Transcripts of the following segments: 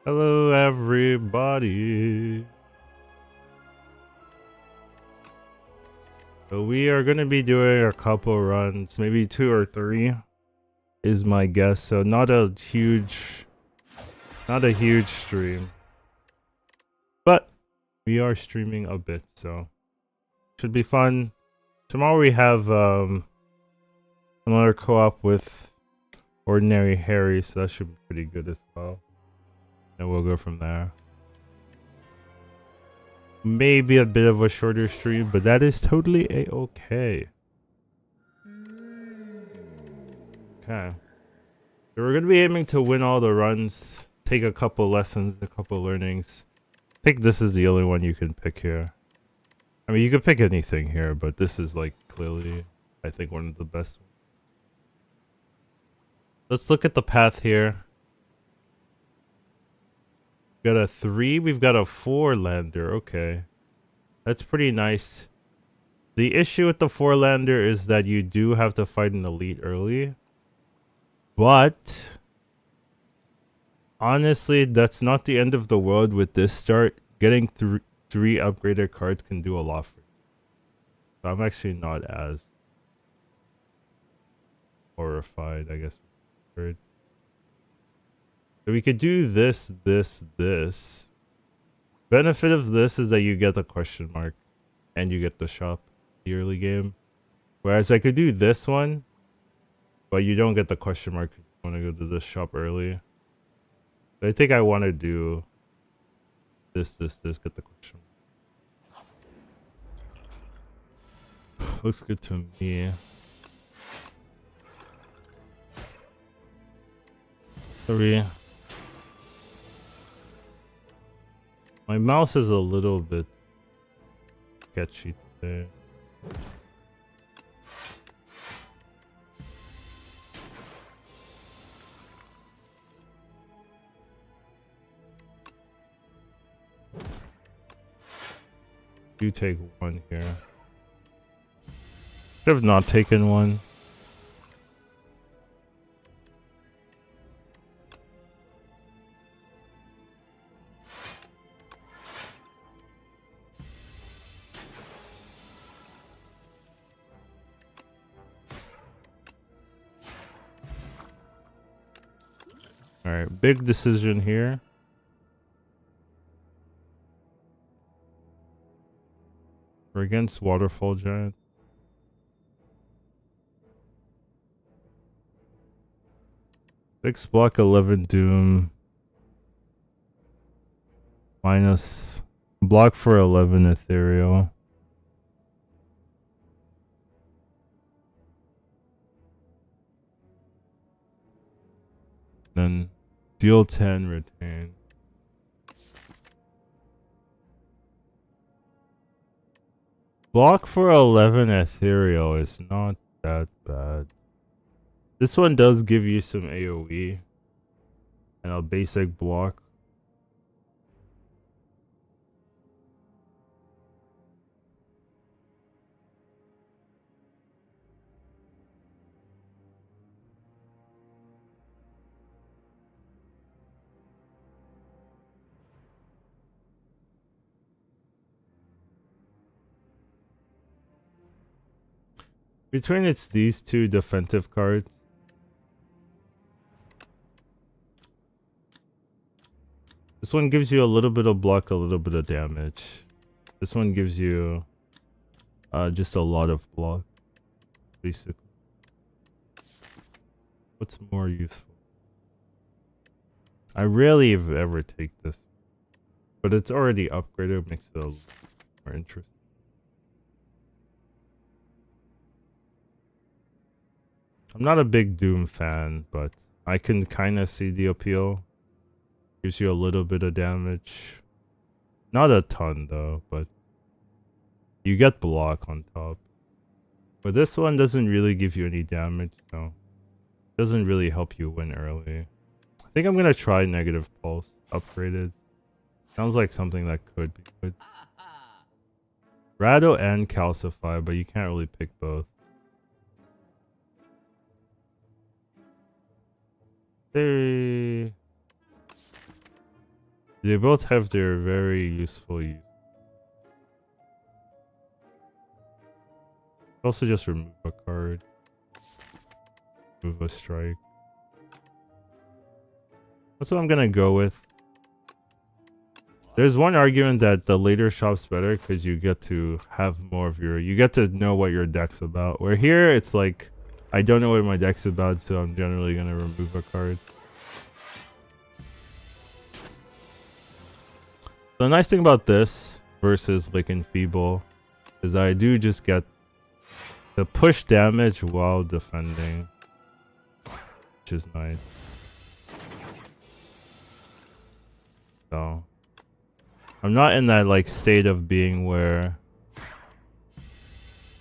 Hello, everybody. So we are going to be doing a couple runs, maybe 2 or 3 is my guess. So not a huge stream, but we are streaming a bit, so should be fun. Tomorrow we have another co-op with Ordinary Harry, so that should be pretty good as well. And we'll go from there. Maybe a bit of a shorter stream, but that is totally a-okay. Okay. So we're going to be aiming to win all the runs, take a couple lessons, a couple learnings. I think this is the only one you can pick here. I mean, you could pick anything here, but this is like clearly, I think, one of the best ones. Let's look at the path here. We've got a 3, we've got a 4 lander. Okay. That's pretty nice. The issue with the 4 lander is that you do have to fight an elite early. But honestly, that's not the end of the world with this start. Getting 3 upgraded cards can do a lot for you. So I'm actually not as horrified, I guess. So we could do this. Benefit of this is that you get the question mark and you get the shop the early game. Whereas I could do this one, but you don't get the question mark if you want to go to this shop early. So I think I want to do this, get the question mark. Looks good to me. 3. My mouse is a little bit sketchy today. You take 1 here. Should have not taken 1. Alright, big decision here. We're against Waterfall Giant. 6 block 11 Doom. Minus block for 11 Ethereal. Then deal 10, retain. Block for 11 Ethereal is not that bad. This one does give you some AoE and a basic block. Between it's these 2 defensive cards. This one gives you a little bit of block, a little bit of damage. This one gives you just a lot of block, basically. What's more useful? I rarely ever take this, but it's already upgraded, makes it a little more interesting. I'm not a big Doom fan, but I can kind of see the appeal. Gives you a little bit of damage. Not a ton though, but you get block on top. But this one doesn't really give you any damage, so it doesn't really help you win early. I think I'm gonna try Negative Pulse upgraded. Sounds like something that could be good. Rattle and Calcify, but you can't really pick both. Hey. They both have their very useful use. Also just remove a card. Move a strike. That's what I'm gonna go with. There's one argument that the later shop's better because you get to have more of your... You get to know what your deck's about. Where here, it's like, I don't know what my deck's about, so I'm generally gonna remove a card. The nice thing about this versus like Enfeeble is that I do just get the push damage while defending, which is nice. So I'm not in that like state of being where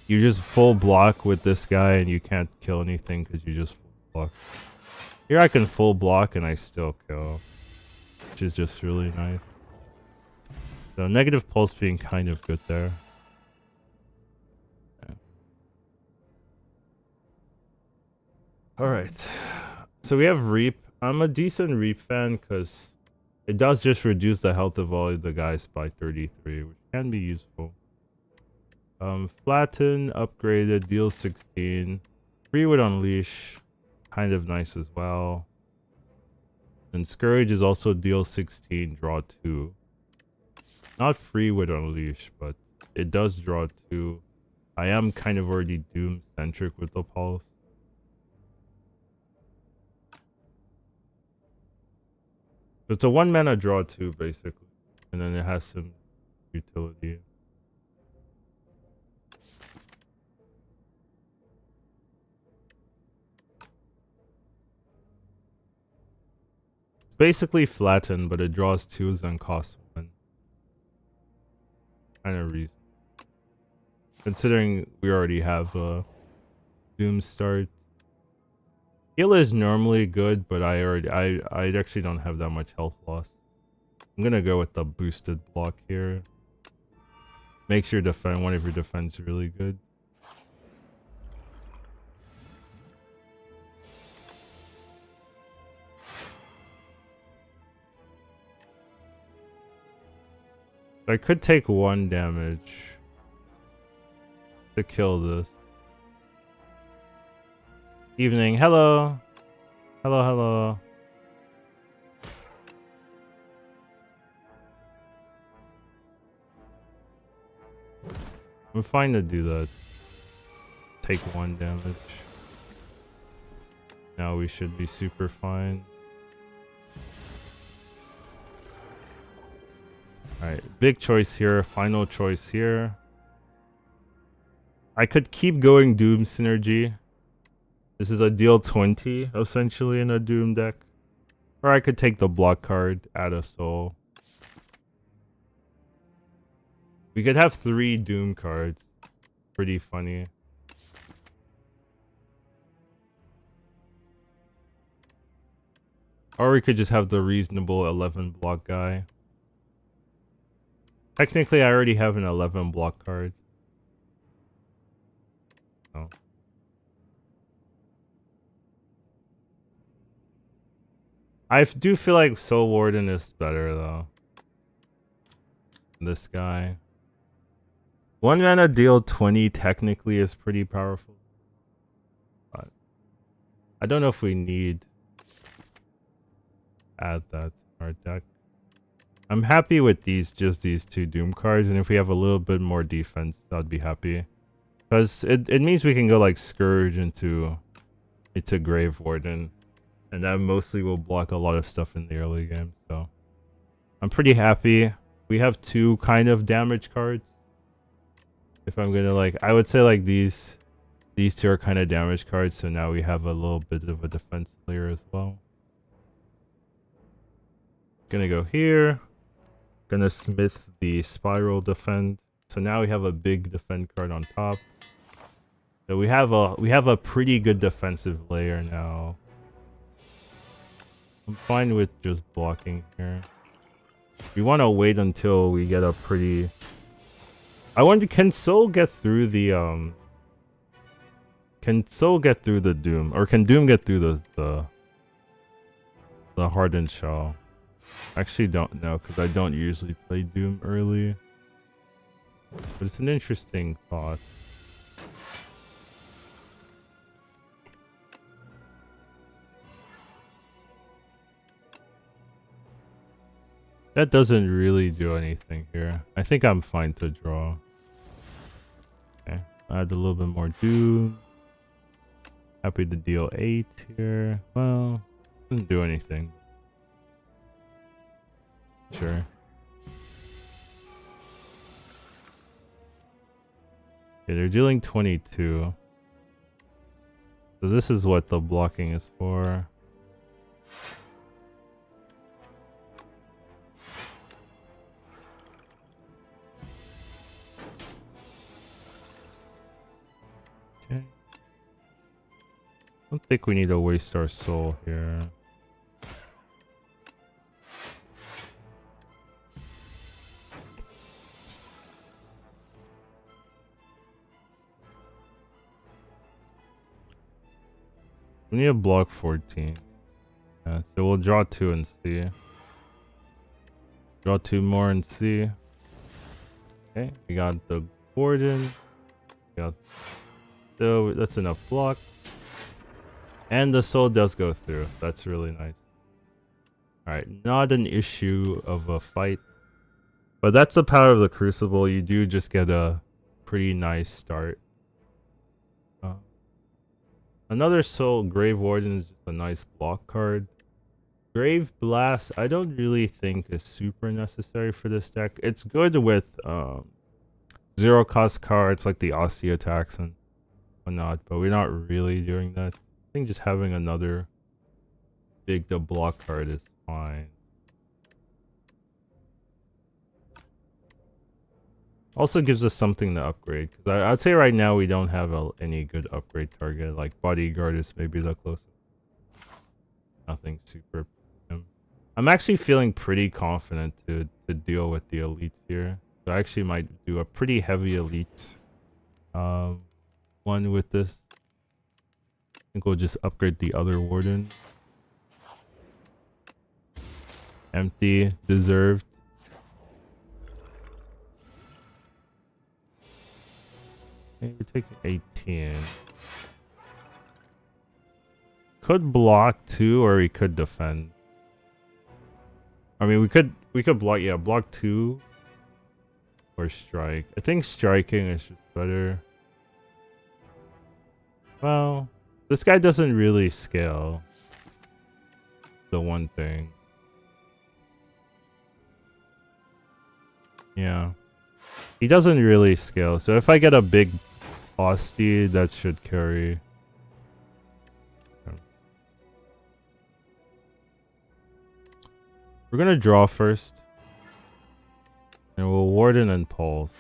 you just full block with this guy and you can't kill anything because you just full block. Here I can full block and I still kill, which is just really nice. So negative pulse being kind of good there. Yeah. Alright. So we have Reap. I'm a decent Reap fan because it does just reduce the health of all of the guys by 33, which can be useful. Flatten, upgraded, deal 16. Free with Unleash, kind of nice as well. And Scourge is also deal 16, draw 2. Not free with Unleash, but it does draw 2. I am kind of already Doom-centric with the Pulse. It's a 1 mana draw 2, basically. And then it has some utility. Basically flatten, but it draws 2s and costs 1. Kind of reason. Considering we already have a Doom start. Heal is normally good, but I actually don't have that much health loss. I'm gonna go with the boosted block here. Makes your one of your defense really good. I could take 1 damage to kill this. Evening, hello. Hello, hello. I'm fine to do that. Take 1 damage. Now we should be super fine. Alright, big choice here, final choice here. I could keep going Doom Synergy. This is a deal 20, essentially, in a Doom deck. Or I could take the block card, add a soul. We could have 3 Doom cards. Pretty funny. Or we could just have the reasonable 11 block guy. Technically, I already have an 11 block card. Oh. I do feel like Soul Warden is better, though. This guy. 1 mana deal 20 technically is pretty powerful. But I don't know if we need add that to our deck. I'm happy with just these 2 Doom cards, and if we have a little bit more defense, I'd be happy. Because it means we can go like Scourge into Grave Warden, and that mostly will block a lot of stuff in the early game, so I'm pretty happy. We have 2 kind of damage cards. If I'm gonna like, I would say like these 2 are kind of damage cards, so now we have a little bit of a defense layer as well. Gonna go here. Gonna smith the Spiral defend. So now we have a big defend card on top. So we have a pretty good defensive layer now. I'm fine with just blocking here. We want to wait until we get a pretty... I wonder, can Soul get through the Can Soul get through the Doom, or can Doom get through the Hardened Shell? Actually don't know because I don't usually play Doom early. But it's an interesting thought. That doesn't really do anything here. I think I'm fine to draw. Okay, add a little bit more Doom. Happy to deal 8 here. Well, doesn't do anything. Sure. Okay, they're dealing 22. So this is what the blocking is for. Okay. I don't think we need to waste our soul here. We need to block 14. Yeah, so we'll draw 2 and see. Draw 2 more and see. Okay, we got the Gordon. So that's enough block. And the soul does go through. That's really nice. Alright, not an issue of a fight. But that's the power of the Crucible. You do just get a pretty nice start. Another soul, Grave Warden, is just a nice block card. Grave Blast, I don't really think is super necessary for this deck. It's good with zero cost cards like the Aussie attacks and whatnot, but we're not really doing that. I think just having another big to block card is fine. Also gives us something to upgrade, because I'd say right now we don't have any good upgrade target. Like Bodyguard is maybe the closest. Nothing super. I'm actually feeling pretty confident to deal with the elites here. So I actually might do a pretty heavy elite one with this. I think we'll just upgrade the other Warden. Empty, deserved. Okay, we're taking 18. Could block 2 or we could defend. I mean, we could block, yeah, block 2 or strike. I think striking is just better. Well, this guy doesn't really scale. The one thing. Yeah. He doesn't really scale. So if I get a big Austie, that should carry. We're gonna draw first. And we'll Warden and Pulse.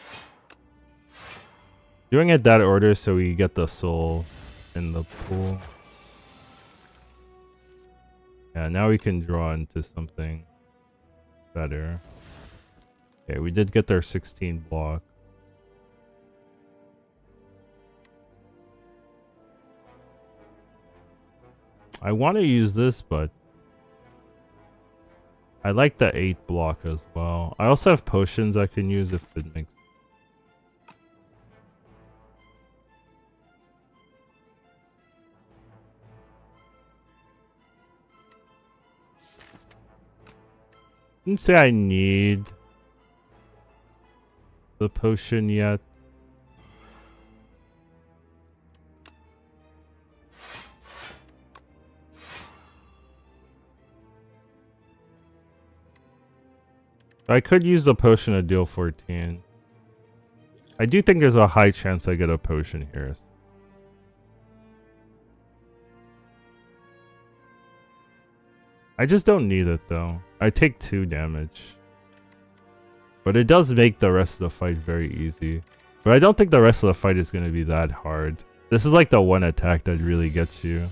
Doing it that order so we get the soul in the pool. Yeah, now we can draw into something better. Okay, we did get their 16 block. I want to use this, but I like the 8 block as well. I also have potions I can use if it makes. I didn't say I need the potion yet. I could use the potion to deal 14. I do think there's a high chance I get a potion here. I just don't need it though. I take 2 damage. But it does make the rest of the fight very easy. But I don't think the rest of the fight is going to be that hard. This is like the one attack that really gets you.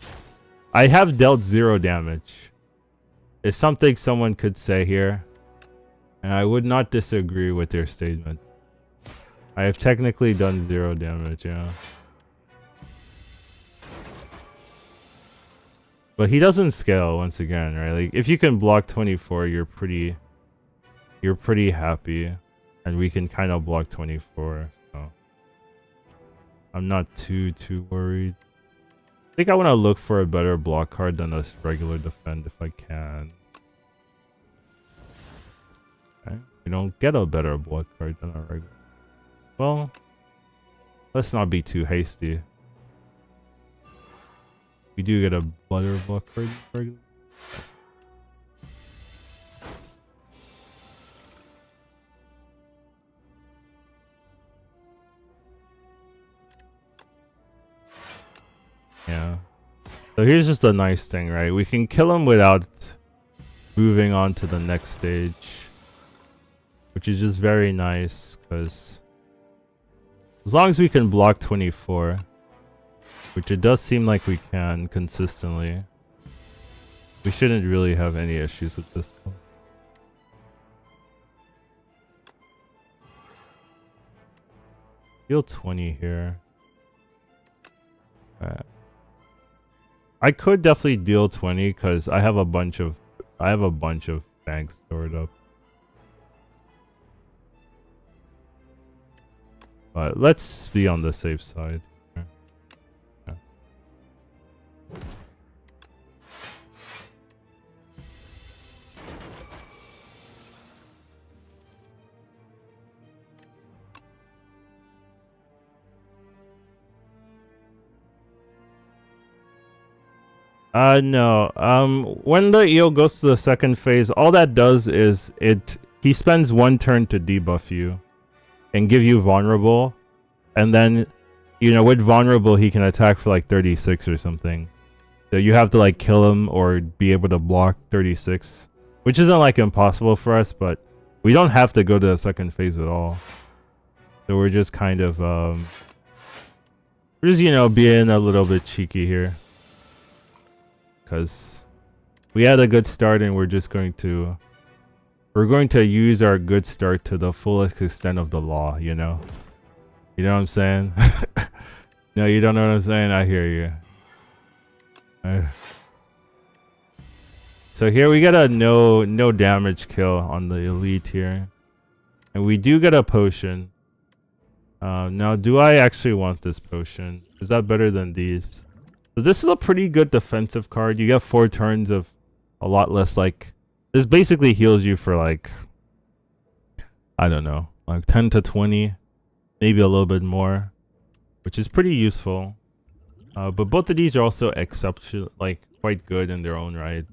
I have dealt 0 damage. It's something someone could say here. And I would not disagree with their statement. I have technically done 0 damage, yeah. But he doesn't scale once again, right? Like if you can block 24, you're pretty happy, and we can kind of block 24. So I'm not too worried. I think I want to look for a better block card than a regular defend if I can. Okay. We don't get a better block card than a regular. Well, let's not be too hasty. We do get a better block card than regular. Yeah. So here's just a nice thing, right? We can kill him without moving on to the next stage, which is just very nice, because as long as we can block 24, which it does seem like we can consistently, we shouldn't really have any issues with this one. Deal 20 here. I could definitely deal 20 because I have a bunch of banks stored up. But let's be on the safe side. Yeah. No. When the eel goes to the second phase, all that does is he spends one turn to debuff you and give you vulnerable, and then, you know, with vulnerable he can attack for like 36 or something. So you have to like kill him or be able to block 36, which isn't like impossible for us, but we don't have to go to the second phase at all. So we're just kind of we're just, you know, being a little bit cheeky here, because we had a good start and we're going to use our good start to the fullest extent of the law, you know? You know what I'm saying? No, you don't know what I'm saying? I hear you. So here we get a no damage kill on the elite here. And we do get a potion. Now, do I actually want this potion? Is that better than these? So this is a pretty good defensive card. You get 4 turns of a lot less, like... This basically heals you for like... I don't know. Like 10 to 20. Maybe a little bit more. Which is pretty useful. But both of these are also exceptional, like quite good in their own right.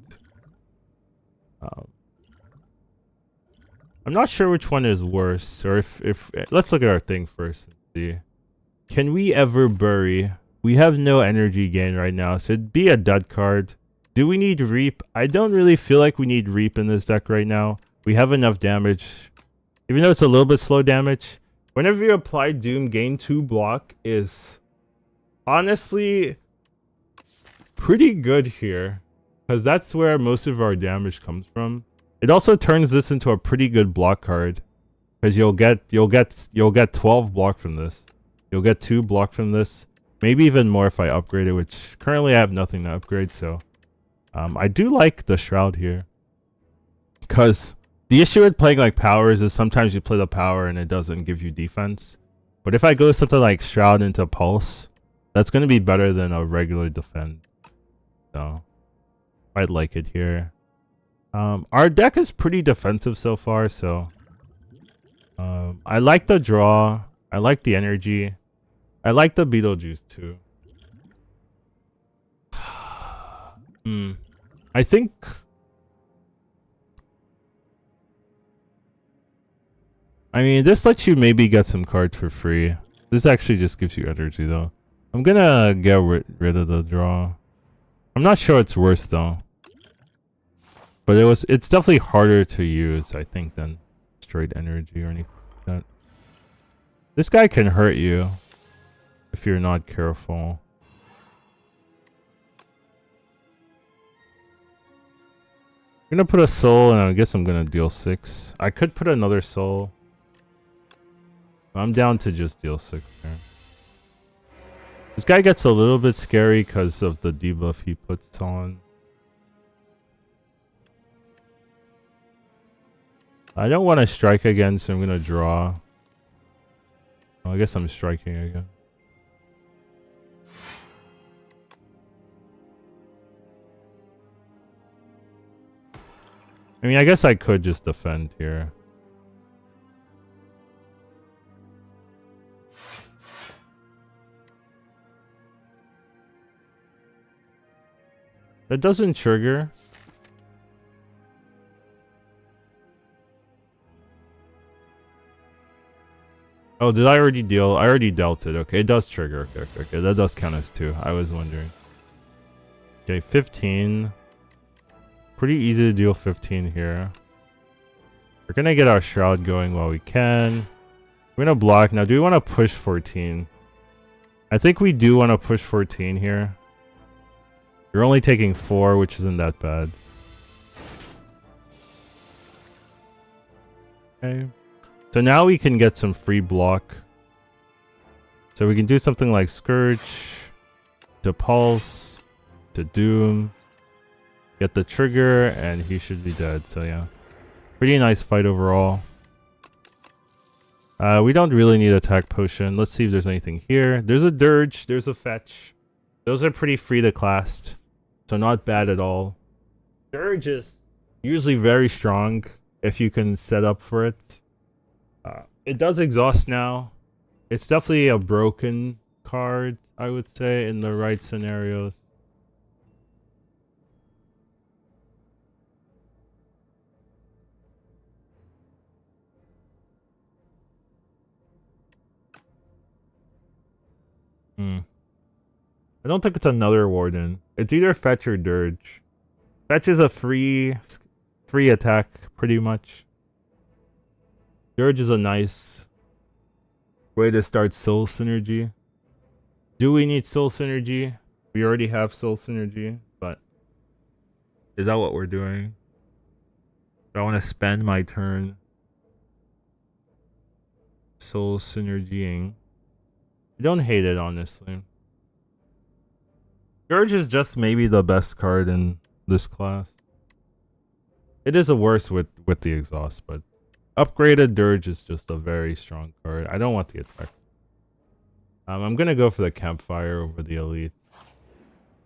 I'm not sure which one is worse. Or if let's look at our thing first and see. Can we ever bury... We have no energy gain right now, so it'd be a dud card. Do we need Reap? I don't really feel like we need Reap in this deck right now. We have enough damage. Even though it's a little bit slow damage. Whenever you apply Doom, gain 2 block is honestly pretty good here, because that's where most of our damage comes from. It also turns this into a pretty good block card, because you'll get 12 block from this. You'll get 2 block from this. Maybe even more if I upgrade it, which currently I have nothing to upgrade, so I do like the Shroud here. Because the issue with playing like powers is sometimes you play the power and it doesn't give you defense. But if I go something like Shroud into Pulse, that's going to be better than a regular defend. So I'd like it here. Our deck is pretty defensive so far, so I like the draw. I like the energy. I like the Beetlejuice too. I think... I mean, this lets you maybe get some cards for free. This actually just gives you energy though. I'm gonna get rid of the draw. I'm not sure it's worse though. But it's definitely harder to use, I think, than straight energy or anything like that. This guy can hurt you if you're not careful. I'm gonna put a soul, and I guess I'm gonna deal 6. I could put another soul. I'm down to just deal 6 here. This guy gets a little bit scary because of the debuff he puts on. I don't want to strike again, so I'm gonna draw. Well, I guess I'm striking again. I mean, I guess I could just defend here. That doesn't trigger. Oh, did I already deal? I already dealt it. Okay, it does trigger. Okay. That does count as 2. I was wondering. Okay, 15. Pretty easy to deal 15 here. We're gonna get our shroud going while we can. We're gonna block. Now, do we want to push 14? I think we do want to push 14 here. You're only taking 4, which isn't that bad. Okay. So now we can get some free block. So we can do something like Scourge, to Pulse, to Doom, get the trigger, and he should be dead. So yeah, pretty nice fight overall. We don't really need attack potion. Let's see if there's anything here. There's a Dirge, there's a Fetch. Those are pretty free to cast, so not bad at all. Dirge is usually very strong if you can set up for it. It does exhaust now. It's definitely a broken card, I would say, in the right scenarios. I don't think it's another Warden. It's either Fetch or Dirge. Fetch is a free attack, pretty much. Dirge is a nice way to start Soul Synergy. Do we need Soul Synergy? We already have Soul Synergy, but is that what we're doing? Do I want to spend my turn Soul Synergying? I don't hate it, honestly. Dirge is just maybe the best card in this class. It is a worse with the exhaust, but upgraded Dirge is just a very strong card. I don't want the attack. I'm gonna go for the Campfire over the Elite.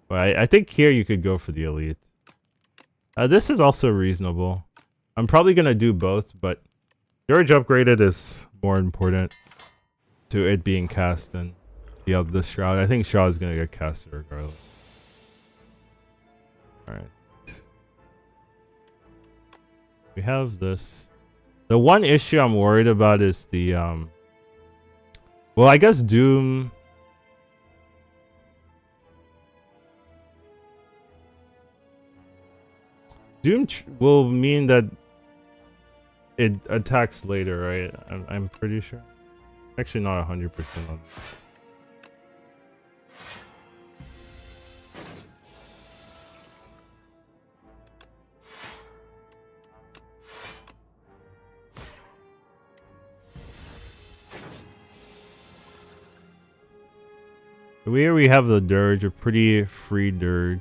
But I think here you could go for the Elite. This is also reasonable. I'm probably gonna do both, but Dirge upgraded is more important to it being cast than the Shroud. I think Shroud is gonna get casted regardless. Alright. We have this. The one issue I'm worried about is the well, I guess Doom. Doom will mean that it attacks later, right? I'm pretty sure. Actually, not 100% on. Here we have the Dirge, a pretty free Dirge.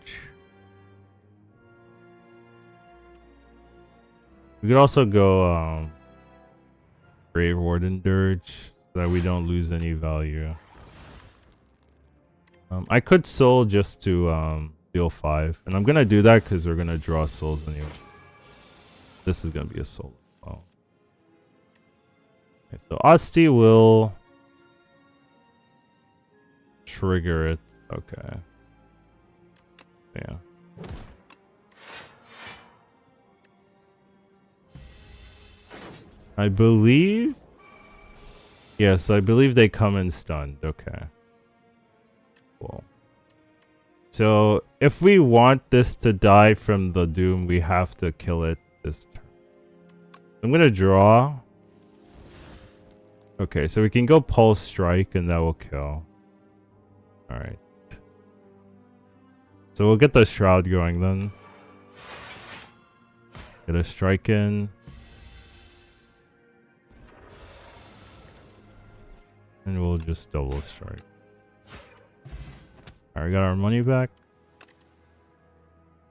We could also go Grave Warden Dirge so that we don't lose any value. I could Soul just to deal 5, and I'm gonna do that because we're gonna draw souls anyway. This is gonna be a soul as well. Okay, so Asti will trigger it. Okay. Yeah. I believe. Yes, I believe they come in stunned. Okay. Cool. So if we want this to die from the Doom, we have to kill it this turn. I'm gonna draw. Okay, so we can go Pulse Strike and that will kill. Alright. So we'll get the Shroud going then. Get a strike in. And we'll just double strike. Alright, got our money back.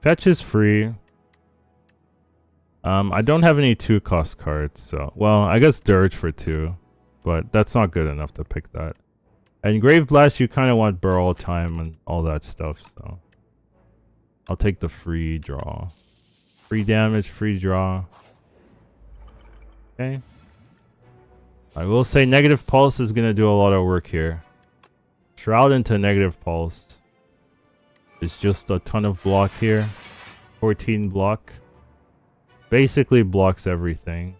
Fetch is free. I don't have any 2-cost cards, so... Well, I guess Dirge for 2. But that's not good enough to pick that. And Grave Blast, you kind of want Burr all time and all that stuff, so... I'll take the free draw. Free damage, free draw. Okay. I will say Negative Pulse is going to do a lot of work here. Shroud into Negative Pulse. It's just a ton of block here. 14 block. Basically blocks everything.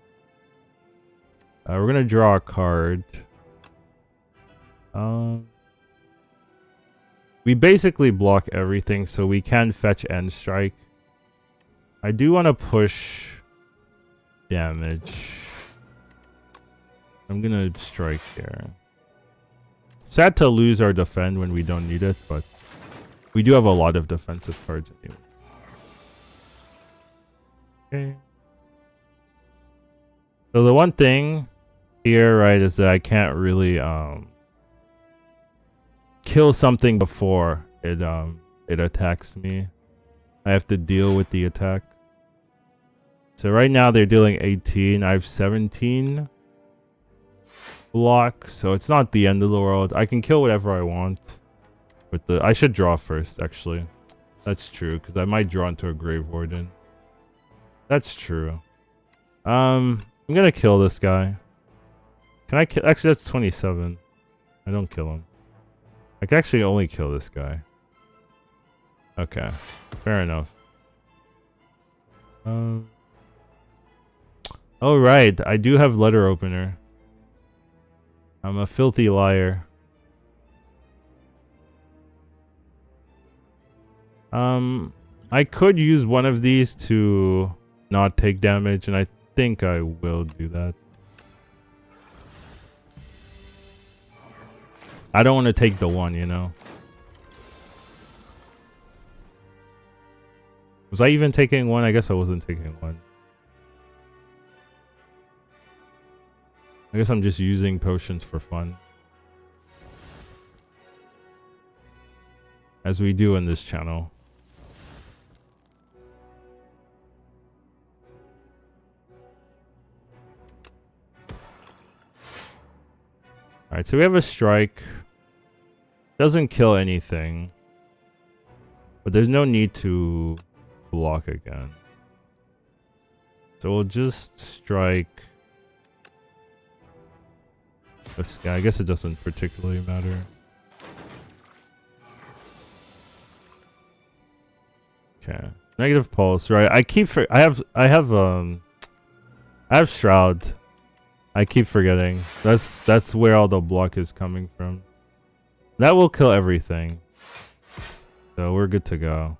We're going to draw a card. We basically block everything, so we can fetch End Strike. I do want to push damage. I'm going to strike here. Sad to lose our defend when we don't need it, but we do have a lot of defensive cards anyway. Okay. So the one thing here, right, is that I can't really kill something before it attacks me. I have to deal with the attack. So right now they're dealing 18. I have 17 block, so it's not the end of the world. I can kill whatever I want. With the I should draw first, actually. That's true, because I might draw into a Grave Warden. That's true. I'm gonna kill this guy. Can I kill? Actually, that's 27. I don't kill him. I can actually only kill this guy. Okay, fair enough. Oh right, I do have letter opener. I'm a filthy liar. I could use one of these to not take damage, and I think I will do that. I don't want to take the one, you know. Was I even taking one? I guess I wasn't taking one. I guess I'm just using potions for fun. As we do in this channel. Alright, so we have a strike. Doesn't kill anything. But there's no need to block again. So we'll just strike this guy. I guess it doesn't particularly matter. Okay. Negative pulse, right? I have Shroud. I keep forgetting. That's where all the block is coming from. That will kill everything. So we're good to go.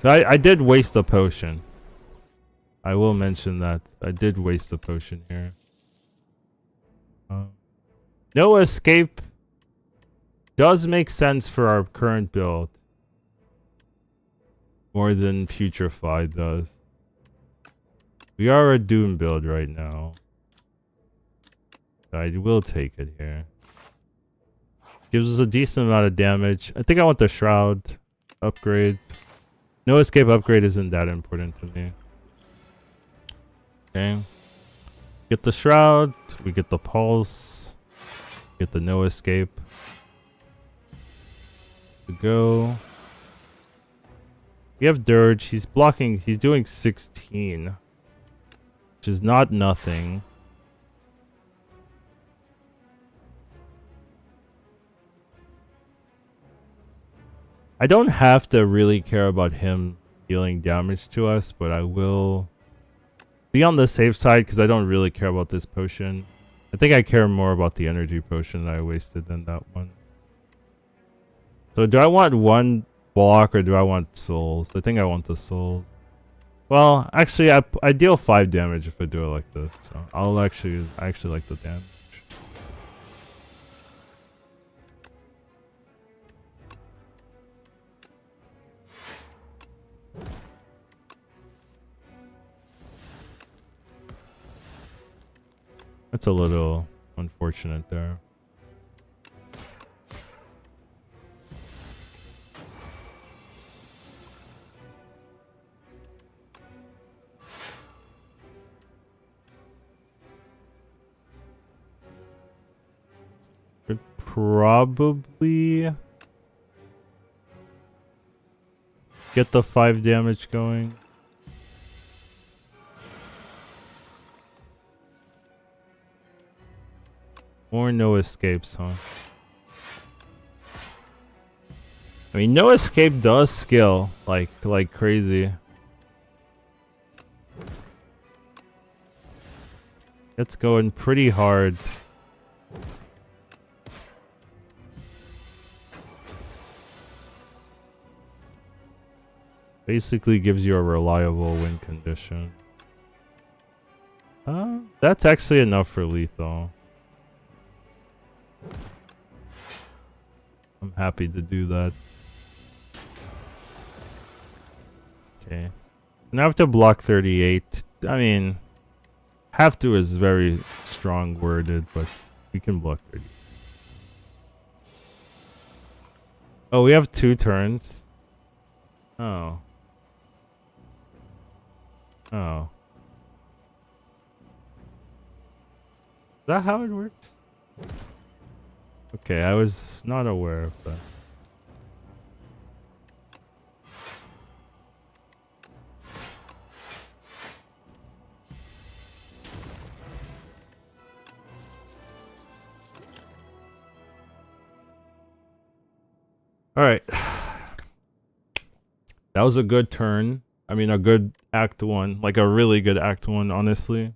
So I did waste the potion. I will mention that. I did waste the potion here. No escape does make sense for our current build. More than Putrefy does. We are a Doom build right now. I will take it here. Gives us a decent amount of damage. I think I want the Shroud upgrade. No escape upgrade isn't that important to me. Okay. Get the Shroud. We get the Pulse. Get the no escape. To go. We have Dirge. He's blocking. He's doing 16. Which is not nothing. I don't have to really care about him dealing damage to us, but I will be on the safe side because I don't really care about this potion. I think I care more about the energy potion that I wasted than that one. So do I want one block or do I want souls? I think I want the souls. Well, actually, I deal 5 damage if I do it like this. So I actually like the damage. That's a little Unfortunate there. Could probably get the 5 damage going. Or no escapes, huh? I mean, no escape does skill like crazy. It's going pretty hard. Basically gives you a reliable win condition. That's actually enough for lethal. I'm happy to do that. Okay. Now I have to block 38. I mean, have to is very strong worded, but we can block 30. Oh, we have 2 turns. Oh. Oh. Is that how it works? Okay, I was not aware of that. Alright. That was a good turn. I mean, a good Act 1. Like a really good Act 1, honestly.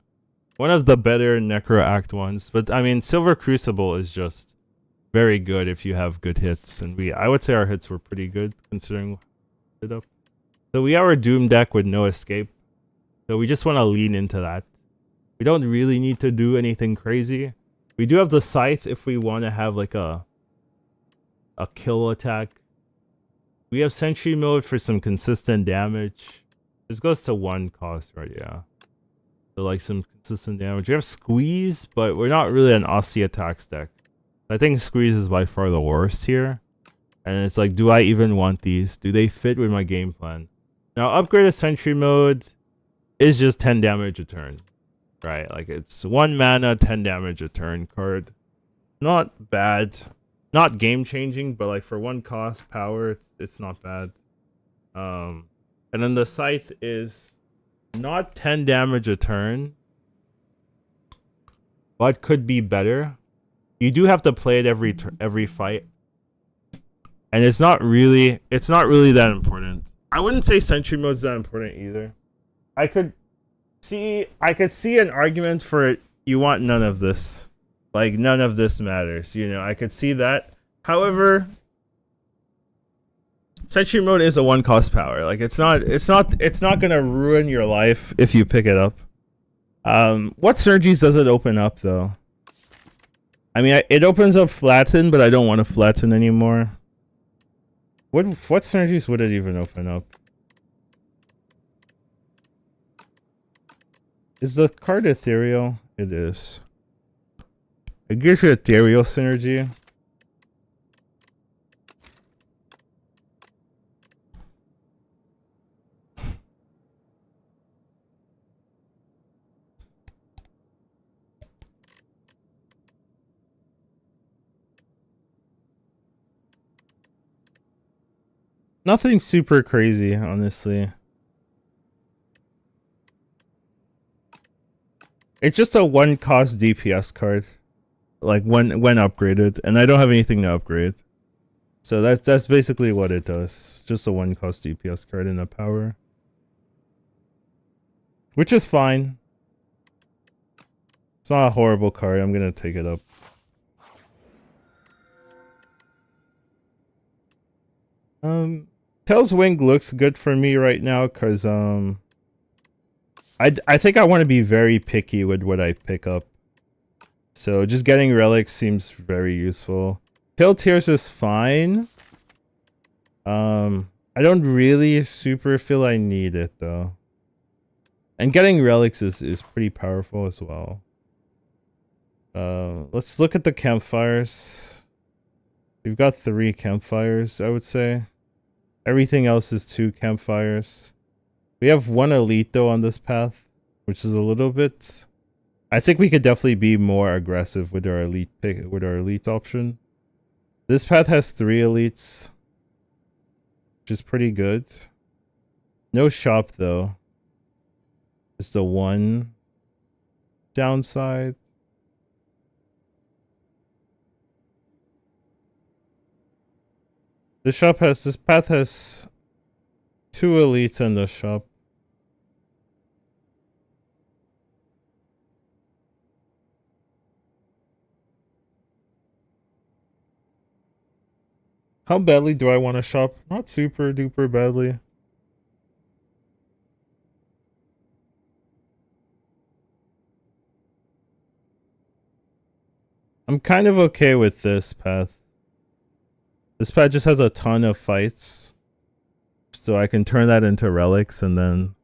One of the better Necro Act 1s. But, I mean, Silver Crucible is just very good if you have good hits. And I would say our hits were pretty good, considering it up. So we have our Doom deck with no escape. So we just want to lean into that. We don't really need to do anything crazy. We do have the Scythe if we want to have like a kill attack. We have Sentry Mode for some consistent damage. This goes to 1 cost, right? Yeah. So like some consistent damage. We have Squeeze, but we're not really an Aussie attacks deck. I think Squeeze is by far the worst here. And it's like, do I even want these? Do they fit with my game plan? Now, Upgraded Sentry Mode is just 10 damage a turn. Right? Like, it's 1 mana, 10 damage a turn card. Not bad. Not game-changing, but like for 1 cost power, it's not bad. And then the Scythe is not 10 damage a turn, but could be better. You do have to play it every fight. And it's not really that important. I wouldn't say Sentry Mode's that important either. I could see an argument for it. You want none of this. Like, none of this matters, you know. I could see that. However, Sentry Mode is a 1 cost power. Like, it's not gonna ruin your life if you pick it up. What synergies does it open up though? I mean, it opens up Flatten, but I don't want to Flatten anymore. What synergies would it even open up? Is the card ethereal? It is. It gives you ethereal synergy. Nothing super crazy, honestly. It's just a 1 cost DPS card. Like when upgraded, and I don't have anything to upgrade. So that's basically what it does. Just a 1 cost DPS card in a power. Which is fine. It's not a horrible card. I'm gonna take it up. Tails Wing looks good for me right now because I think I want to be very picky with what I pick up. So just getting relics seems very useful. Tail Tears is fine. I don't really super feel I need it though. And getting relics is pretty powerful as well. Let's look at the campfires. We've got 3 campfires, I would say. Everything else is 2 campfires. We have 1 elite though on this path, which is a little bit. I think we could definitely be more aggressive with our elite pick, with our elite option. This path has 3 elites, which is pretty good. No shop though. It's the one downside. This path has 2 elites in the shop. How badly do I want to shop? Not super duper badly. I'm kind of okay with this path. This path just has a ton of fights. So I can turn that into relics and then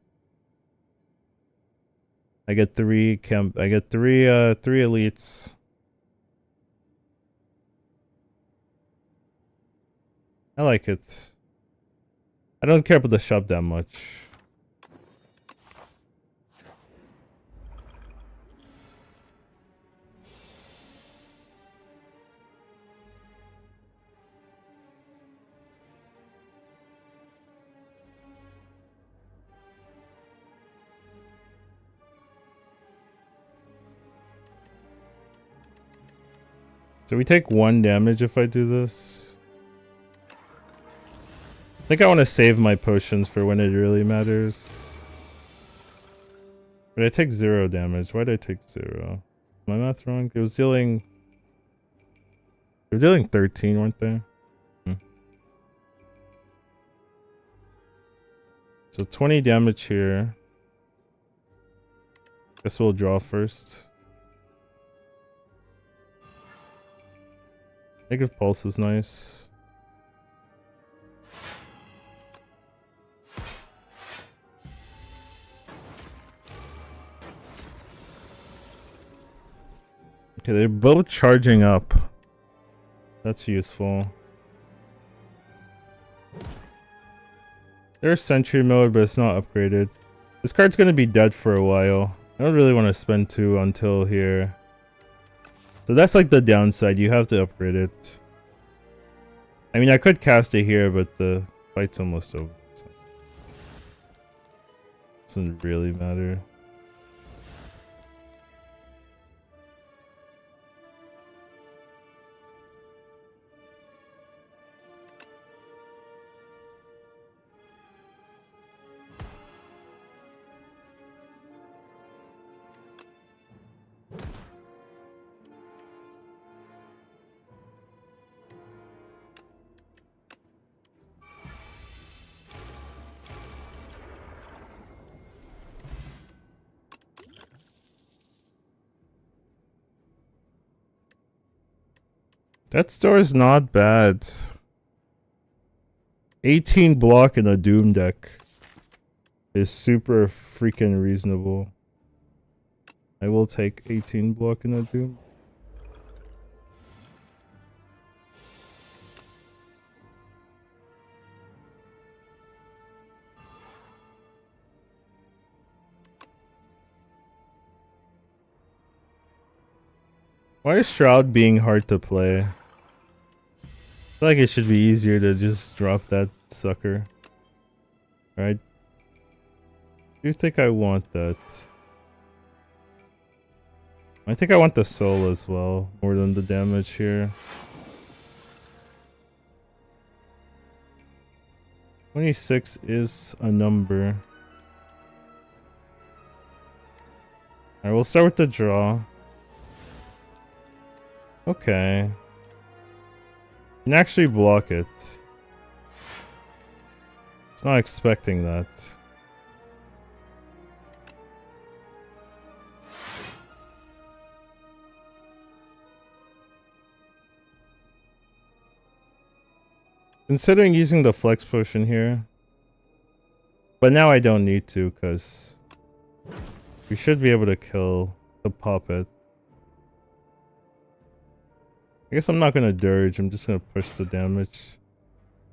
I get 3 elites. I like it. I don't care about the shop that much. So we take 1 damage if I do this. I think I want to save my potions for when it really matters. But I take 0 damage. Why did I take 0? Am I math wrong? It was dealing... They were dealing 13, weren't they? So 20 damage here. Guess we'll draw first. Negative pulse is nice. Okay, they're both charging up. That's useful. There's sentry mode, but it's not upgraded. This card's gonna be dead for a while. I don't really want to spend 2 until here. So that's like the downside. You have to upgrade it. I mean, I could cast it here, but the fight's almost over. So doesn't really matter. That store is not bad. 18 block in a Doom deck is super freaking reasonable. I will take 18 block in a Doom. Why is Shroud being hard to play? I feel like it should be easier to just drop that sucker. Right? Do you think I want that? I think I want the soul as well, more than the damage here. 26 is a number. Alright, we'll start with the draw. Okay. You can actually block it. It's not expecting that. Considering using the flex potion here. But now I don't need to, because we should be able to kill the puppet. I guess I'm not gonna dirge, I'm just gonna push the damage.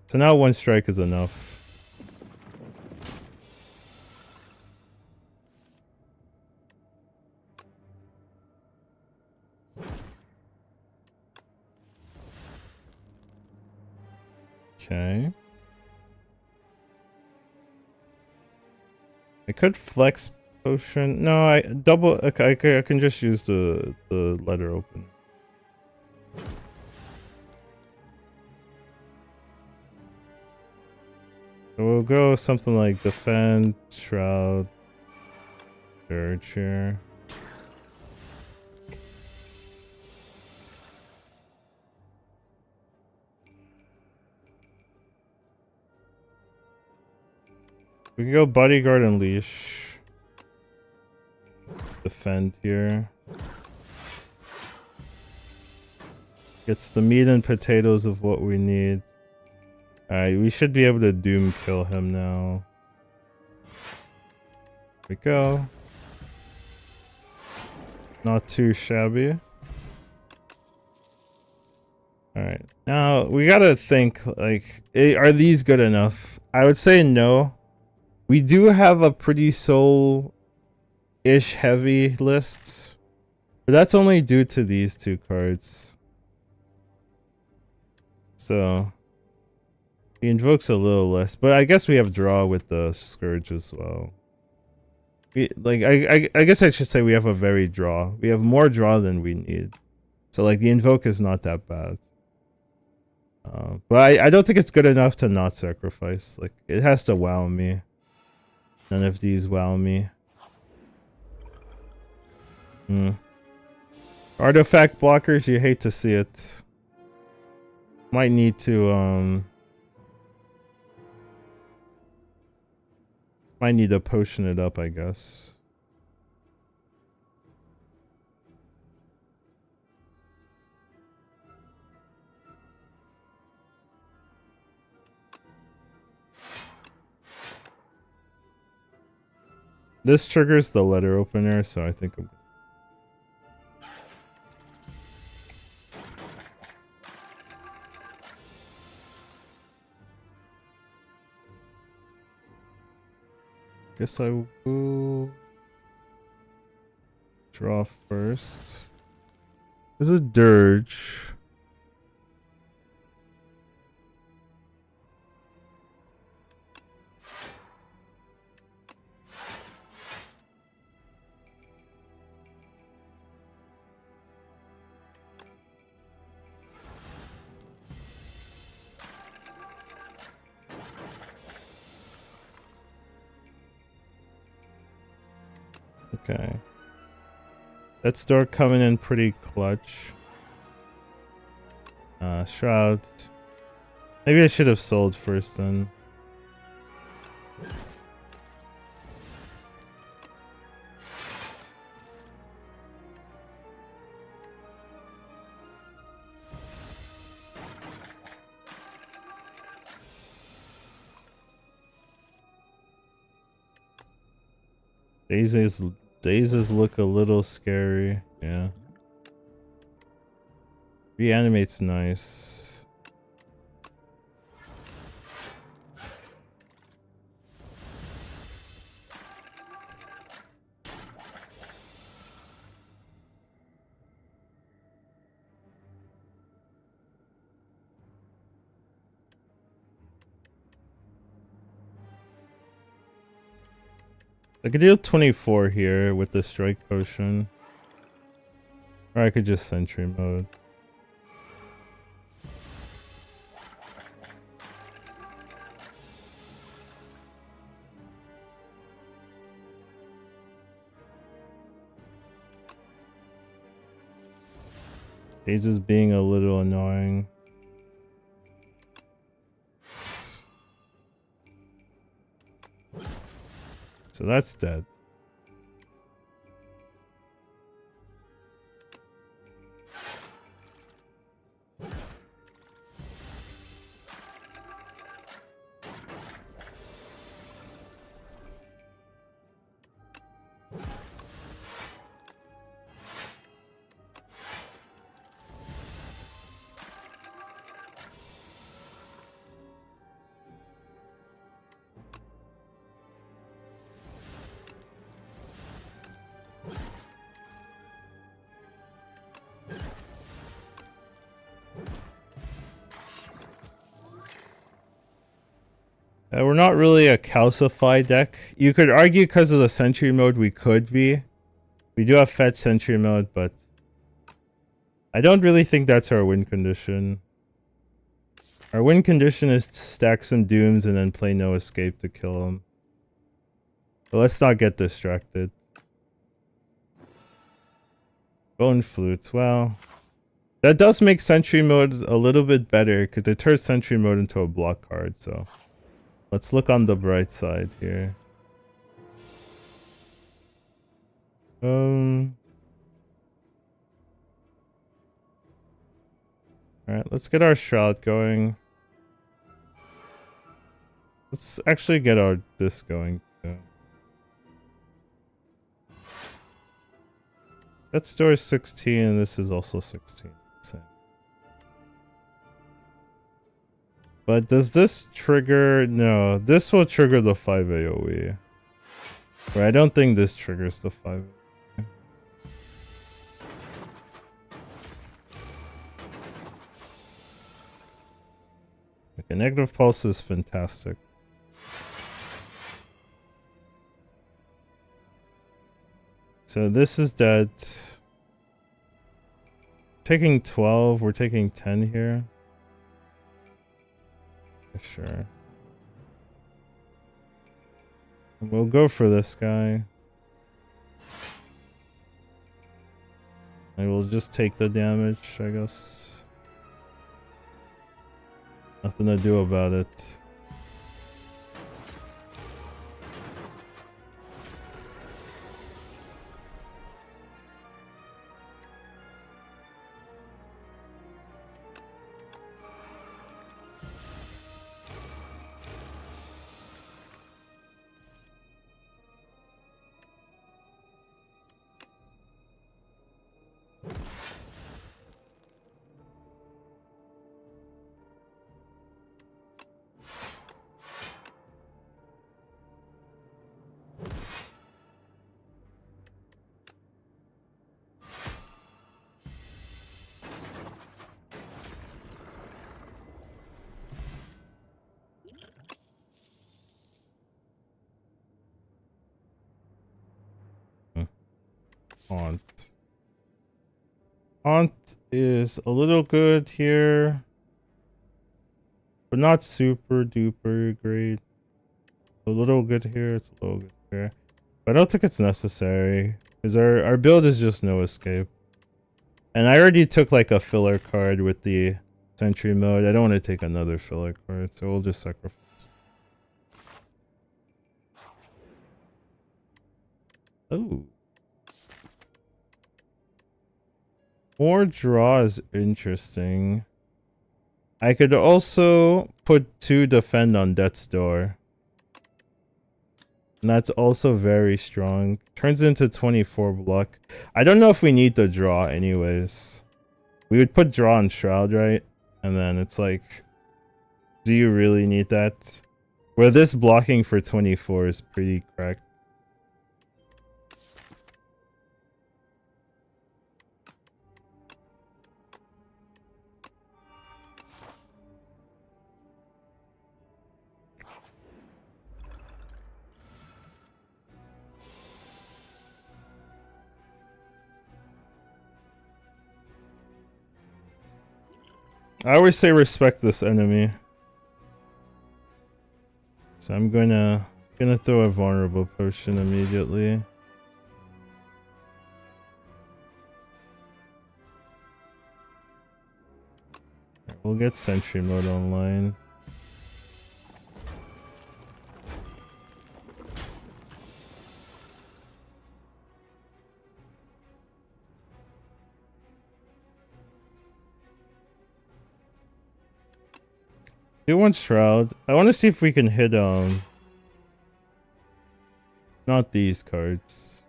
So now 1 strike is enough. Okay. I could flex potion. No, I double. Okay, I can just use the letter open. So we'll go something like defend, shroud, dirge here. We can go bodyguard and leash. Defend here. Gets the meat and potatoes of what we need. Alright, we should be able to doom kill him now. Here we go. Not too shabby. Alright, now we gotta think, like, are these good enough? I would say no. We do have a pretty soul-ish heavy list, but that's only due to these 2 cards. So he invokes a little less, but I guess we have draw with the Scourge as well. I guess I should say we have a very draw. We have more draw than we need. So like the invoke is not that bad. But I don't think it's good enough to not sacrifice. Like it has to wow me. None of these wow me. Artifact blockers, you hate to see it. Might need to potion it up, I guess. This triggers the letter opener, so I think I'm... Guess I will draw first. This is a dirge. Okay. That start coming in pretty clutch. Shroud. Maybe I should have sold first then. Daisies look a little scary, yeah. Reanimate's nice. I could deal 24 here with the strike potion. Or I could just sentry mode. He's just being a little annoying. So that's dead. We're not really a calcify deck. You could argue because of the sentry mode we could be. We do have fetch sentry mode, but I don't really think that's our win condition. Our win condition is to stack some dooms and then play no escape to kill them. But let's not get distracted. Bone flute, well, that does make sentry mode a little bit better because it turns sentry mode into a block card, so let's look on the bright side here. Alright, let's get our shroud going. Let's actually get our this going too. That store is 16 and this is also 16. Same. But does this trigger? No, this will trigger the 5 AoE. Right, I don't think this triggers the 5 AoE. Okay, negative pulse is fantastic. So this is dead. Taking 12, we're taking 10 here. Sure. We'll go for this guy. I will just take the damage, I guess. Nothing to do about it. Haunt. Haunt is a little good here, but not super duper great. A little good here, it's a little good here. But I don't think it's necessary, because our build is just no escape. And I already took like a filler card with the sentry mode. I don't want to take another filler card, so we'll just sacrifice. Oh. More draw is interesting. I could also put 2 defend on Death's Door. And that's also very strong. Turns into 24 block. I don't know if we need the draw anyways. We would put draw on Shroud, right? And then it's like, do you really need that? Where this blocking for 24 is pretty cracked. I always say respect this enemy. So I'm gonna throw a vulnerable potion immediately. We'll get sentry mode online. Do one shroud. I want to see if we can hit not these cards.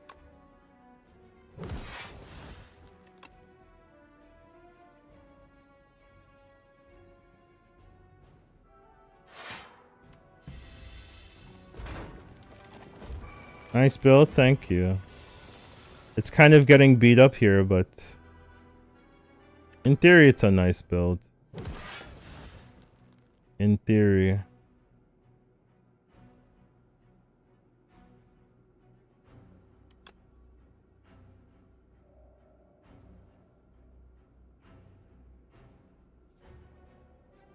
Nice build, thank you. It's kind of getting beat up here, but in theory it's a nice build. In theory.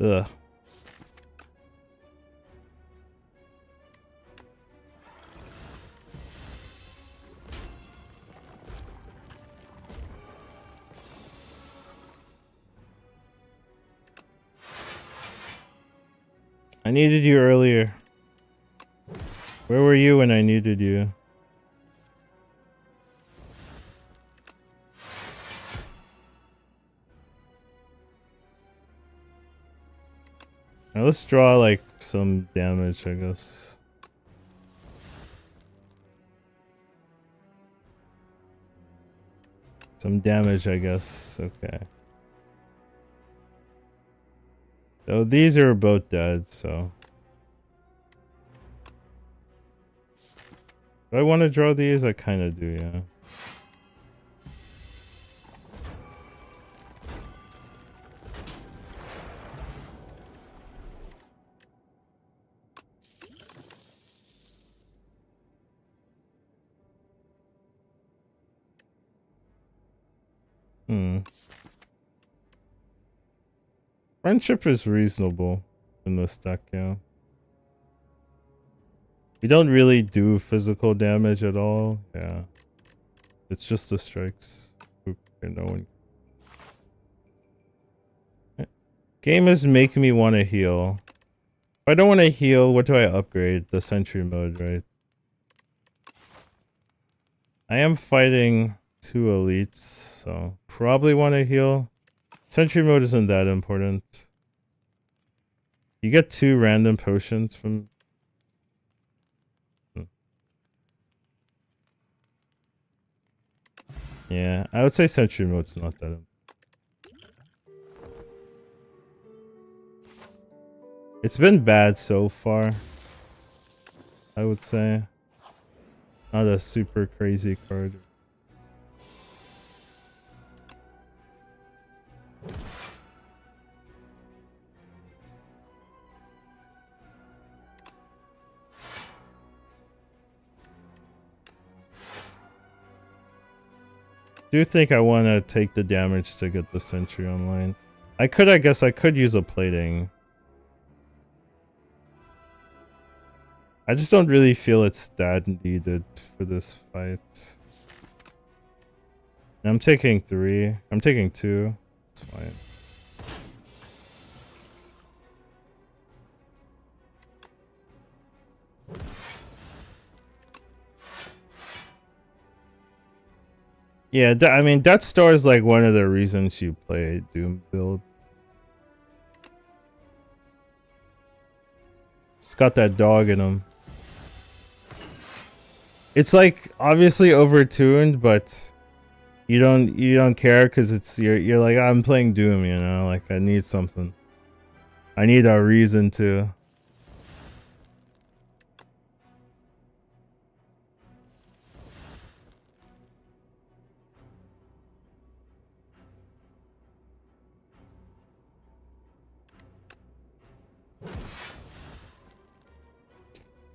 Ugh. I needed you earlier. Where were you when I needed you? Now let's draw like some damage, I guess. Some damage, I guess. Okay. So these are both dead, so. Do I want to draw these? I kind of do, yeah. Friendship is reasonable in this deck, yeah. We don't really do physical damage at all, yeah. It's just the strikes. Oop, no one. Game is making me want to heal. If I don't want to heal, what do I upgrade? The sentry mode, right? I am fighting 2 elites, so probably want to heal. Sentry mode isn't that important. You get 2 random potions from... Yeah, I would say sentry mode's not that important. It's been bad so far, I would say. Not a super crazy card. Do think I want to take the damage to get the sentry online. I guess I could use a plating. I just don't really feel it's that needed for this fight. I'm taking 3. I'm taking 2. It's fine. Yeah, I mean, Death Star is like one of the reasons you play Doom build. It's got that dog in him. It's like obviously overtuned, but you don't care because it's you're like, I'm playing Doom, you know, like I need something. I need a reason to.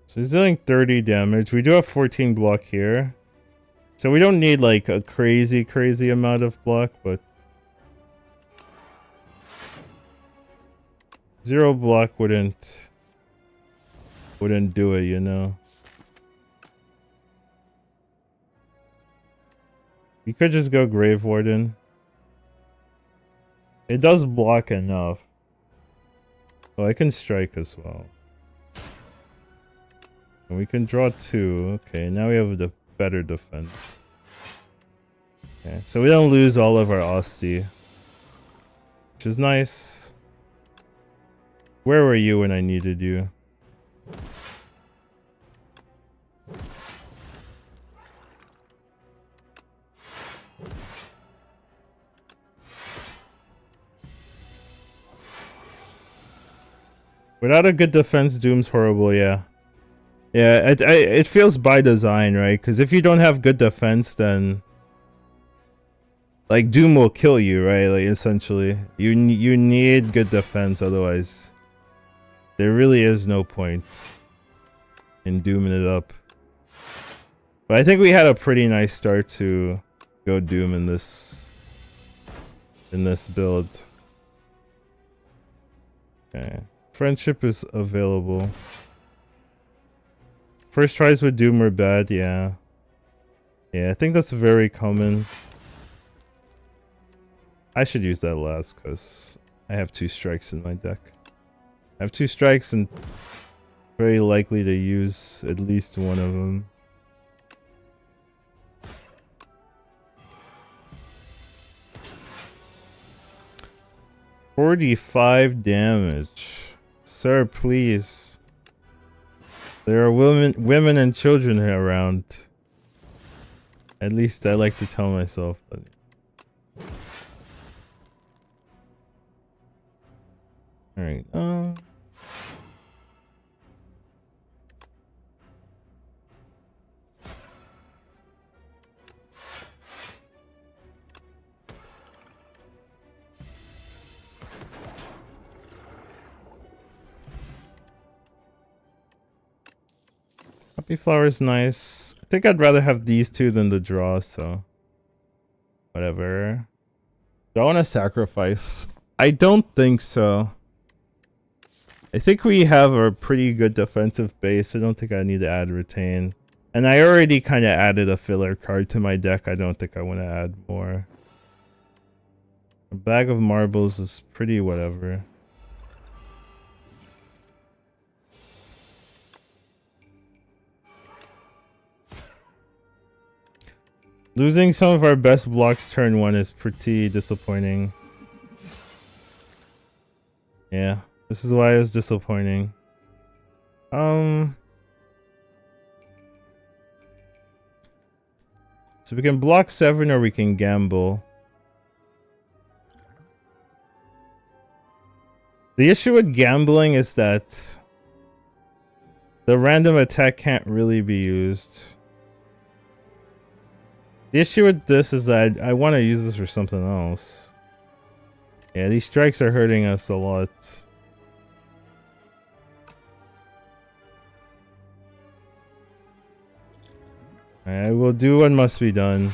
So he's dealing 30 damage. We do have 14 block here. So we don't need like a crazy amount of block, but 0 block wouldn't do it, you know. You could just go Grave Warden. It does block enough. Oh, I can strike as well. And we can draw 2. Okay, now we have the better defense. Okay, so we don't lose all of our Osti, which is nice. Where were you when I needed you? Without a good defense, Doom's horrible, yeah. Yeah, it feels by design, right? Because if you don't have good defense, then like Doom will kill you, right? Like essentially, you need good defense, otherwise there really is no point in dooming it up. But I think we had a pretty nice start to go Doom in this build. Okay. Friendship is available. First tries with Doom are bad, yeah. Yeah, I think that's very common. I should use that last because I have 2 strikes in my deck. I have 2 strikes and very likely to use at least one of them. $45 damage. Sir, please. There are women and children around. At least I like to tell myself. But alright, Happy Flower's nice. I think I'd rather have these 2 than the draw, so whatever. Do I want to sacrifice? I don't think so. I think we have a pretty good defensive base. I don't think I need to add retain. And I already kind of added a filler card to my deck. I don't think I want to add more. A bag of marbles is pretty whatever. Losing some of our best blocks turn 1 is pretty disappointing. Yeah, this is why it was disappointing. So we can block 7 or we can gamble. The issue with gambling is that the random attack can't really be used. The issue with this is that I want to use this for something else. Yeah, these strikes are hurting us a lot. I will do what must be done.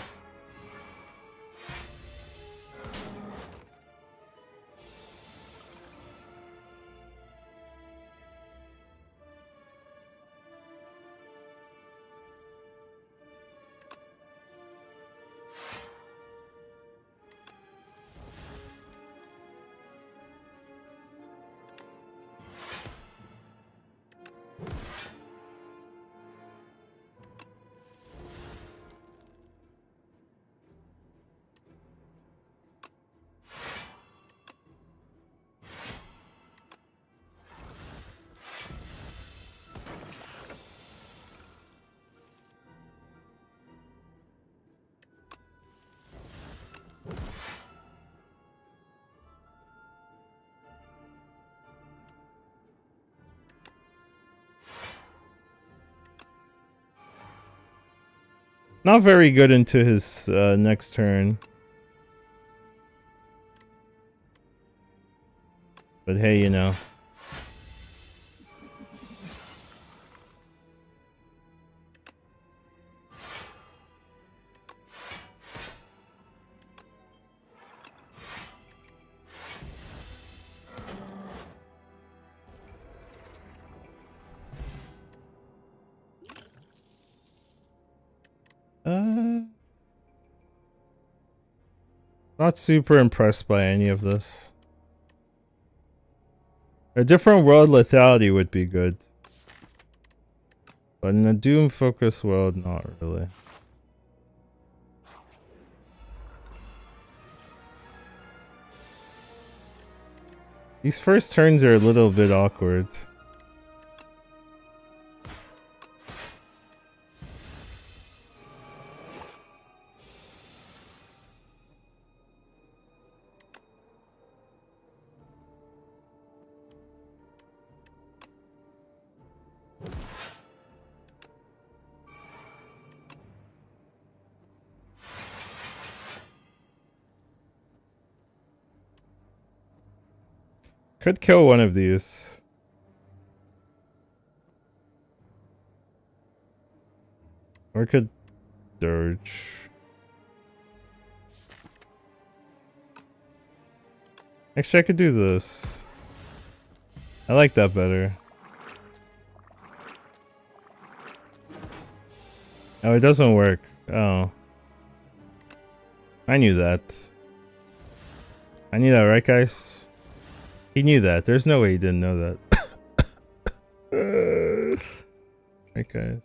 Not very good into his next turn. But hey, you know. Not super impressed by any of this. A different world lethality would be good. But in a Doom focused world, not really. These first turns are a little bit awkward. Could kill one of these. Or could dirge. Actually, I could do this. I like that better. Oh, it doesn't work. Oh. I knew that. I knew that, right, guys? He knew that. There's no way he didn't know that. Right, guys?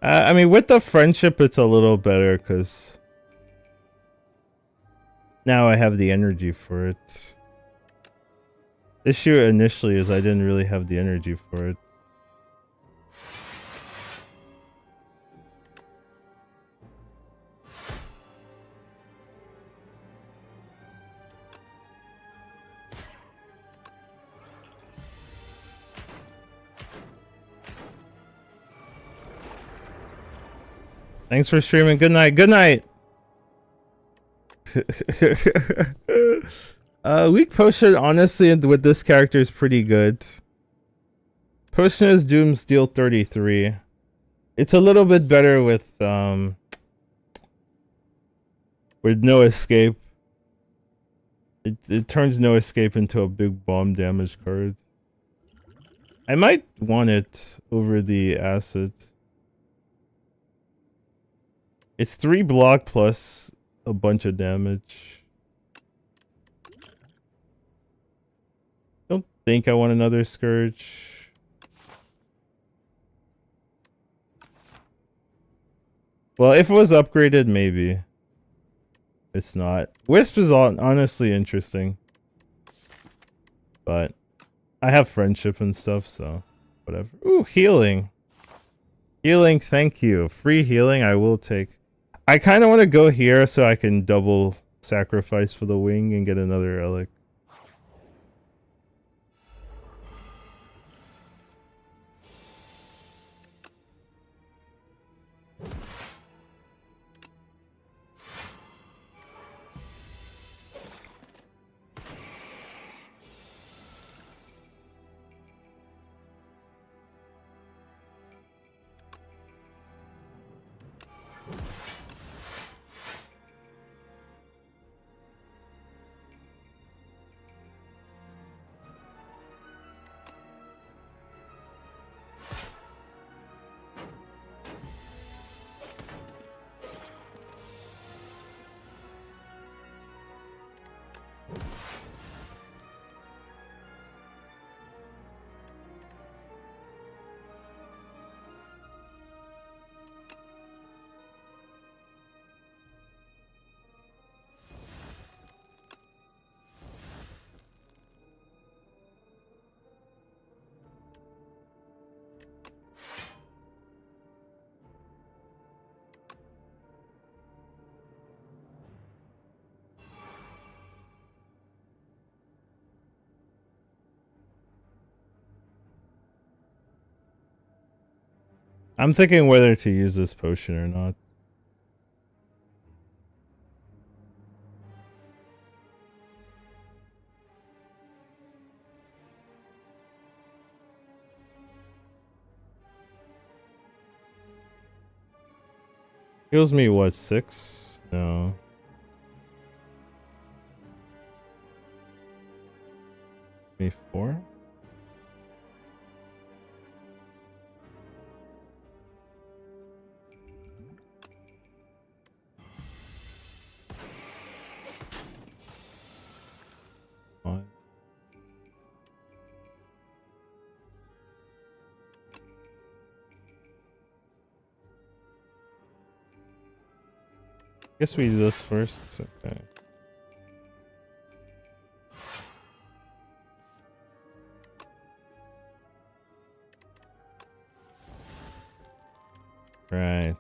I mean, with the friendship, it's a little better because now I have the energy for it. The issue initially is I didn't really have the energy for it. Thanks for streaming. Good night. Good night. Weak potion, honestly, with this character is pretty good. Potion is Doom Steel 33. It's a little bit better with no escape. It turns no escape into a big bomb damage card. I might want it over the acid. It's 3 block plus a bunch of damage. Don't think I want another Scourge. Well, if it was upgraded, maybe. It's not. Wisp is honestly interesting. But I have friendship and stuff, so whatever. Ooh, healing. Healing, thank you. Free healing, I will take. I kind of want to go here so I can double sacrifice for the wing and get another relic. I'm thinking whether to use this potion or not. Heals me what, 6? No. Me 4? Guess we do this first. Okay. Right.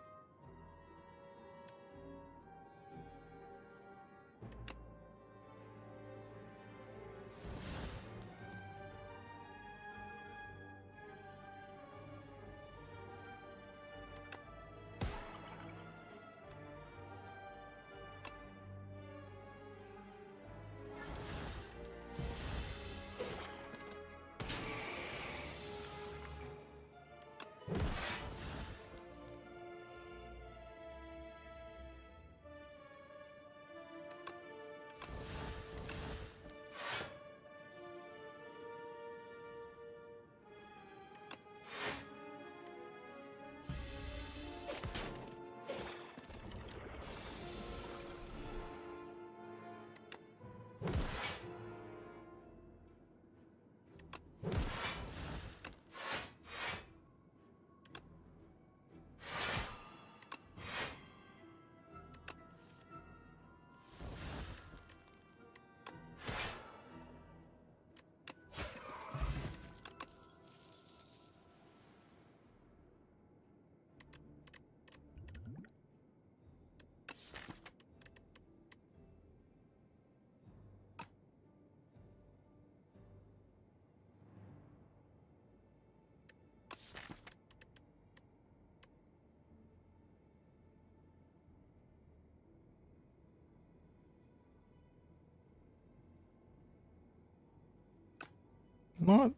not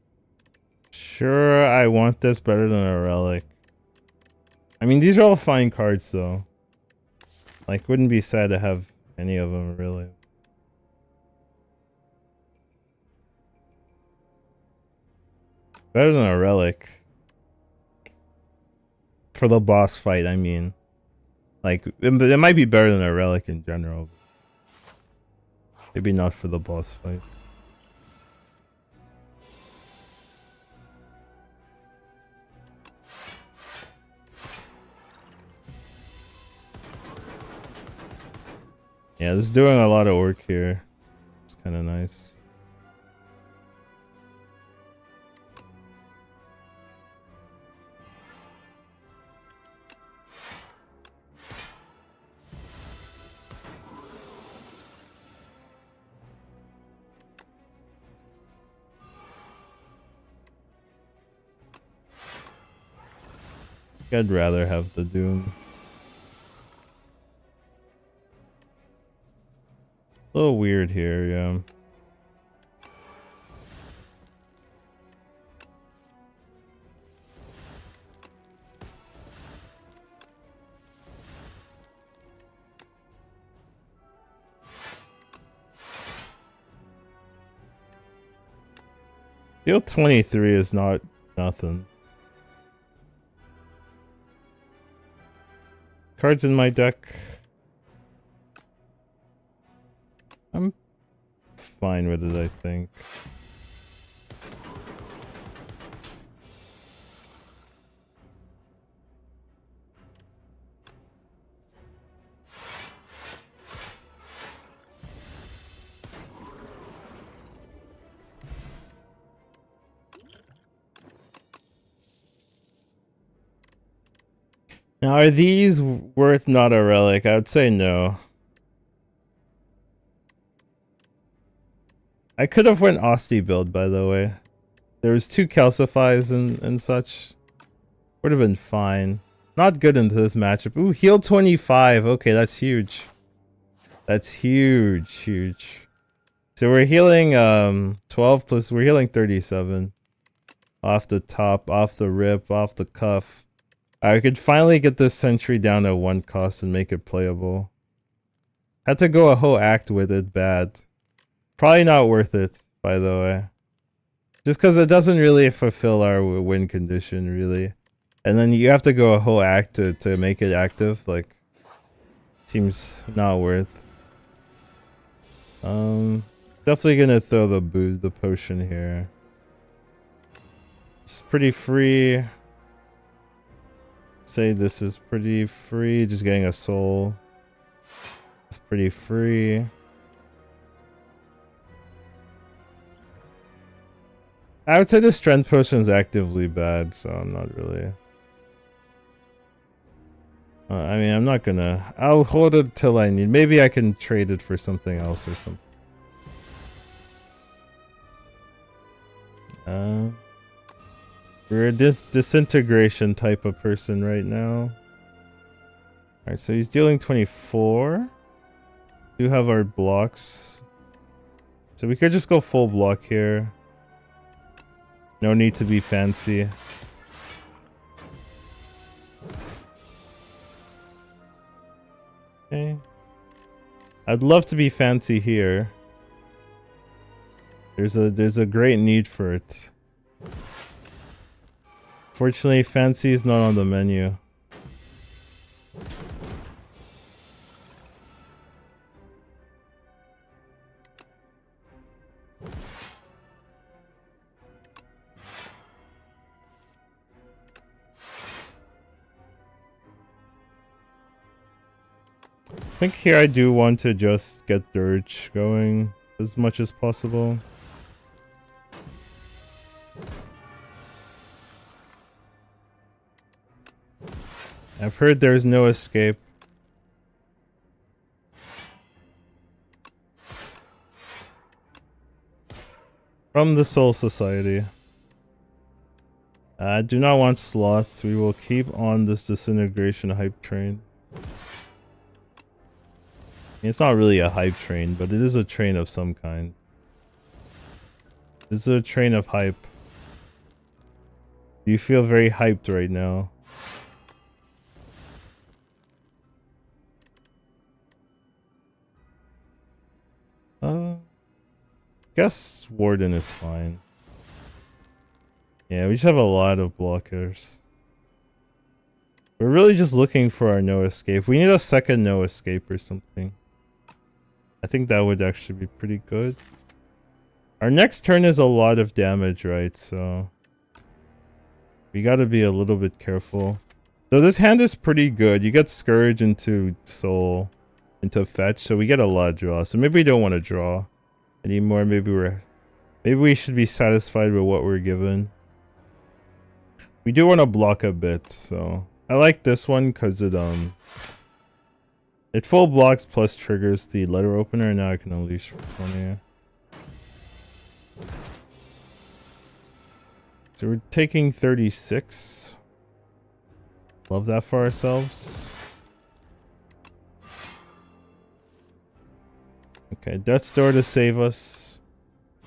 sure I want this better than a relic. I mean, these are all fine cards though. Like, wouldn't be sad to have any of them really. Better than a relic. For the boss fight, I mean. Like, it might be better than a relic in general. Maybe not for the boss fight. Yeah, this is doing a lot of work here. It's kind of nice. I'd rather have the Doom. A little weird here, yeah. Deal 23 is not nothing. Cards in my deck. I'm fine with it, I think. Now, are these worth not a relic? I would say no. I could have went Osti build, by the way. There was 2 calcifies and such. Would have been fine. Not good into this matchup. Ooh, heal 25. Okay, that's huge. That's huge. So we're healing 12 plus we're healing 37. Off the top, off the rip, off the cuff. I could finally get this sentry down to 1 cost and make it playable. Had to go a whole act with it bad. Probably not worth it, by the way. Just because it doesn't really fulfill our win condition, really. And then you have to go a whole act to make it active. Like, seems not worth. Definitely gonna throw the potion here. It's pretty free. Say this is pretty free. Just getting a soul. It's pretty free. I would say the strength potion is actively bad, so I'm not really. I mean, I'm not gonna. I'll hold it till I need. Maybe I can trade it for something else or something. We're a disintegration type of person right now. Alright, so he's dealing 24. Do have our blocks. So we could just go full block here. No need to be fancy. Okay. I'd love to be fancy here. There's a great need for it. Fortunately, fancy is not on the menu. I think here I do want to just get Dirge going as much as possible. I've heard there's no escape. From the Soul Society. I do not want Sloth. We will keep on this disintegration hype train. It's not really a hype train, but it is a train of some kind. This is a train of hype. Do you feel very hyped right now? Guess Warden is fine. Yeah, we just have a lot of blockers. We're really just looking for our no escape. We need a second no escape or something. I think that would actually be pretty good. Our next turn is a lot of damage, right? So we gotta be a little bit careful. So this hand is pretty good. You get Scourge into Soul, into Fetch, so we get a lot of draw. So maybe we don't want to draw anymore. Maybe we should be satisfied with what we're given. We do want to block a bit, so I like this one because it full blocks plus triggers the letter opener. Now I can unleash for 20. So we're taking 36. Love that for ourselves. Okay, Death's Door to save us.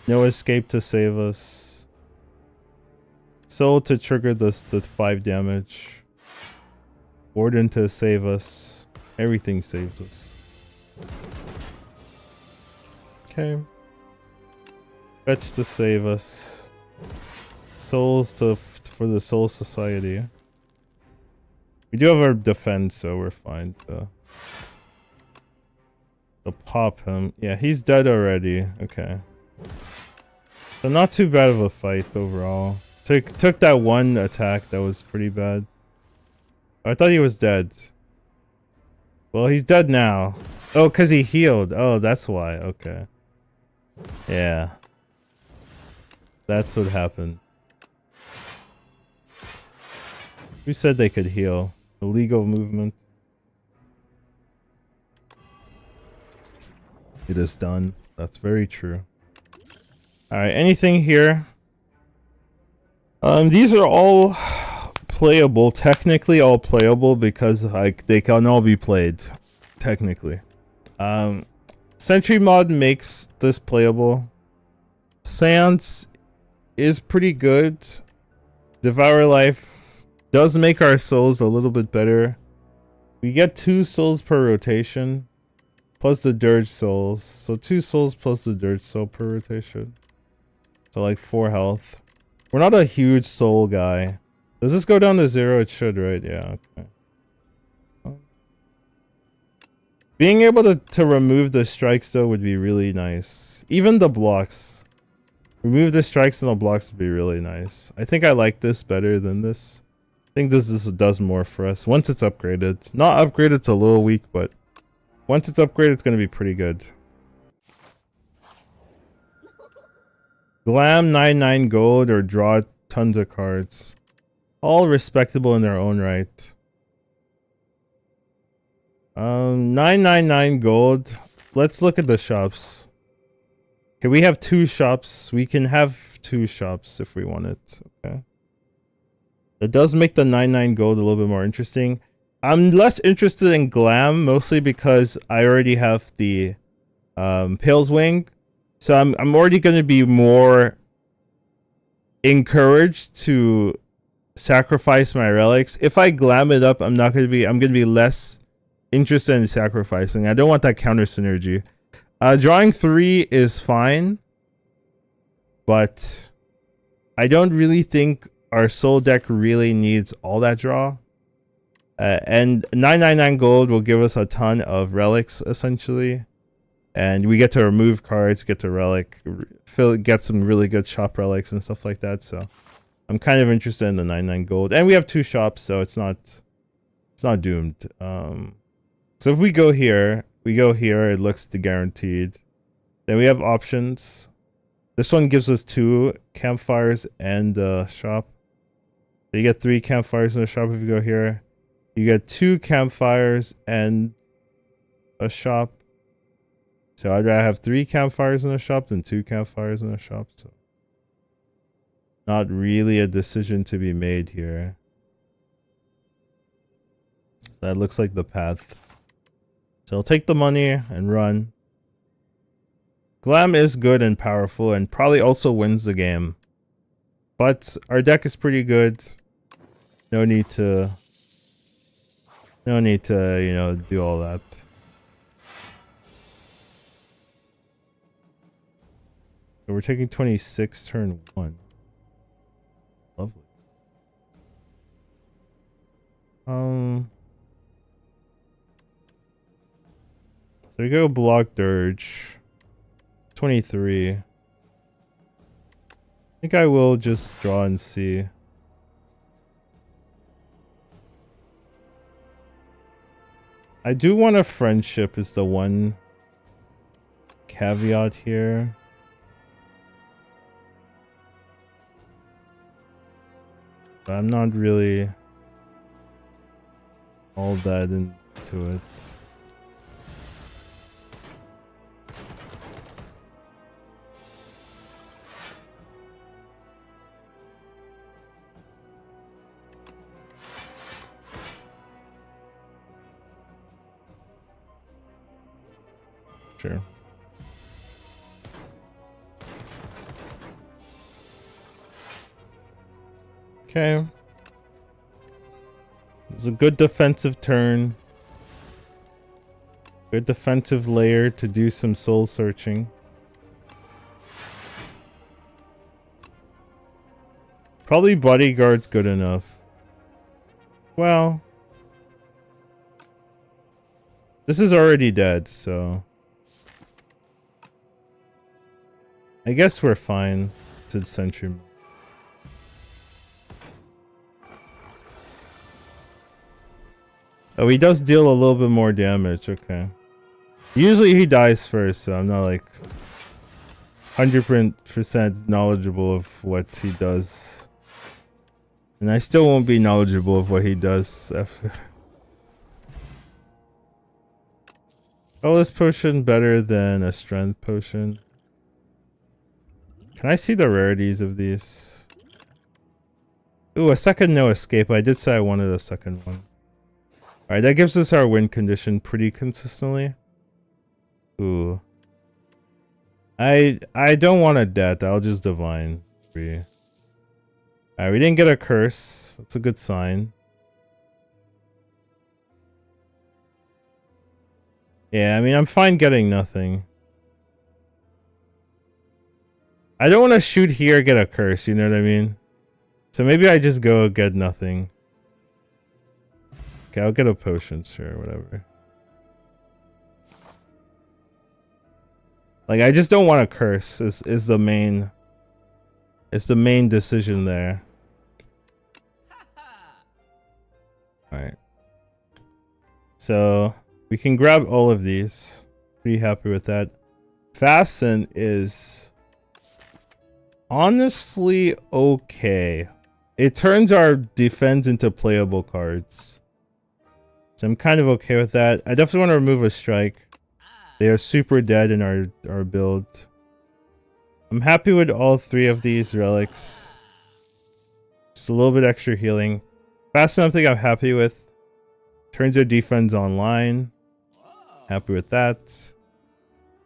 No Escape to save us. Soul to trigger the 5 damage. Warden to save us. Everything saves us. Okay. Fetch to save us. Souls for the Soul Society. We do have our defense, so we're fine to pop him. Yeah, he's dead already. Okay. So not too bad of a fight overall. Took that one attack that was pretty bad. I thought he was dead. Well, he's dead now. Oh, because he healed. Oh, that's why. Okay. Yeah. That's what happened. Who said they could heal? Illegal movement. It is done. That's very true. Alright, anything here? These are all playable. Technically all playable because like they can all be played. Technically. Sentry mod makes this playable. Seance is pretty good. Devour Life does make our souls a little bit better. We get 2 souls per rotation. Plus the Dirge souls. So 2 souls plus the Dirge soul per rotation. So like 4 health. We're not a huge soul guy. Does this go down to 0? It should, right? Yeah, okay. Being able to remove the strikes though would be really nice. Even the blocks. Remove the strikes and the blocks would be really nice. I think I like this better than this. I think this does more for us. Once it's upgraded. Not upgraded, it's a little weak, but once it's upgraded, it's going to be pretty good. Glam 99 gold or draw tons of cards. All respectable in their own right. 999 gold. Let's look at the shops. Okay, we have 2 shops. We can have 2 shops if we want it. Okay. That does make the 99 gold a little bit more interesting. I'm less interested in Glam, mostly because I already have the Pale's Wing. So I'm already going to be more encouraged to sacrifice my relics. If I Glam it up, I'm going to be less interested in sacrificing. I don't want that counter synergy. Drawing 3 is fine, but I don't really think our soul deck really needs all that draw. And 999 gold will give us a ton of relics, essentially. And we get to remove cards, get to relic, get some really good shop relics and stuff like that. So I'm kind of interested in the 99 gold. And we have 2 shops, so it's not doomed. So if we go here, it looks the guaranteed. Then we have options. This one gives us 2 campfires and a shop. So you get 3 campfires in a shop if you go here. You get 2 campfires and a shop. So I'd rather have 3 campfires in a shop than 2 campfires in a shop. So not really a decision to be made here. So that looks like the path. So I'll take the money and run. Glam is good and powerful and probably also wins the game. But our deck is pretty good. No need to, you know, do all that. So we're taking 26 turn 1. Lovely. So we go block Dirge. 23. I think I will just draw and see. I do want a friendship is the one caveat here. But I'm not really all that into it. Sure. Okay. It's a good defensive turn. Good defensive layer to do some soul searching. Probably bodyguard's good enough. Well, this is already dead, so I guess we're fine to Sentry. Oh, he does deal a little bit more damage. Okay. Usually he dies first, so I'm not like 100% knowledgeable of what he does. And I still won't be knowledgeable of what he does after. Oh, this potion better than a strength potion. Can I see the rarities of these? Ooh, a second no escape. I did say I wanted a second one. Alright, that gives us our win condition pretty consistently. Ooh. I don't want a death. I'll just divine. Alright, we didn't get a curse. That's a good sign. Yeah, I mean, I'm fine getting nothing. I don't want to shoot here, get a curse, you know what I mean? So maybe I just go get nothing. Okay, I'll get a potion, sure, whatever. Like, I just don't want a curse is the main decision there. Alright. So we can grab all of these. Pretty happy with that. Fasten is honestly okay. It turns our defense into playable cards. So I'm kind of okay with that. I definitely want to remove a strike. They are super dead in our build. I'm happy with all 3 of these relics. Just a little bit extra healing. Fast something I'm happy with. Turns our defense online. Happy with that.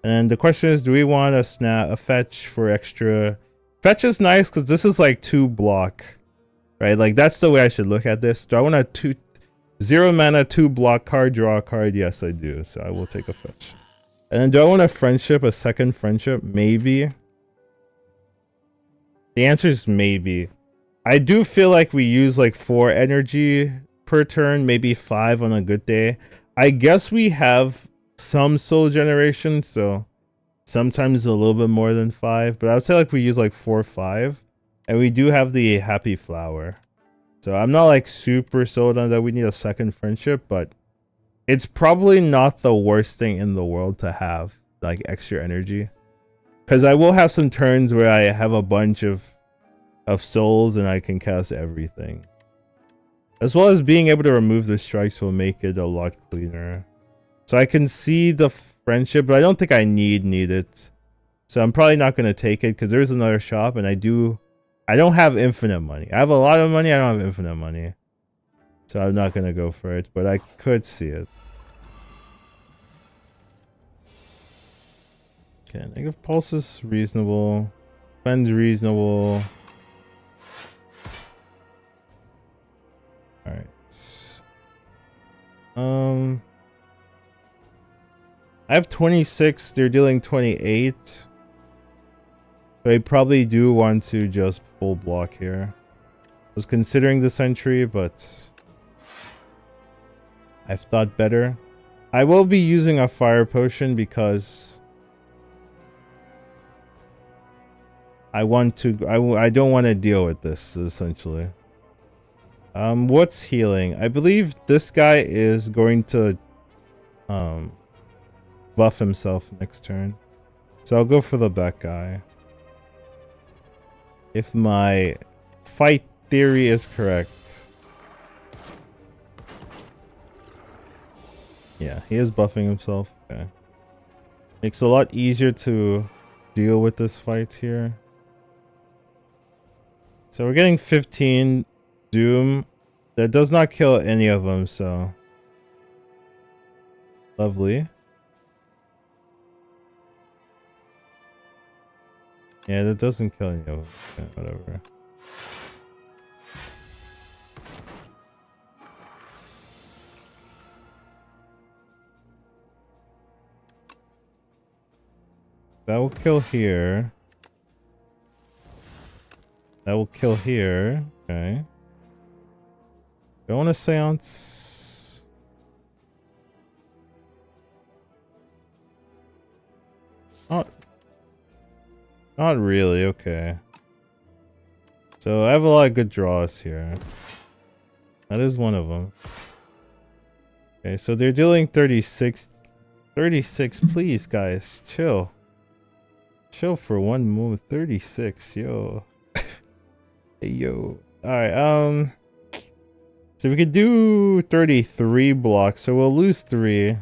And the question is, do we want a fetch for extra? Fetch is nice because this is like 2 block. Right? Like that's the way I should look at this. Do I want a 0 mana 2 block card, draw a card? Yes, I do. So I will take a fetch. And then do I want a friendship, a second friendship? Maybe. The answer is maybe. I do feel like we use like 4 energy per turn, maybe 5 on a good day. I guess we have some soul generation, so sometimes a little bit more than 5, but I would say like we use like 4 or 5. And we do have the happy flower. So I'm not like super sold on that we need a second friendship, but it's probably not the worst thing in the world to have like extra energy. Because I will have some turns where I have a bunch of souls and I can cast everything. As well as being able to remove the strikes will make it a lot cleaner. So I can see the friendship, but I don't think I need it. So I'm probably not going to take it because there's another shop and I don't have infinite money. I have a lot of money, I don't have infinite money. So I'm not going to go for it, but I could see it. Okay, negative pulse is reasonable. Defense reasonable. Alright. I have 26, they're dealing 28. So I probably do want to just full block here. I was considering the sentry, but I've thought better. I will be using a fire potion because I don't want to deal with this, essentially. What's healing? I believe this guy is going to buff himself next turn. So I'll go for the back guy. If my fight theory is correct. Yeah, he is buffing himself. Okay. Makes it a lot easier to deal with this fight here. So we're getting 15 Doom. That does not kill any of them, so... Lovely. Yeah, that doesn't kill any of them. Okay, whatever. That will kill here. That will kill here. Okay. Go on a seance. Not really, okay. So I have a lot of good draws here. That is one of them. Okay, so they're dealing 36. 36, please, guys. Chill. Chill for one moment. 36, yo. Hey, yo. Alright, so we could do 33 blocks, so we'll lose 3.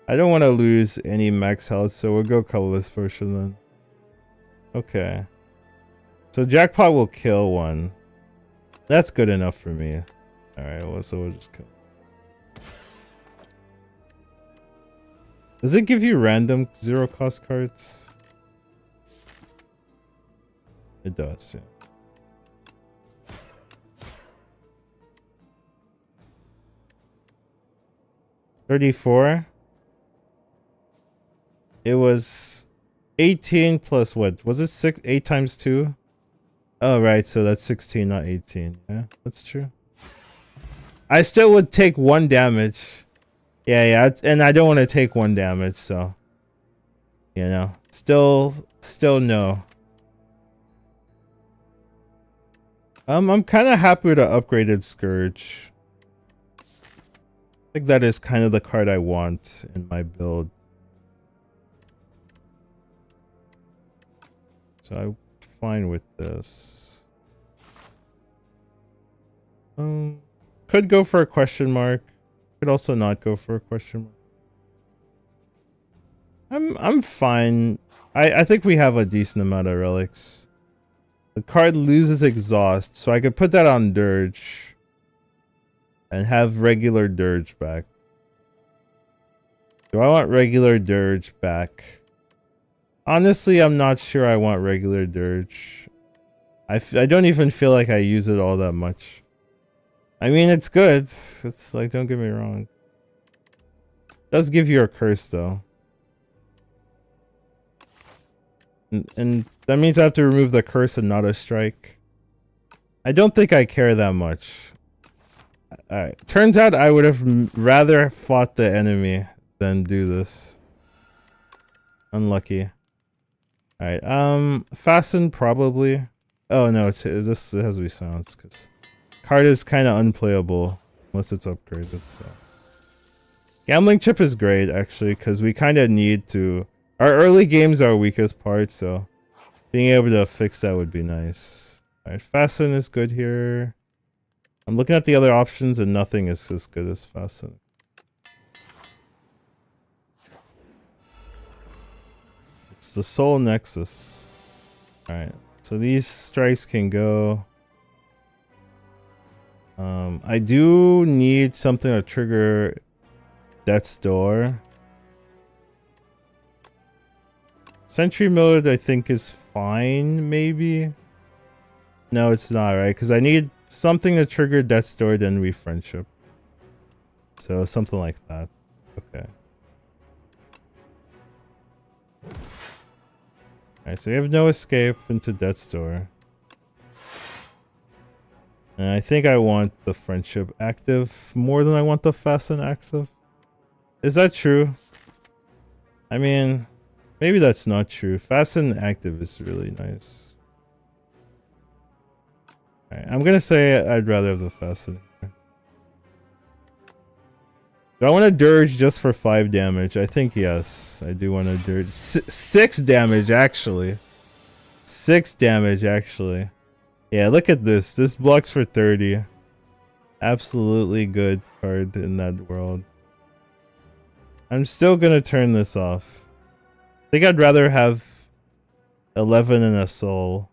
I don't want to lose any max health, so we'll go colorless potion then. Okay. So jackpot will kill 1. That's good enough for me. Alright, well, so we'll just kill. Does it give you random 0 cost cards? It does, yeah. $34. It was 18 plus what? Was it 8 times 2? Oh, right. So that's 16, not 18. Yeah, that's true. I still would take 1 damage. Yeah. And I don't want to take 1 damage, so. You know. Still no. I'm kind of happy with the upgraded Scourge. I think that is kind of the card I want in my build. So I'm fine with this. Could go for a question mark. Could also not go for a question mark. I'm fine. I think we have a decent amount of relics. The card loses exhaust, so I could put that on Dirge. And have regular Dirge back. Do I want regular Dirge back? Honestly, I'm not sure I want regular Dirge. I don't even feel like I use it all that much. I mean, it's good. It's like, don't get me wrong. It does give you a curse, though. And that means I have to remove the curse and not a strike. I don't think I care that much. Alright. Turns out I would have rather fought the enemy than do this. Unlucky. Alright, fasten probably. Oh no, this has to be silenced because card is kind of unplayable unless it's upgraded. So gambling chip is great actually because we kind of need to. Our early games are our weakest part, so being able to fix that would be nice. Alright, fasten is good here. I'm looking at the other options and nothing is as good as fasten. It's the Soul Nexus. Alright, so these strikes can go. I do need something to trigger Death's Door. Sentry mode, I think, is fine, maybe? No, it's not, right? Because I need something to trigger Death's Door, then we friendship. So, something like that. Okay. Alright, so we have no escape into Death's Door. And I think I want the friendship active more than I want the fasten active. Is that true? I mean, maybe that's not true. Fasten active is really nice. Alright, I'm gonna say I'd rather have the fasten. Do I want to dirge just for 5 damage? I think yes. I do want to dirge. 6 damage, actually. 6 damage, actually. Yeah, look at this. This blocks for 30. Absolutely good card in that world. I'm still gonna turn this off. I think I'd rather have 11 in a soul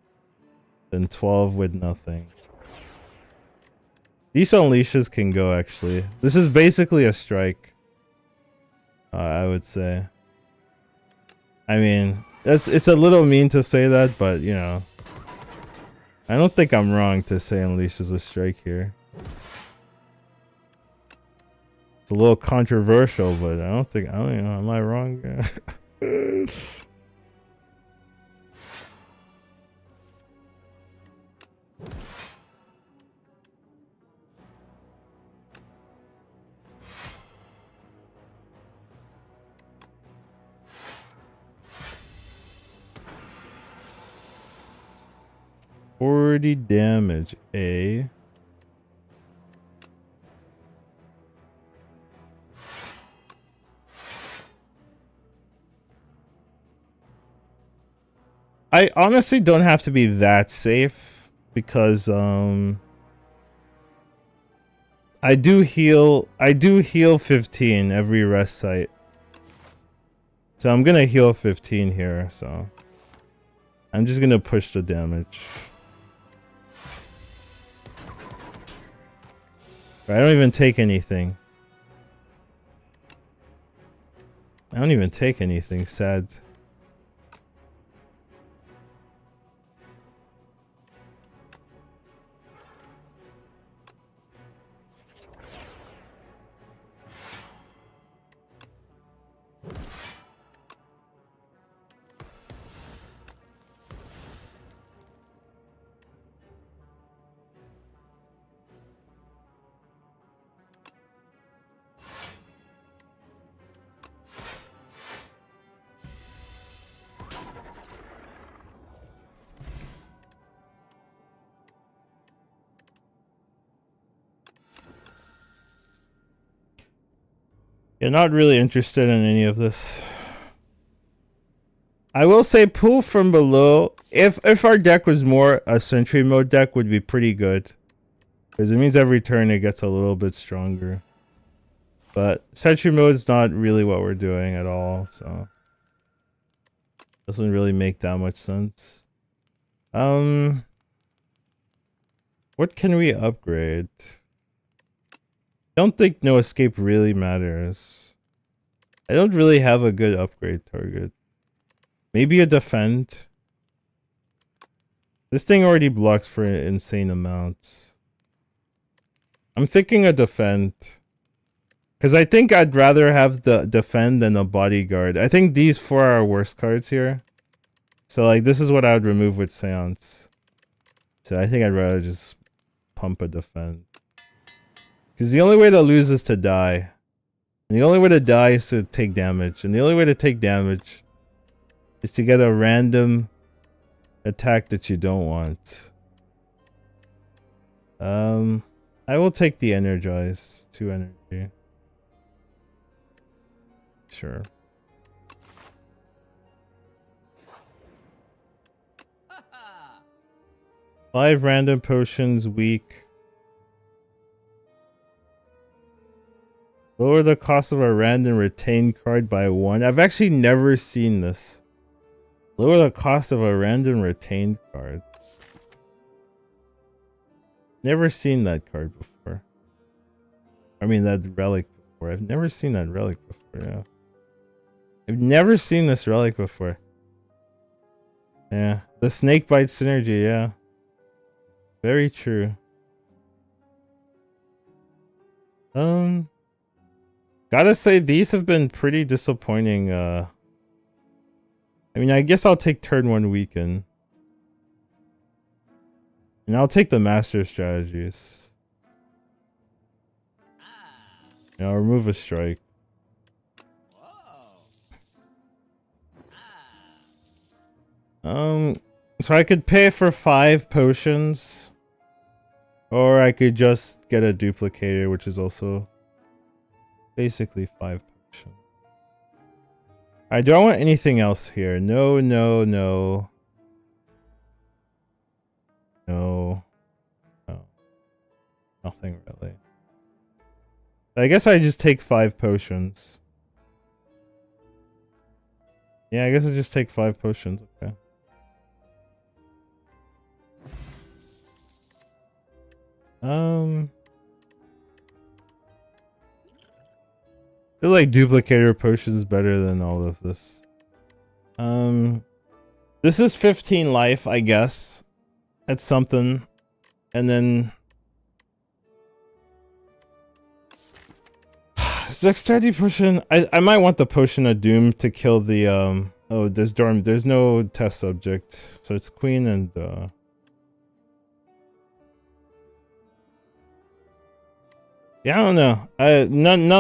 than 12 with nothing. These unleashes can go, actually. This is basically a strike. I would say. I mean, it's a little mean to say that, but you know. I don't think I'm wrong to say unleash is a strike here. It's a little controversial, but I don't know, am I wrong? 40 damage, A. I honestly don't have to be that safe because I do heal 15 every rest site. So I'm gonna heal 15 here, so I'm just gonna push the damage. I don't even take anything. I don't even take anything, sad. You're not really interested in any of this. I will say pull from below. If our deck was more a sentry mode deck would be pretty good. Because it means every turn it gets a little bit stronger. But sentry mode is not really what we're doing at all, so doesn't really make that much sense. What can we upgrade? Don't think no escape really matters. I don't really have a good upgrade target. Maybe a defend. This thing already blocks for insane amounts. I'm thinking a defend. Because I think I'd rather have the defend than a bodyguard. I think these 4 are our worst cards here. So like this is what I would remove with Seance. So I think I'd rather just pump a defend. Because the only way to lose is to die. And the only way to die is to take damage. And the only way to take damage is to get a random attack that you don't want. I will take the energize. 2 energy. Sure. Five random potions, weak. Lower the cost of a random retained card by 1. I've actually never seen this. Lower the cost of a random retained card. Never seen that card before. I mean that relic before. I've never seen that relic before, yeah. I've never seen this relic before. Yeah, the snake bite synergy, yeah. Very true. Gotta say these have been pretty disappointing. I mean, I guess I'll take turn 1 weaken. And I'll take the master strategies. And I'll remove a strike. So I could pay for 5 potions. Or I could just get a duplicator, which is also basically 5 potions. Alright, do I want anything else here? No, no, no. No. No. Nothing really. I guess I just take 5 potions. Yeah, I guess I just take 5 potions. Okay. I feel like duplicator potions is better than all of this. This is 15 life, I guess. That's something. And then dexterity potion. I might want the potion of doom to kill the oh, there's no test subject. So it's queen and yeah, I don't know.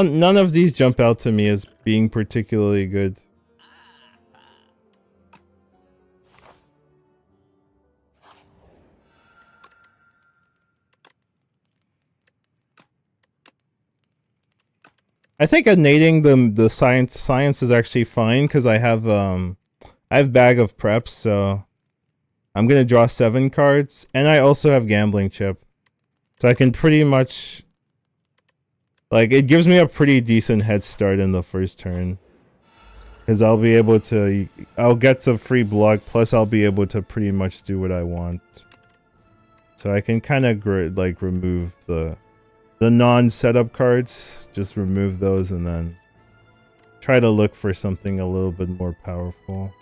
None of these jump out to me as being particularly good. I think innating the science is actually fine because I have bag of preps, so I'm gonna draw 7 cards, and I also have gambling chip, so I can pretty much like it gives me a pretty decent head start in the first turn because I'll get some free block, plus I'll be able to pretty much do what I want, so I can kind of like remove the non-setup cards, just remove those and then try to look for something a little bit more powerful.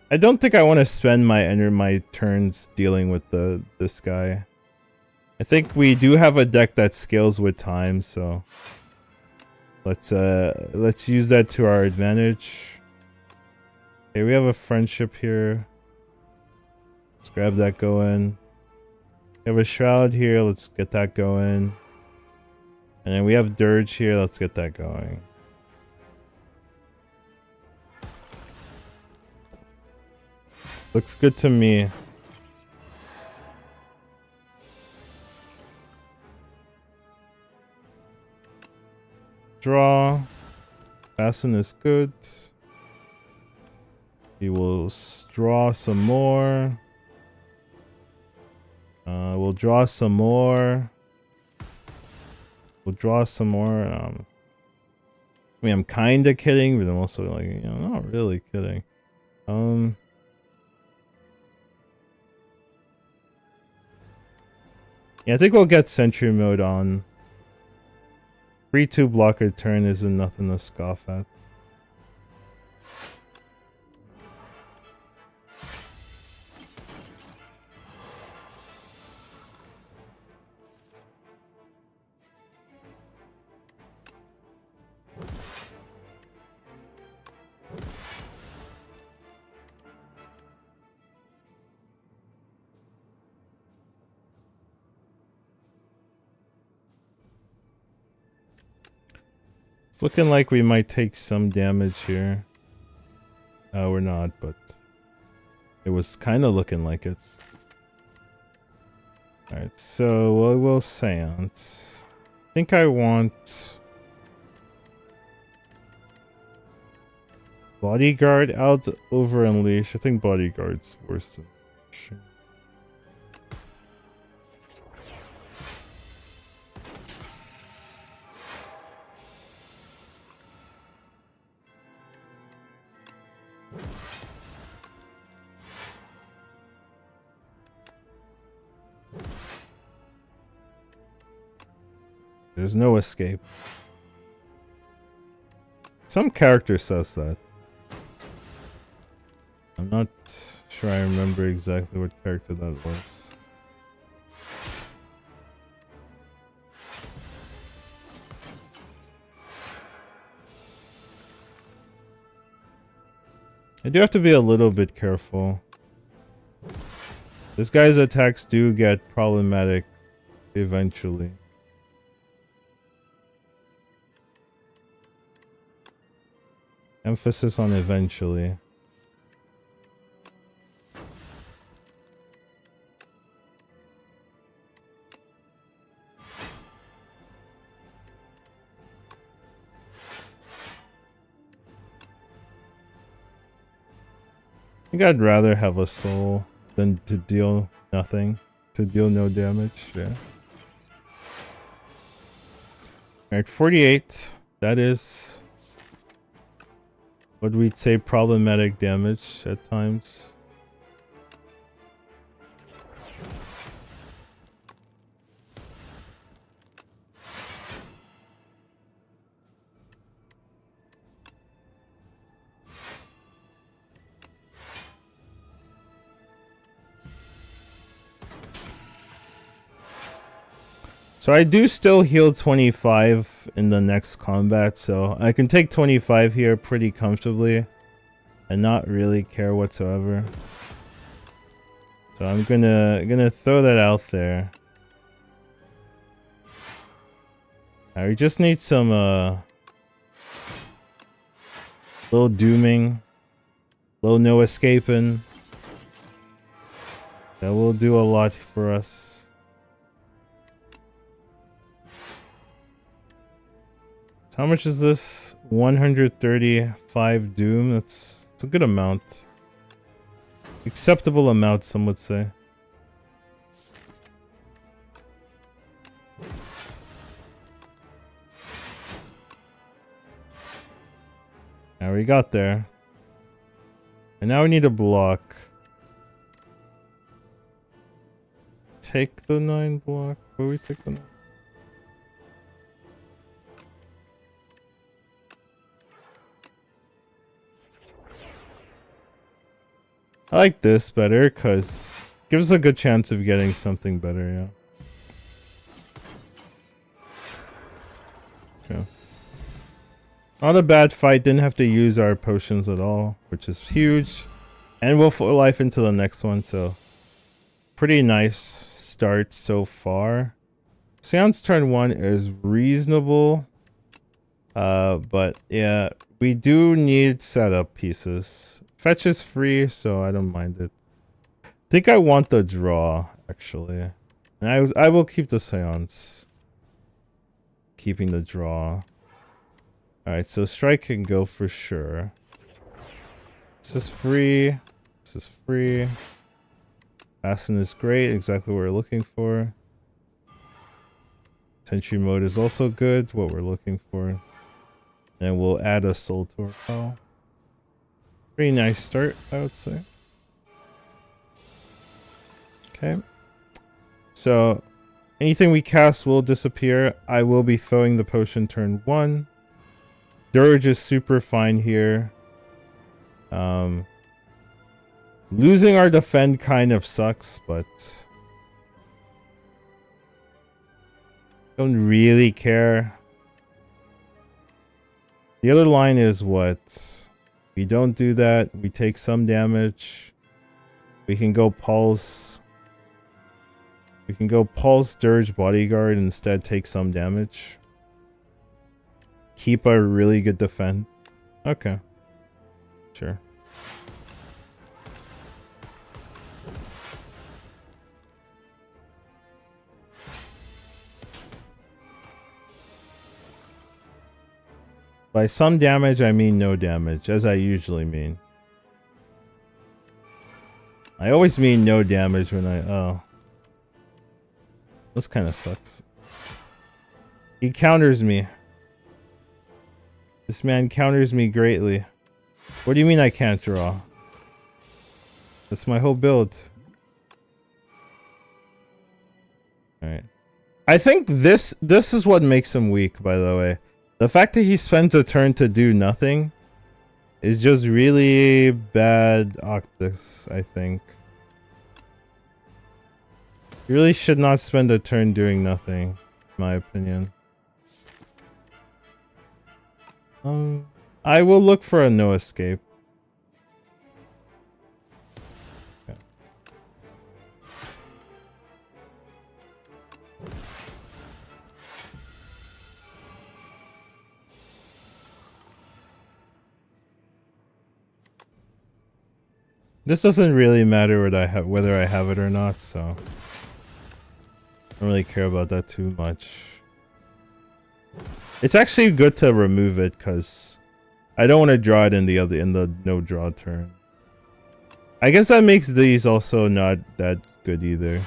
I don't think I want to spend my turns dealing with this guy. I think we do have a deck that scales with time, so let's use that to our advantage. Okay, we have a friendship here. Let's grab that going. We have a shroud here, let's get that going. And then we have dirge here, let's get that going. Looks good to me. Draw. Fasten is good. We will draw some more. We'll draw some more. We'll draw some more. I mean, I'm kind of kidding, but I'm also like, you know, not really kidding. Yeah, I think we'll get sentry mode on. 3-2 blocker turn isn't nothing to scoff at. It's looking like we might take some damage here. We're not, but it was kind of looking like it. Alright, so we'll Seance. I think I want Bodyguard out over Unleash. I think Bodyguard's worse than sure. There's no escape. Some character says that. not sure I remember exactly what character that was. I do have to be a little bit careful. This guy's attacks do get problematic eventually. Emphasis on eventually. I think I'd rather have a soul than to deal nothing. To deal no damage, yeah. Alright, 48. That is what we'd say problematic damage at times. So I do still heal 25 in the next combat, so I can take 25 here pretty comfortably and not really care whatsoever. So I'm gonna throw that out there. We just need some little dooming, little no escaping. That will do a lot for us. How much is this? 135 doom. That's a good amount. Acceptable amount, some would say. Now we got there. And now we need a block. Take the 9 block. Where we take the 9? I like this better because it gives us a good chance of getting something better, yeah. Okay. Not a bad fight, didn't have to use our potions at all, which is huge. And we'll full life into the next one, so pretty nice start so far. Seance turn 1 is reasonable. But yeah, we do need setup pieces. Fetch is free, so I don't mind it. I think I want the draw, actually. And I will keep the seance. Keeping the draw. Alright, so strike can go for sure. This is free. This is free. Fasten is great, exactly what we're looking for. Sentry mode is also good, what we're looking for. And we'll add a soul to our pile. Pretty nice start, I would say. Okay. So, anything we cast will disappear. I will be throwing the potion turn 1. Dirge is super fine here. Losing our defend kind of sucks, but don't really care. The other line is what? We don't do that. We take some damage. We can go pulse. We can go pulse Dirge Bodyguard and instead take some damage. Keep a really good defend. Okay. Sure. By some damage, I mean no damage, as I usually mean. I always mean no damage when I... Oh. This kind of sucks. He counters me. This man counters me greatly. What do you mean I can't draw? That's my whole build. Alright. I think this is what makes him weak, by the way. The fact that he spends a turn to do nothing It's just really bad optics, I think. You really should not spend a turn doing nothing, in my opinion. I will look for a no escape. Okay. This doesn't really matter whether I have it or not, so I don't really care about that too much. It's actually good to remove it because I don't want to draw it in the no draw turn. I guess that makes these also not that good either.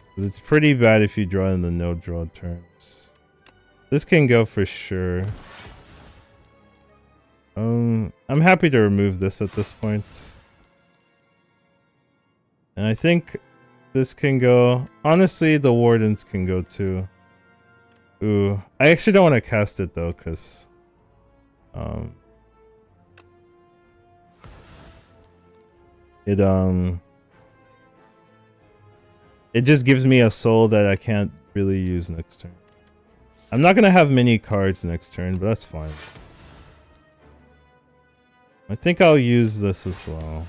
Because it's pretty bad if you draw in the no draw turns. This can go for sure. I'm happy to remove this at this point. And I think this can go. Honestly, the wardens can go too. Ooh, I actually don't want to cast it though, because it just gives me a soul that I can't really use next turn. I'm not gonna have many cards next turn, but that's fine. I think I'll use this as well.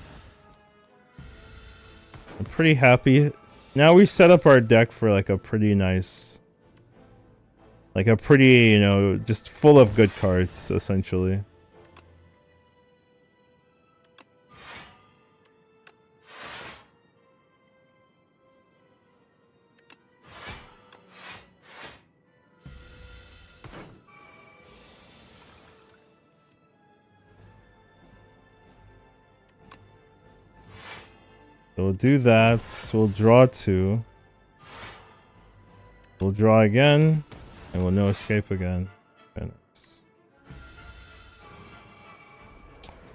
I'm pretty happy. Now we set up our deck for like a pretty nice, like a pretty, you know, just full of good cards, essentially. So we'll do that. We'll draw 2. We'll draw again. And we'll no escape again. Nice.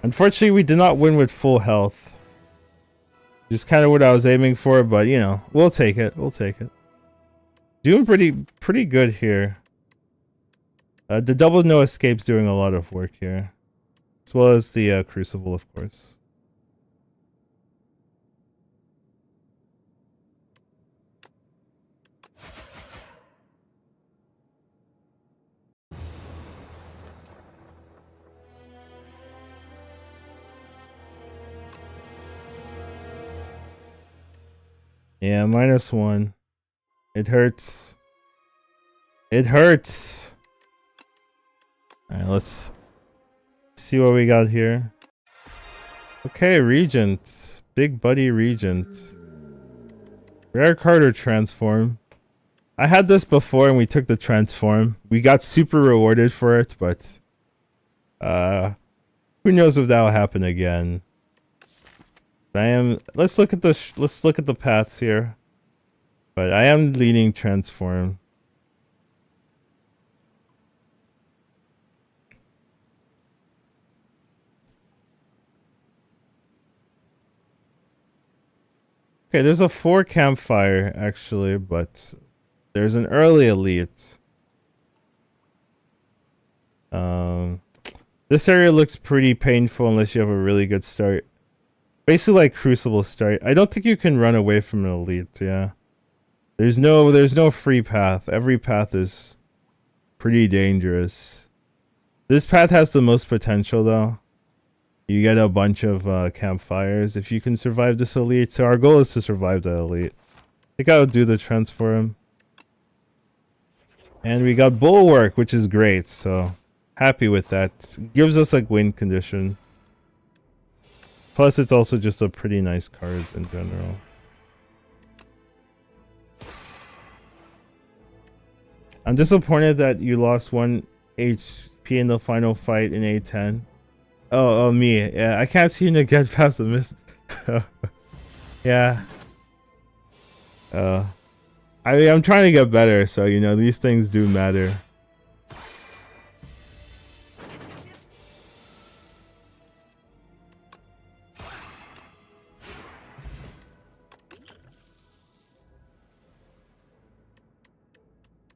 Unfortunately, we did not win with full health. Just kind of what I was aiming for, but you know, we'll take it. We'll take it. Doing pretty good here. The double no escape's doing a lot of work here. As well as the crucible, of course. Yeah, -1. It hurts. It hurts. Alright, let's see what we got here. Okay, Regent. Big Buddy Regent. Rare card or transform. I had this before and we took the transform. We got super rewarded for it, but who knows if that will happen again. Let's look at the paths here. But I am leaning transform. Okay, there's a 4 campfire actually, but there's an early elite. This area looks pretty painful unless you have a really good start. Basically like Crucible start. I don't think you can run away from an elite, yeah. There's no free path. Every path is pretty dangerous. This path has the most potential though. You get a bunch of campfires if you can survive this elite. So our goal is to survive the elite. I think I would do the transform. And we got Bulwark, which is great, so happy with that. Gives us like win condition. Plus it's also just a pretty nice card in general. I'm disappointed that you lost 1 HP in the final fight in A10. Oh, me. Yeah, I can't seem to get past the miss. Yeah. I'm trying to get better, so you know these things do matter.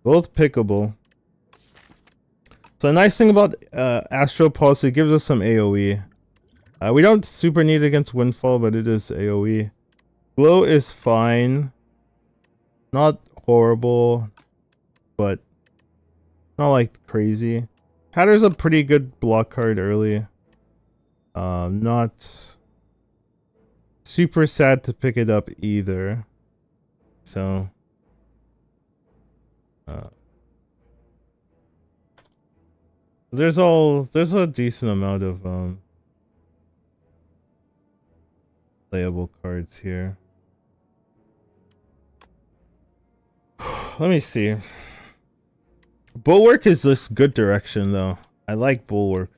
Both pickable. So the nice thing about Astral Pulse, it gives us some AoE. We don't super need it against Windfall, but it is AoE. Glow is fine. Not horrible, but not like crazy. Hatter's a pretty good block card early. Not super sad to pick it up either. So there's a decent amount of playable cards here. Let me see. Bulwark is this good direction though. I like Bulwark.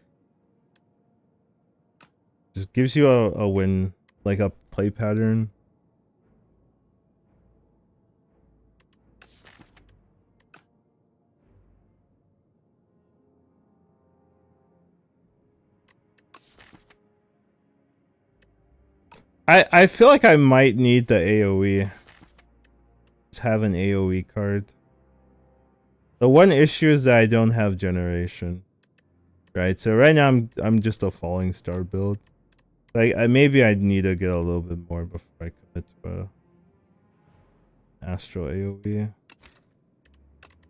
Just gives you a win, like a play pattern. I feel like I might need the AoE. Just have an AoE card. The one issue is that I don't have generation. Right, so right now I'm just a falling star build. Like maybe I need to get a little bit more before I commit to a Astral AoE.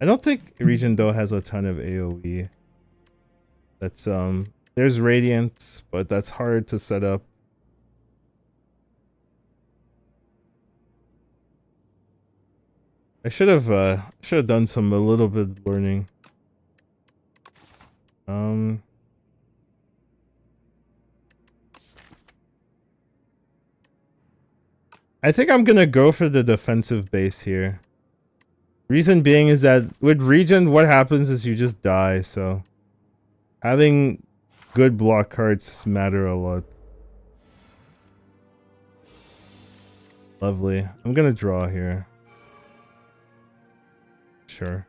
I don't think Region Do has a ton of AoE. That's there's Radiant, but that's hard to set up. I should have done a little bit of learning. I think I'm gonna go for the defensive base here. Reason being is that with Regen, what happens is you just die, so having good block cards matter a lot. Lovely. I'm gonna draw here. Sure.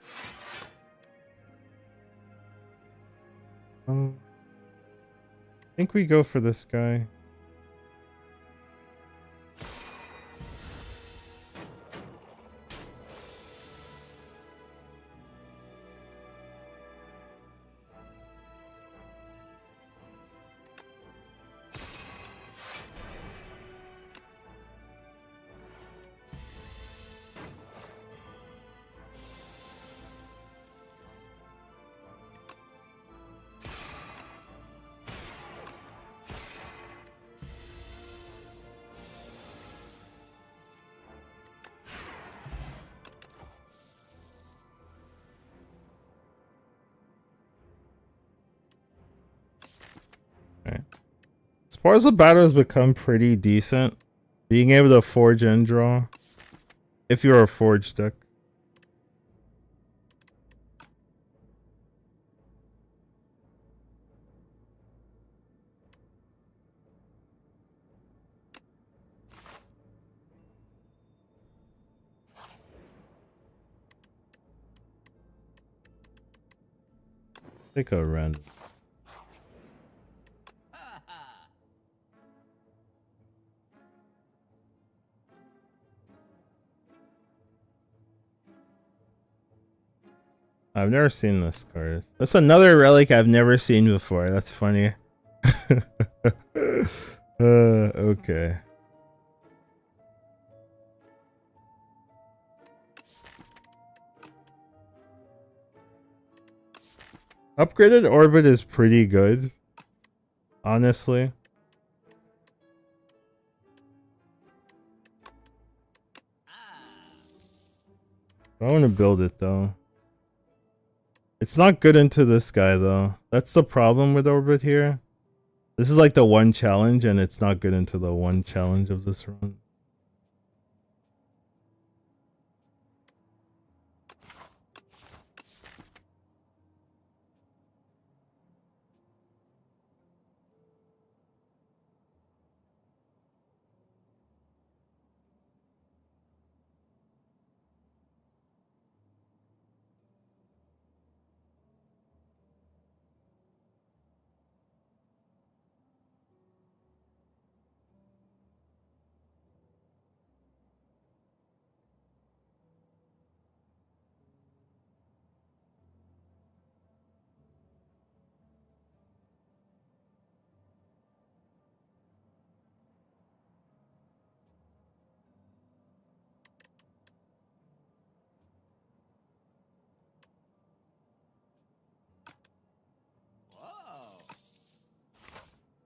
I think we go for this guy. As far as the battles become pretty decent, being able to forge and draw, if you're a forge deck. Take a random. I've never seen this card. That's another relic I've never seen before. That's funny. Okay. Upgraded Orbit is pretty good, honestly. I want to build it though. It's not good into this guy though. That's the problem with Orbit here. This is like the one challenge and it's not good into the one challenge of this run.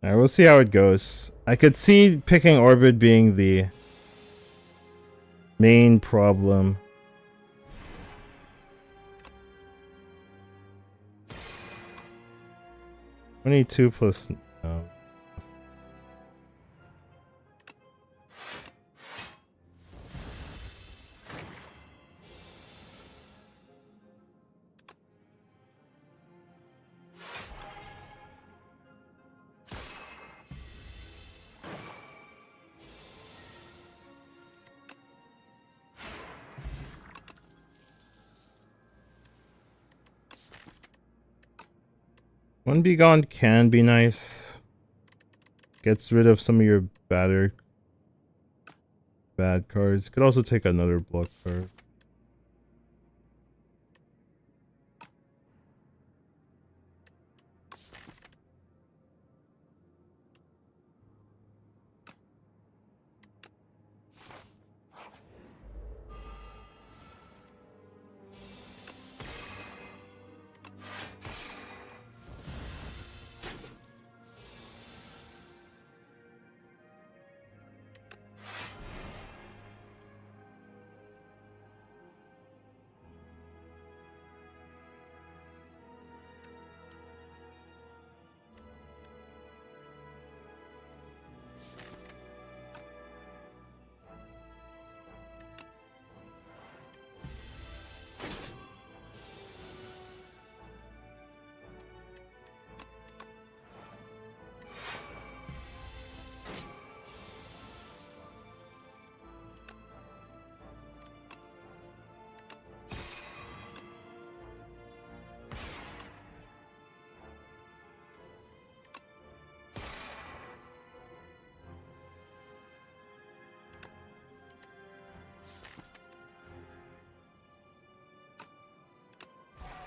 Alright, we'll see how it goes. I could see picking Orbit being the main problem. 22 plus... No. One Be Gone can be nice. Gets rid of some of your bad cards. Could also take another block card.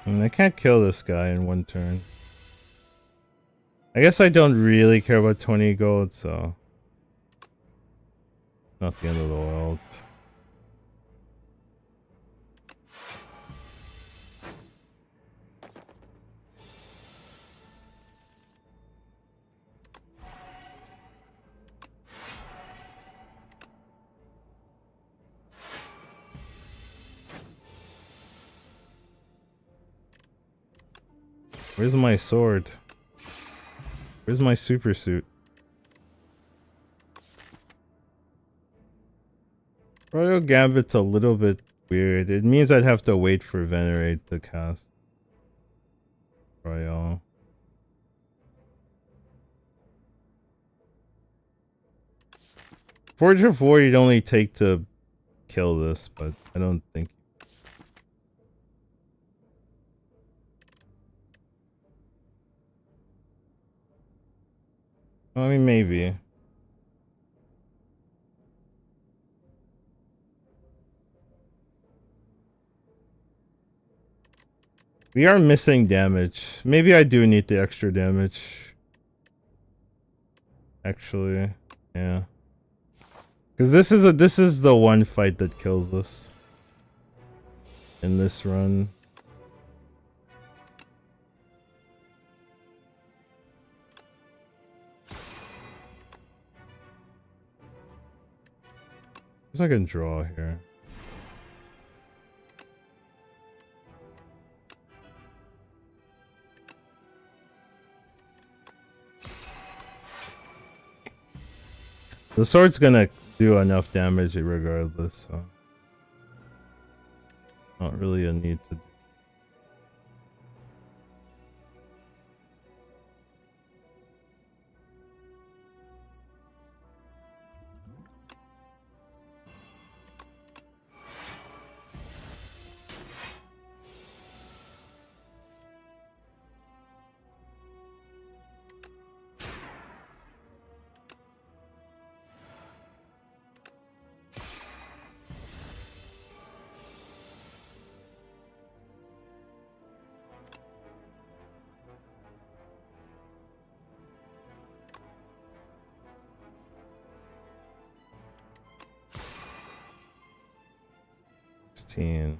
And I can't kill this guy in one turn. I guess I don't really care about 20 gold, so... Not the end of the world. Where's my sword? Where's my super suit? Royal Gambit's a little bit weird. It means I'd have to wait for Venerate to cast Royal. Forge of War you'd only take to kill this, but I don't think... I mean, maybe. We are missing damage. Maybe I do need the extra damage. Actually, yeah. Because this is the one fight that kills us in this run. I guess I can draw here. The sword's gonna do enough damage regardless, so not really a need to. 16.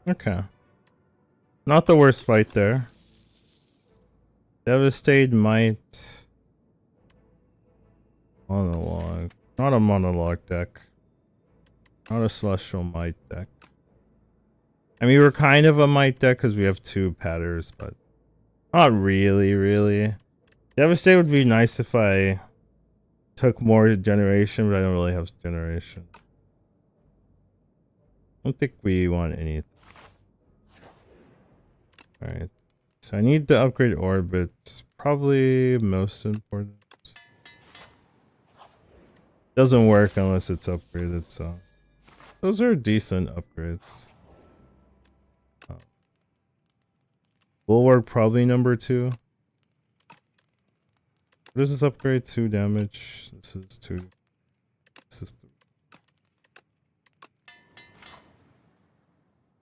Okay. Not the worst fight there. Devastate might... Monologue. Not a monologue deck. Not a Celestial Might deck. I mean, we're kind of a Might deck because we have 2 Patters, but... Not really, really. Devastate would be nice if I took more generation, but I don't really have generation. I don't think we want anything. Alright. So I need to upgrade Orbit. Probably most important. Doesn't work unless it's upgraded, so... Those are decent upgrades. Bulwark probably number 2. What does this upgrade? 2 damage. This is 2. This is 3.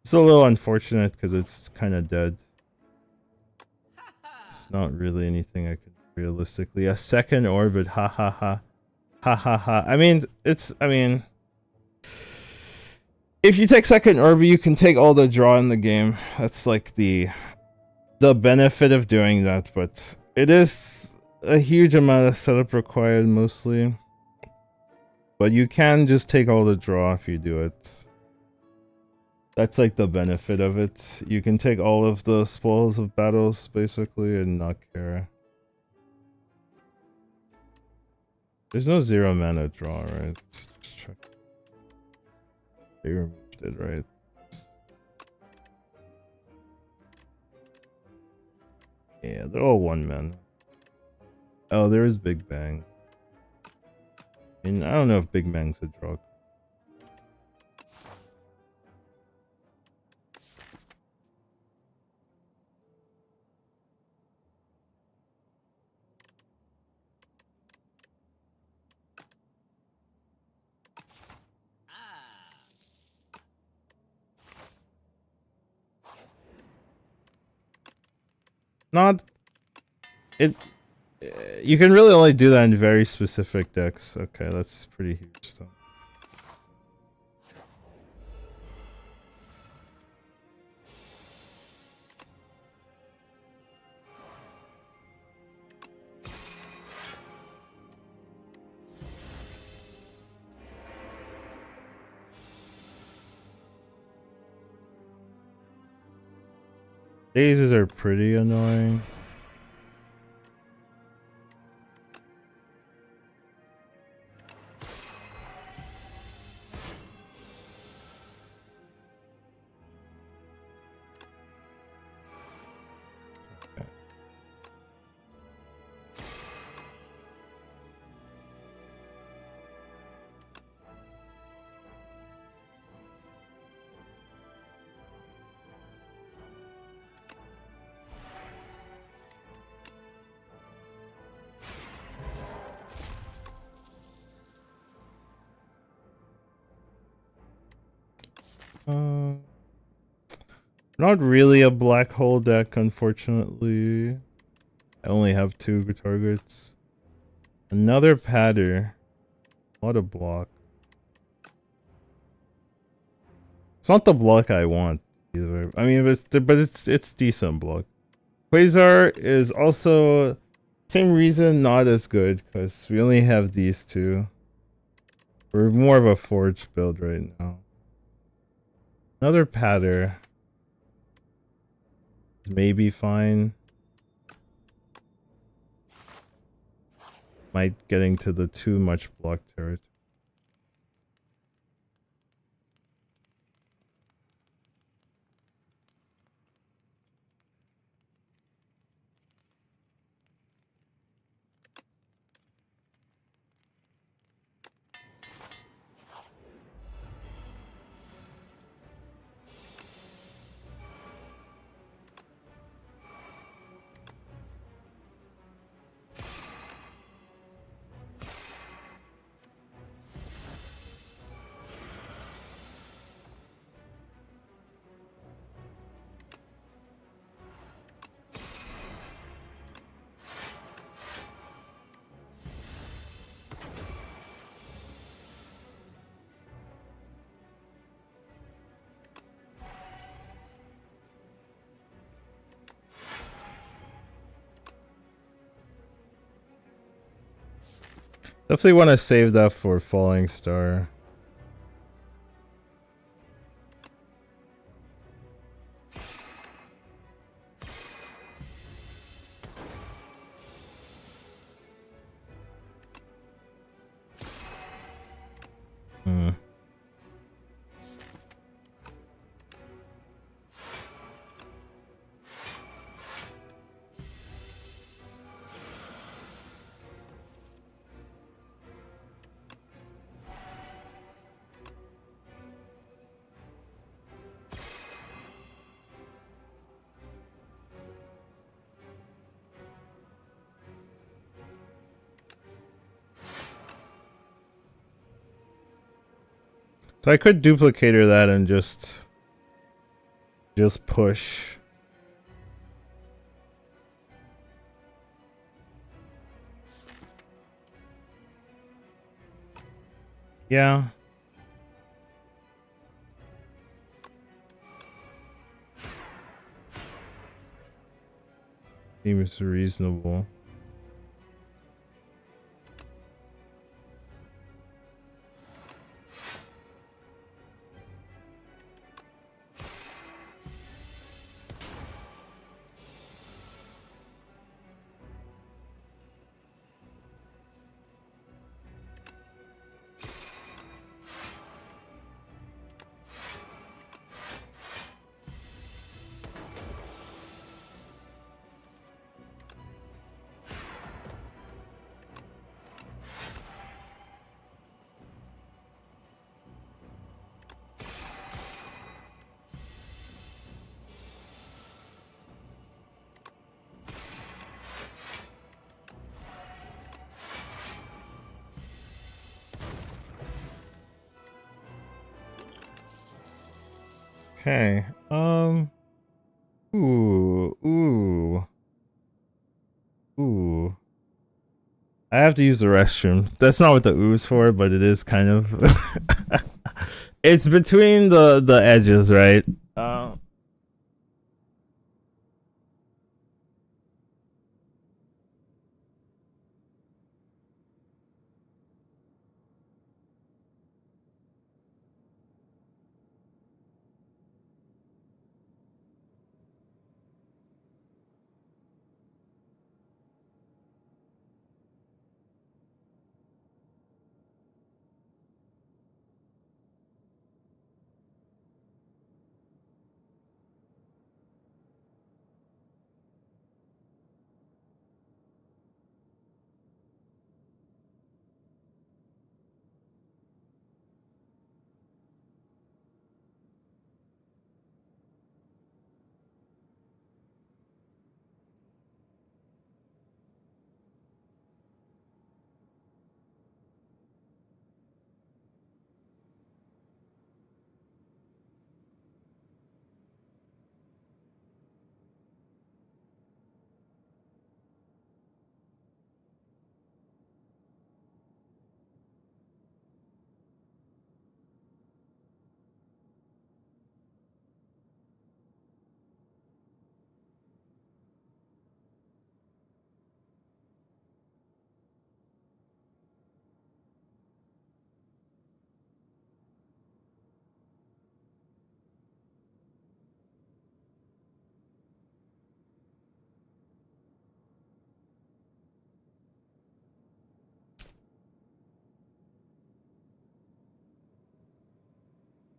It's a little unfortunate because it's kind of dead. It's not really anything I could realistically. A second orbit. Ha ha ha. Ha ha ha. I mean, if you take second orbit, you can take all the draw in the game. That's like the benefit of doing that, but it is a huge amount of setup required mostly. But you can just take all the draw if you do it. That's like the benefit of it. You can take all of the spoils of battles basically and not care. There's no 0 mana draw, right? Just check. They removed it, right? Yeah, they're all 1 mana. Oh, there is Big Bang. I mean, I don't know if Big Bang's a draw. Not it. You can really only do that in very specific decks. Okay, that's pretty huge stuff. Daisies are pretty annoying. Not really a black hole deck, unfortunately. I only have 2 targets. Another patter. What a block. It's not the block I want either. I mean, but it's decent block. Quasar is also same reason not as good because we only have these 2. We're more of a forge build right now. Another patter. Maybe fine. Might getting to the too much block territory. Definitely want to save that for Falling Star. Hmm. So I could duplicator that and just push. Yeah. Seems reasonable. Okay. Ooh. I have to use the restroom. That's not what the ooh's for, but it is kind of. It's between the edges, right?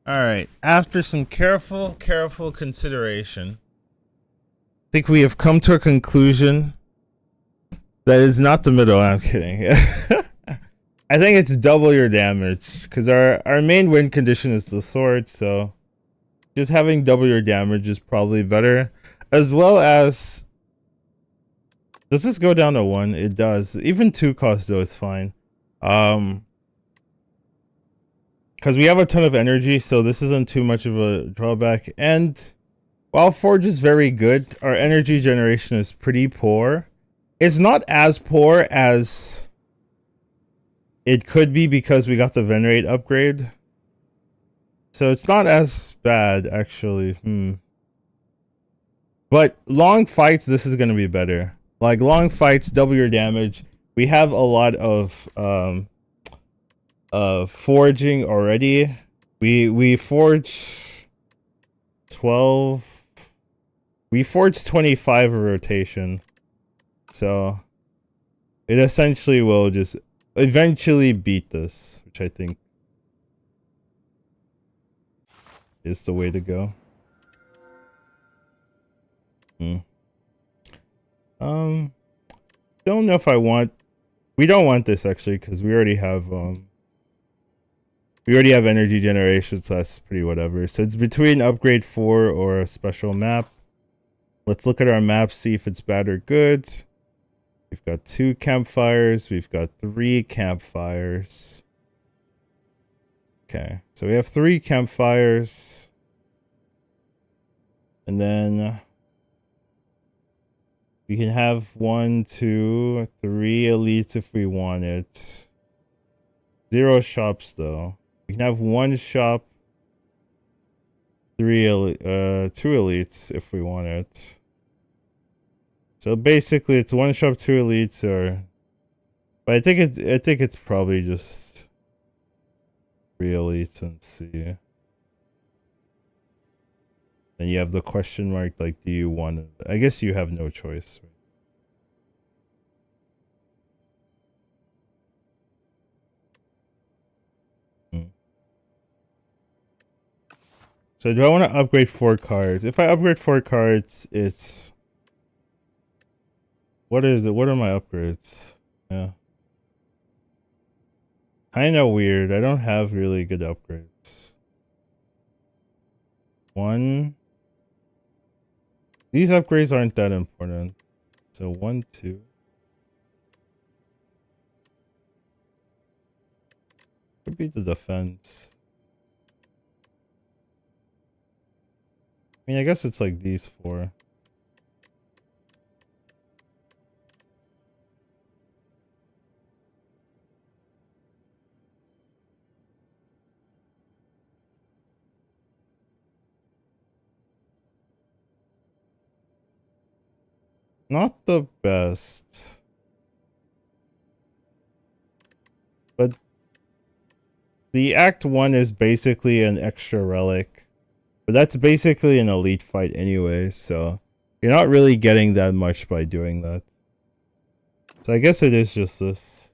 All right. After some careful consideration, I think we have come to a conclusion that is not the middle. I'm kidding. I think it's double your damage because our main win condition is the sword, so just having double your damage is probably better. As well as, does this go down to 1? It does. Even 2 cost though is fine. Because we have a ton of energy, so this isn't too much of a drawback. And while Forge is very good, our energy generation is pretty poor. It's not as poor as it could be because we got the Venerate upgrade. So it's not as bad, actually. But long fights, this is going to be better. Like, long fights, double your damage. we have a lot of forging already. We forge 12. We forged 25 a rotation. So it essentially will just eventually beat this, which I think is the way to go. Don't know if I want. We don't want this actually because we already have energy generation, so that's pretty whatever. So it's between upgrade 4 or a special map. Let's look at our map, see if it's bad or good. We've got 2 campfires. We've got 3 campfires. Okay, so we have 3 campfires. And then we can have 1, 2, 3 elites if we want it. 0 shops though. We can have 1 shop, 2 elites if we want it. So basically, it's 1 shop, 2 elites, or. But I think it's probably just 3 elites and C. Then you have the question mark, like, do you want it? I guess you have no choice. Right? So do I want to upgrade 4 cards? If I upgrade 4 cards, it's. What is it? What are my upgrades? Yeah. Kinda weird. I don't have really good upgrades. 1. These upgrades aren't that important. So 1, 2. Could be the defense. I mean, I guess it's like these 4. Not the best. But the Act 1 is basically an extra relic. But that's basically an elite fight anyway, so you're not really getting that much by doing that. So I guess it is just this.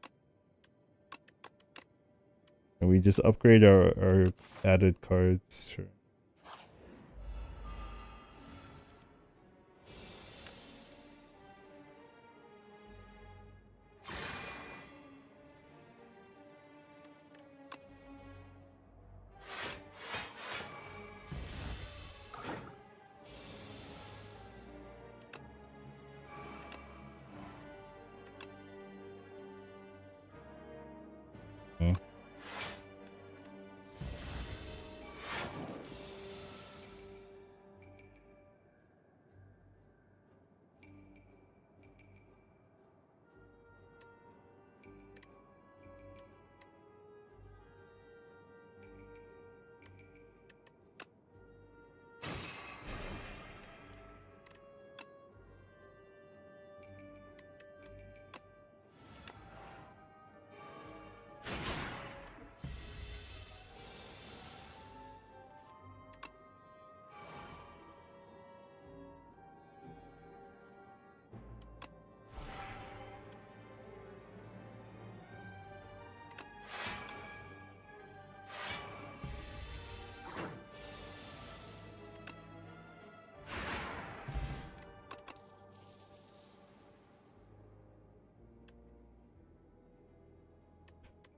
And we just upgrade our added cards. Sure. Hmm.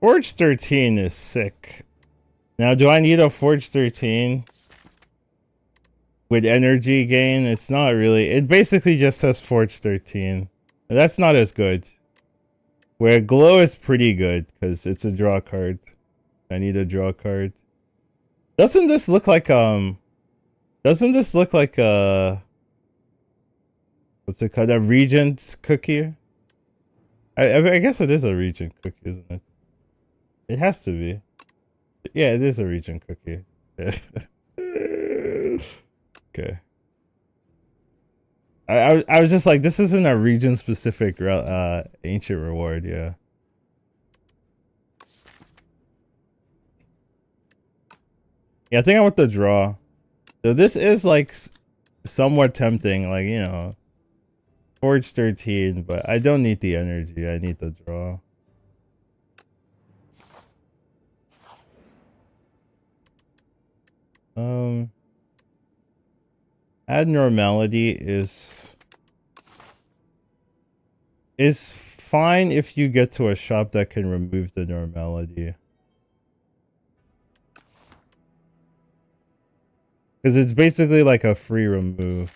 Forge 13 is sick. Now, do I need a Forge 13 with energy gain? It's not really. It basically just says Forge 13. That's not as good. Where Glow is pretty good because it's a draw card. I need a draw card. Doesn't this look like Doesn't this look like what's it called? A Regent cookie? I guess it is a Regent cookie, isn't it? It has to be. Yeah, it is a Regent cookie. Okay. I was just like, this isn't a region specific ancient reward, yeah. Yeah, I think I want the draw. So this is like somewhat tempting, like, you know, Forge 13, but I don't need the energy. I need the draw. Add normality is fine if you get to a shop that can remove the normality. Because it's basically like a free remove.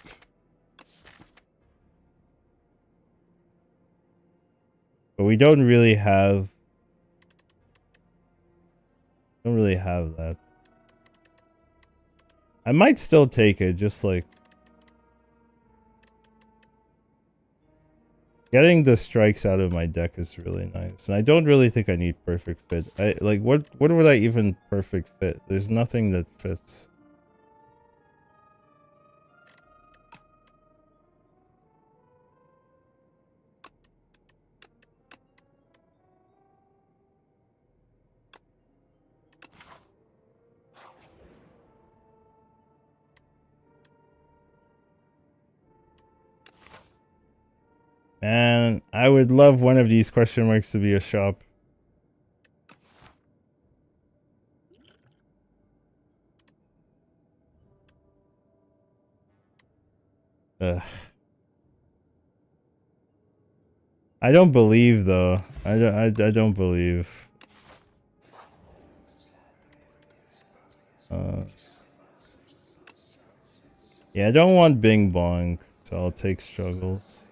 But we don't really have that. I might still take it, just like getting the strikes out of my deck is really nice. And I don't really think I need perfect fit. I like what would I even perfect fit? There's nothing that fits. Man, I would love one of these question marks to be a shop. Ugh. I don't believe though. I don't believe. Yeah, I don't want Bing Bong, so I'll take struggles.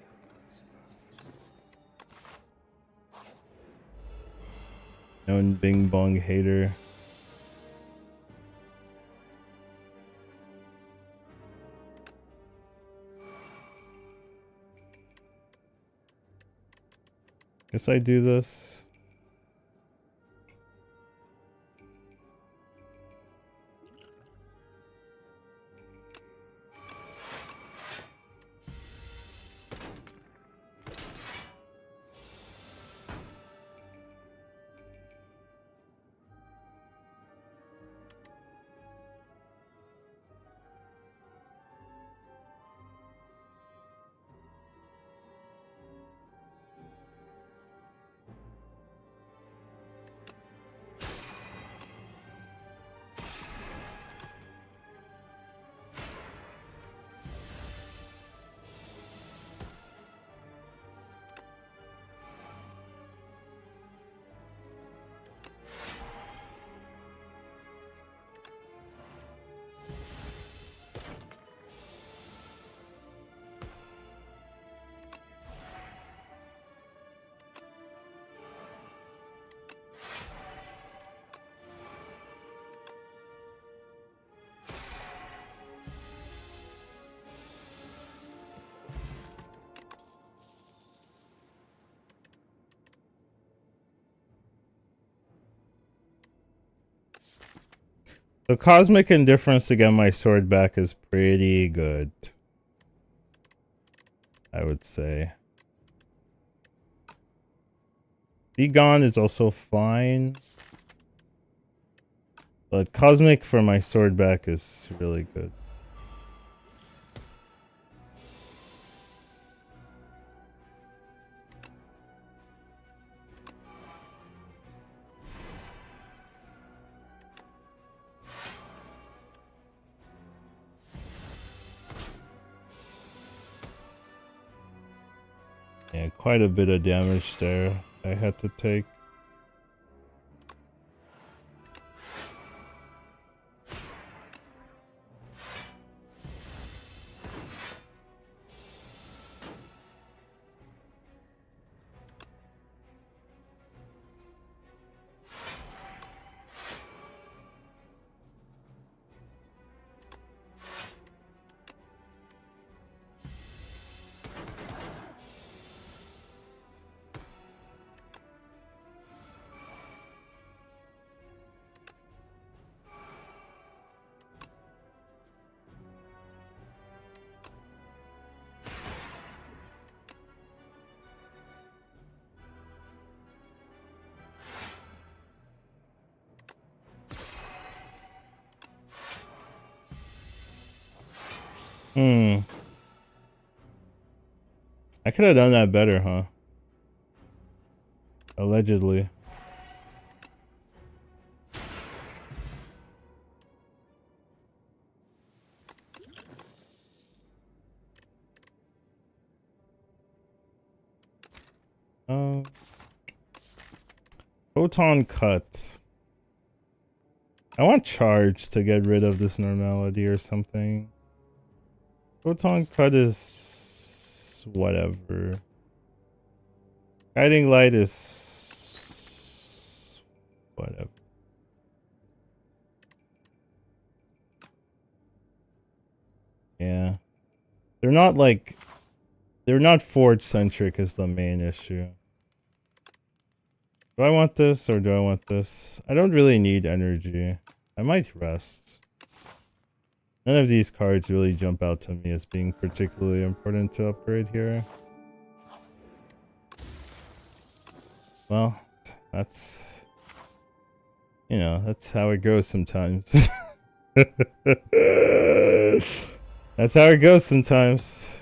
Known Bing Bong hater. Guess I do this. The Cosmic Indifference to get my sword back is pretty good, I would say. Be Gone is also fine. But Cosmic for my sword back is really good. Yeah, quite a bit of damage there I had to take. I could have done that better, huh? Allegedly. Photon cut. I want charge to get rid of this normality or something. Photon cut is whatever. Guiding light is whatever. Yeah. They're not forge centric is the main issue. Do I want this or do I want this? I don't really need energy. I might rest. None of these cards really jump out to me as being particularly important to upgrade here. Well, that's... You know, that's how it goes sometimes. That's how it goes sometimes.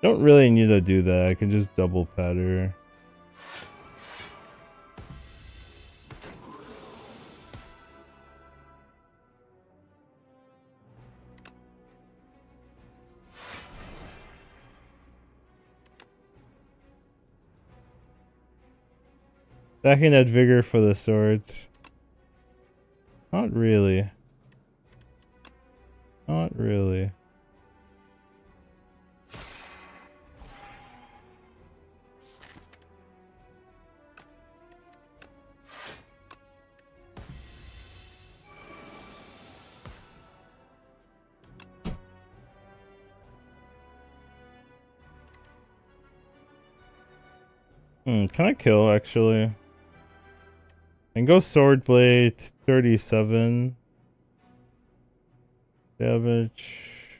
Don't really need to do that. I can just double patter. Backing that vigor for the swords. Not really. Not really. Can I kill actually? And go sword blade 37 damage.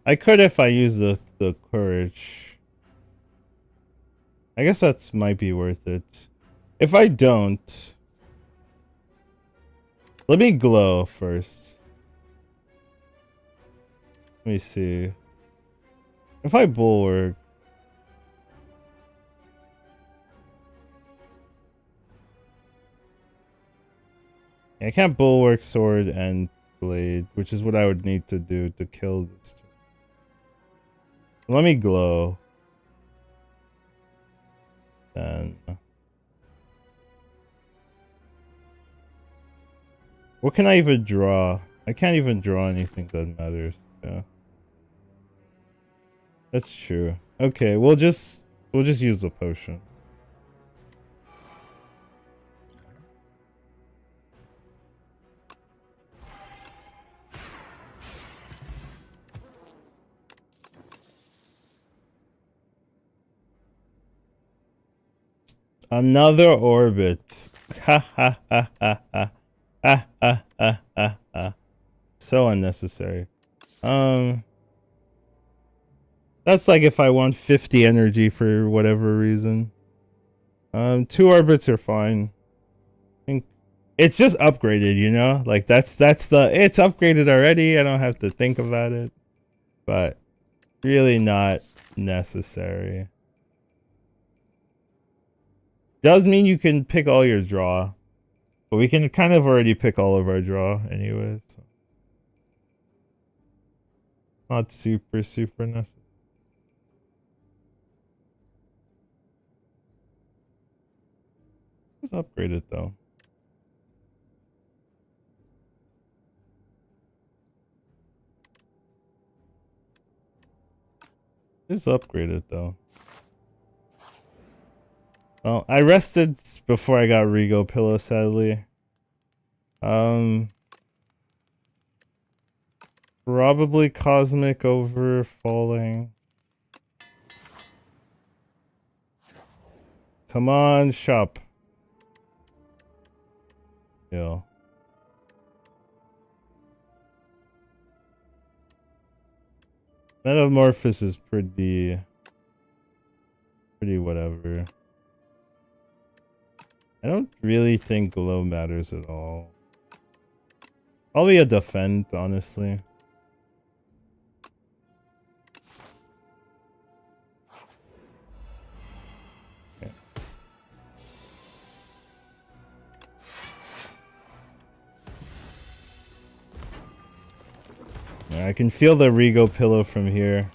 I could if I use the courage. I guess that might be worth it. If I don't, let me glow first. Let me see. If I bulwark, I can't bulwark sword and blade, which is what I would need to do to kill this. Let me glow. Then what can I even draw? I can't even draw anything that matters. Yeah. That's true. Okay, we'll just use the potion. Another orbit. Ha ha ha ha ha. Ha ha ha ha ha. So unnecessary. That's like if I want 50 energy for whatever reason. 2 orbits are fine. I think it's just upgraded, you know? Like that's the it's upgraded already. I don't have to think about it. But really not necessary. Does mean you can pick all your draw. But we can kind of already pick all of our draw anyways. So. Not super necessary. Let's upgrade it though. Let's upgrade it though. Well, I rested before I got Rego Pillow, sadly. Probably Cosmic over Falling. Come on, shop. Yeah. Metamorphosis is pretty whatever. I don't really think glow matters at all. Probably a defend, honestly. Okay. Yeah, I can feel the Rego pillow from here.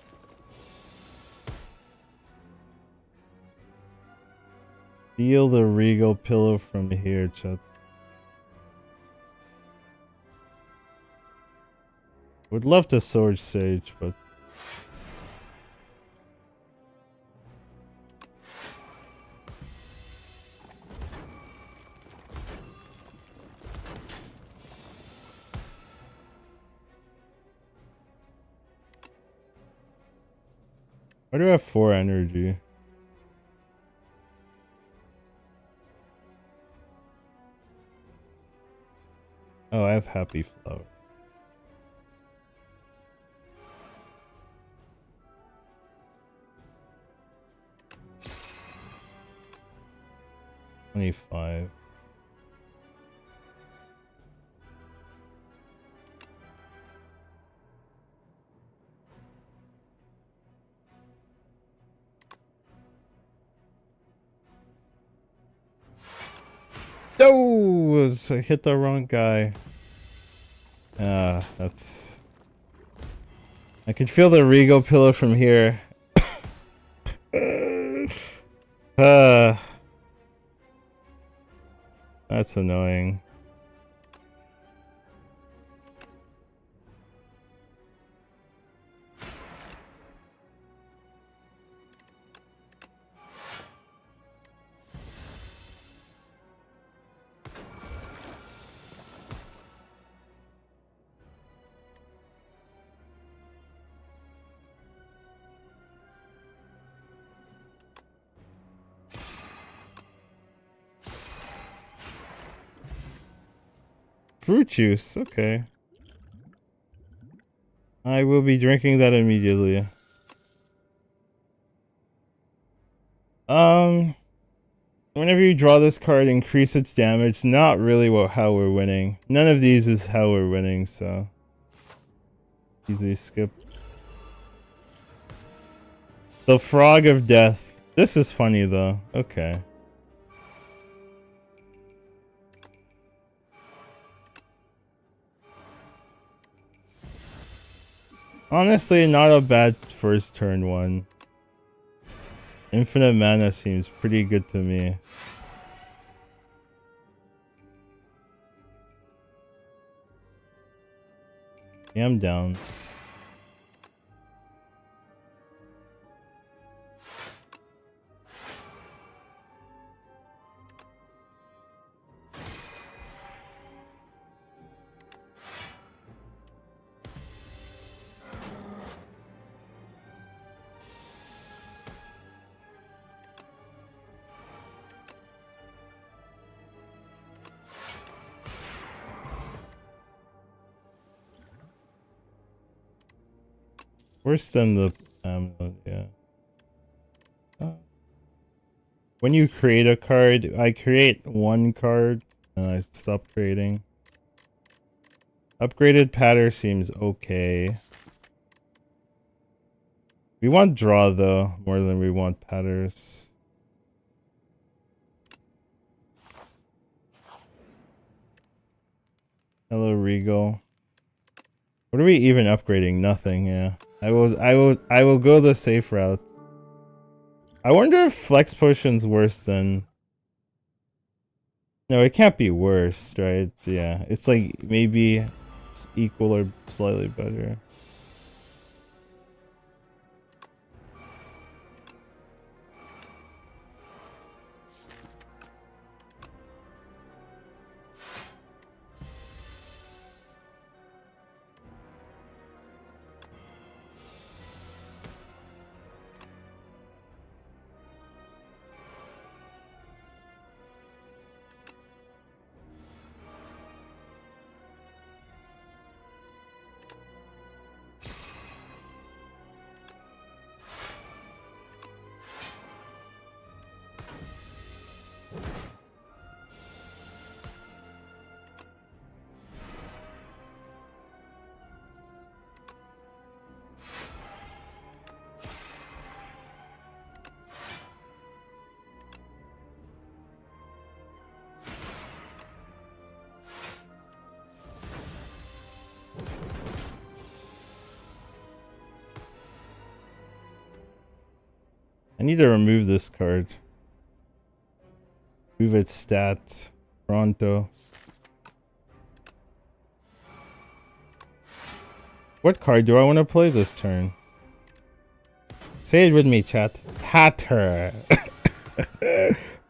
Feel the Rego pillow from here, chat. Would love to Sword Sage, but why do I have 4 energy? Oh, I have Happy Flower. $25. No, I hit the wrong guy. That's. I can feel the Rego pillow from here. That's annoying. Fruit juice, okay. I will be drinking that immediately. Whenever you draw this card, increase its damage. Not really how we're winning. None of these is how we're winning, so easily skip. The Frog of Death. This is funny though. Okay. Honestly, not a bad first turn one. Infinite mana seems pretty good to me. Yeah, I'm down. Worse than the yeah. When you create a card, I create one card and I stop creating. Upgraded patter seems okay. We want draw though, more than we want patters. Hello Regal. What are we even upgrading? Nothing, yeah. I will go the safe route. I wonder if Flex Potion's worse than... No, it can't be worse, right? Yeah, it's like maybe equal or slightly better. need to remove this card. Move its stat. Pronto. What card do I want to play this turn? Say it with me, chat. Patter.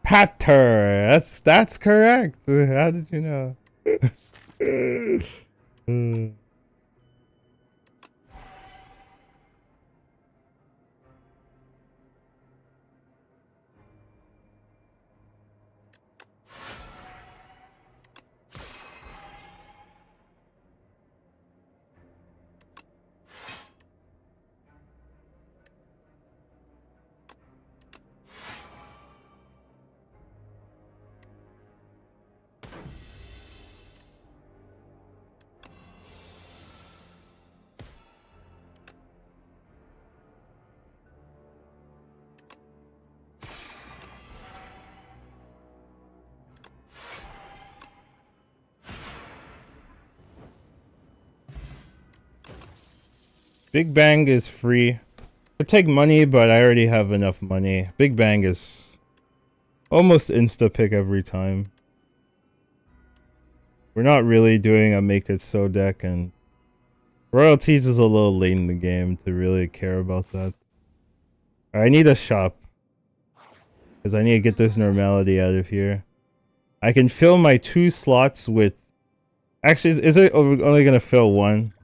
Patter. That's correct. How did you know? Big Bang is free. I take money, but I already have enough money. Big Bang is almost insta pick every time. We're not really doing a make it so deck, and royalties is a little late in the game to really care about that. I need a shop because I need to get this normality out of here. I can fill my 2 slots with. Actually, is it only gonna fill 1?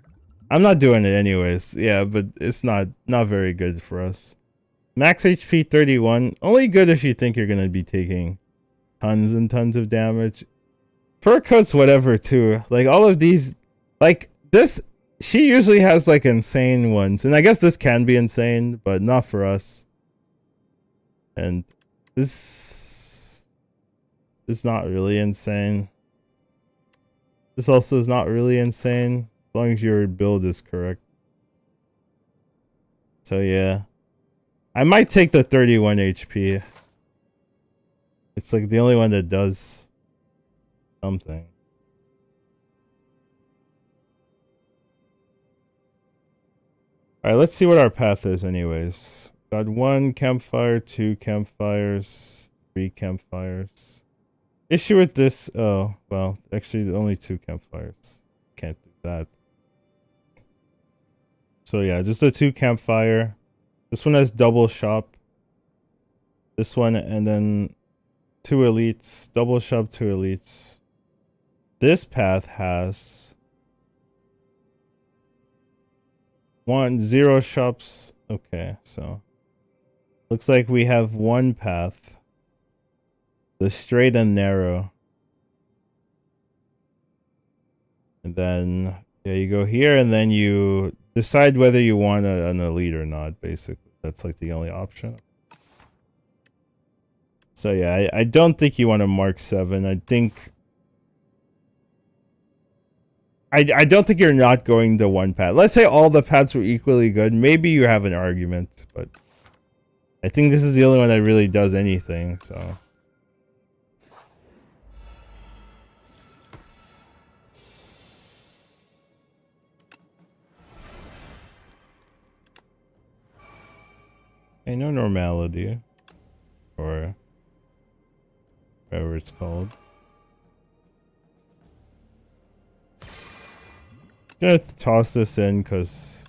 I'm not doing it anyways. Yeah, but it's not very good for us. Max HP 31. Only good if you think you're gonna be taking tons and tons of damage. Fur coats, whatever too. Like all of these, like this. She usually has like insane ones, and I guess this can be insane, but not for us. And this is not really insane. This also is not really insane. As long as your build is correct. So yeah. I might take the 31 HP. It's like the only one that does something. Alright, let's see what our path is anyways. Got 1 campfire, 2 campfires, 3 campfires. Issue with this, oh, well, actually only 2 campfires. Can't do that. So yeah, just a 2 campfire. This one has double shop. This one, and then 2 elites. Double shop, 2 elites. This path has 0 shops. Okay, so looks like we have 1 path. The straight and narrow. And then yeah, you go here, and then you decide whether you want an elite or not, basically. That's like the only option. So yeah, I don't think you want to mark 7. I think I don't think you're not going to 1 path. Let's say all the paths were equally good. Maybe you have an argument, but I think this is the only one that really does anything, so. Ain't no normality. Or whatever it's called. Gonna toss this in because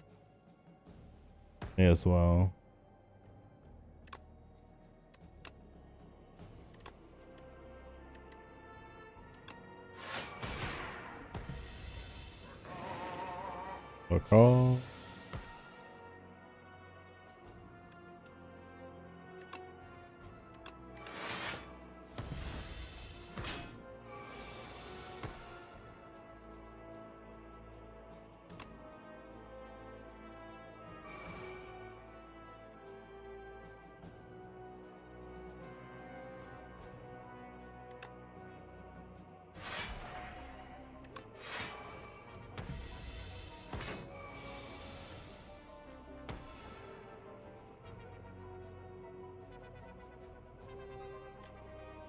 may as well. A call.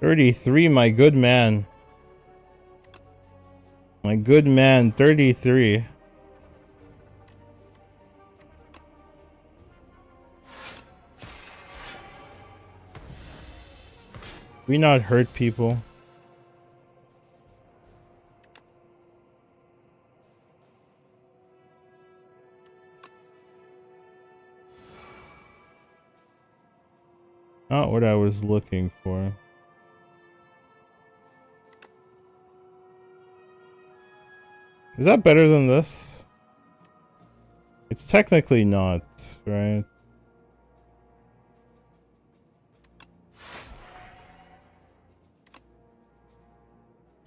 $33, my good man. My good man, 33. We not hurt people. Not what I was looking for. Is that better than this? It's technically not, right?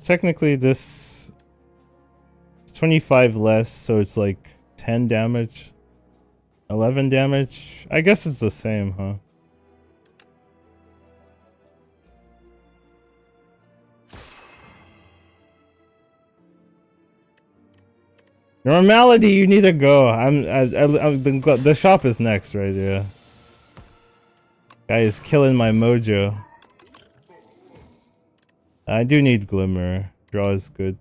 Technically this is 25 less, so it's like 10 damage, 11 damage. I guess it's the same, huh? Normality, you need to go. The shop is next, right? Yeah. Guy is killing my mojo. I do need Glimmer. Draw is good.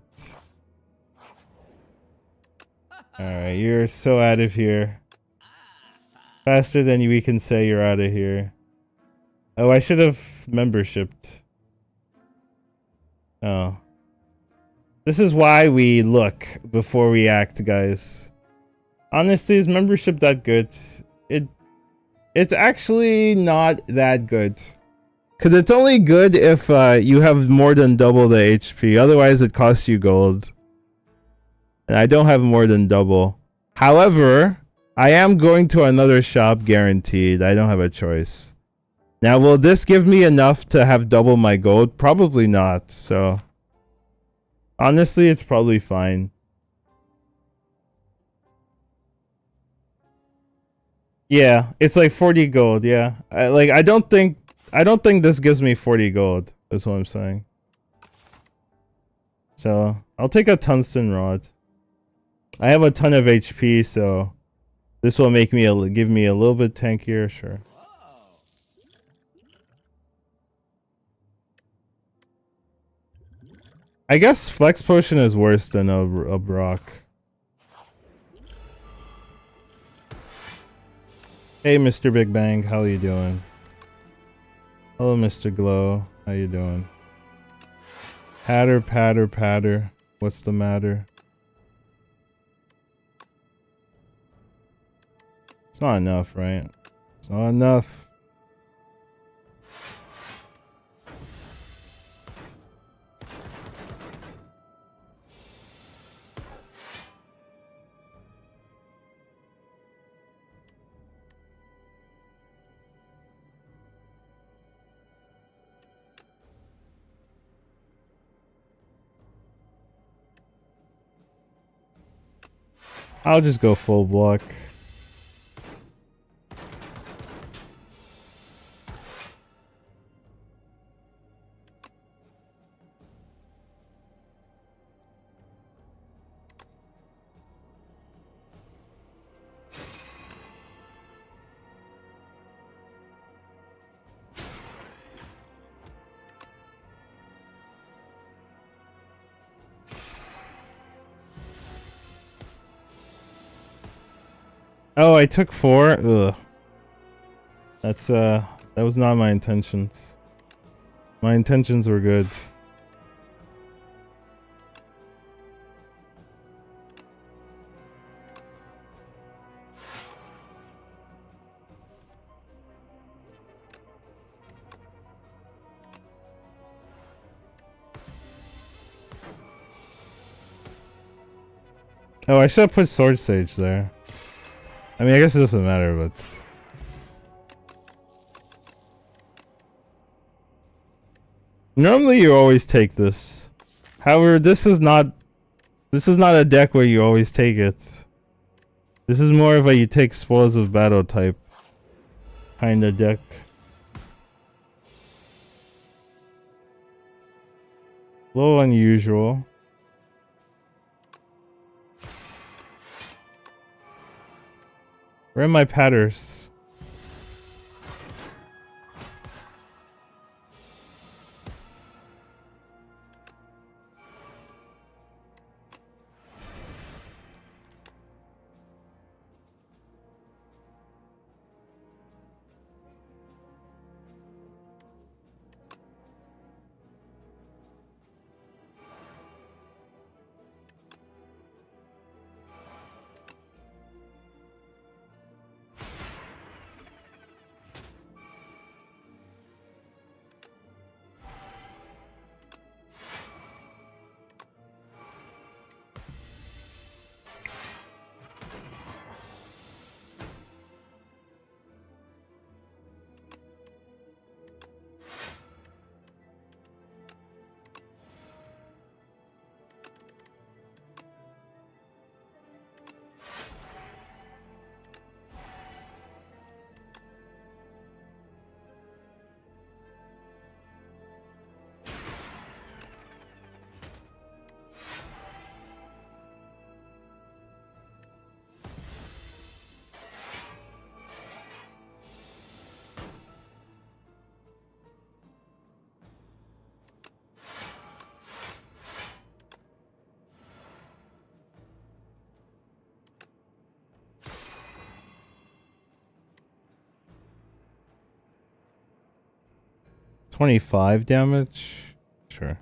Alright, you're so out of here. Faster than we can say you're out of here. Oh, I should have membershiped. Oh. This is why we look before we act, guys. Honestly, is membership that good? It's actually not that good. Because it's only good if you have more than double the HP. Otherwise, it costs you gold. And I don't have more than double. However, I am going to another shop guaranteed. I don't have a choice. Now, will this give me enough to have double my gold? Probably not, so... Honestly, it's probably fine. Yeah, it's like 40 gold, yeah. I don't think this gives me 40 gold, is what I'm saying. So, I'll take a tungsten rod. I have a ton of HP, so this will make me give me a little bit tankier, sure. I guess flex potion is worse than a rock. Hey, Mr. Big Bang, how you doing? Hello, Mr. Glow, how you doing? Patter, patter, patter. What's the matter? It's not enough, right? It's not enough. I'll just go full block. Oh, I took 4? Ugh. That's, that was not my intentions. My intentions were good. Oh, I should have put Sword Sage there. I mean, I guess it doesn't matter, but... Normally you always take this. However, this is not a deck where you always take it. This is more of a you take Spoils of Battle type kind of deck. A little unusual. Where are my patters? 25 damage? Sure.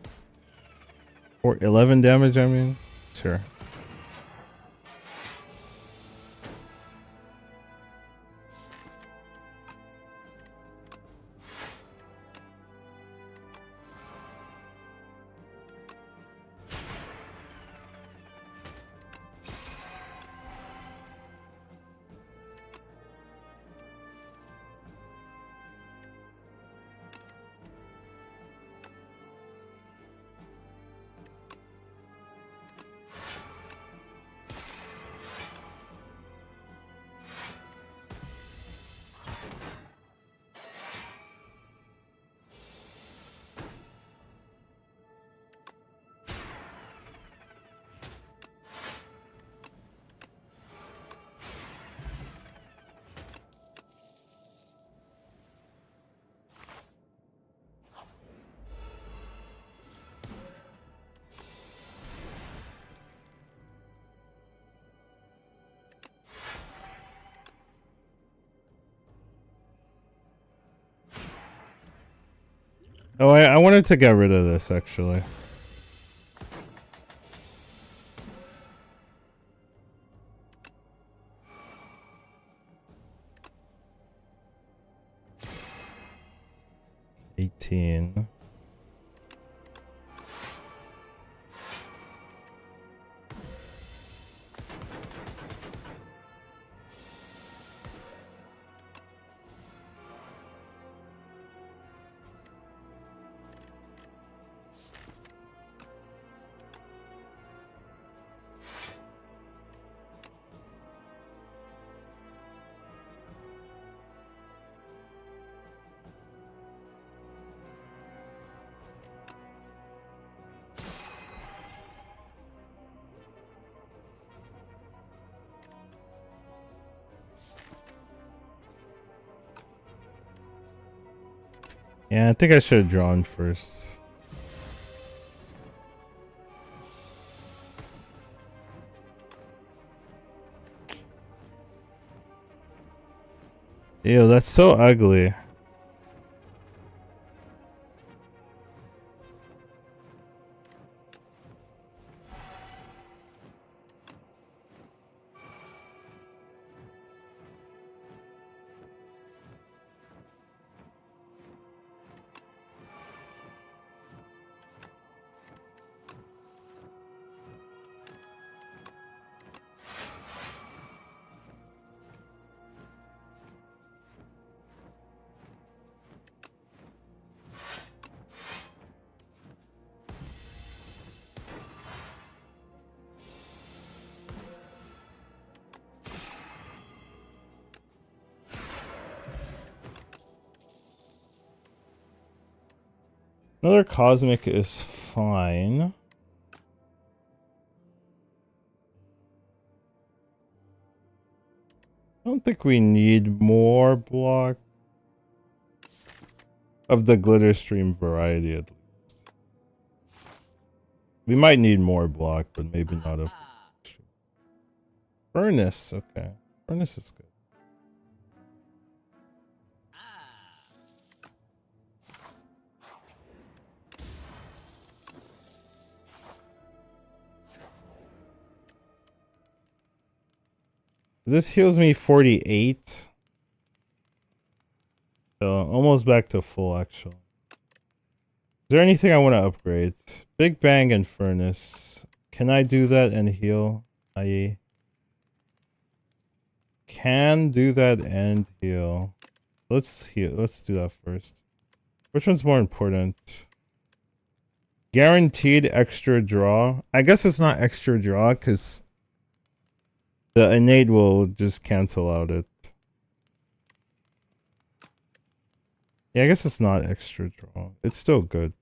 Or 11 damage, I mean? Sure. Oh, I wanted to get rid of this, actually. $18. Yeah, I think I should have drawn first. Ew, that's so ugly. Another cosmic is fine. I don't think we need more block of the glitter stream variety at least. We might need more block, but maybe not of furnace. Okay, furnace is good. This heals me 48. So almost back to full, actually. Is there anything I want to upgrade? Big Bang and Furnace. Can I do that and heal? I can do that and heal. Let's heal. Let's do that first. Which one's more important? Guaranteed extra draw. I guess it's not extra draw because the innate will just cancel out it. Yeah, I guess it's not extra draw. It's still good.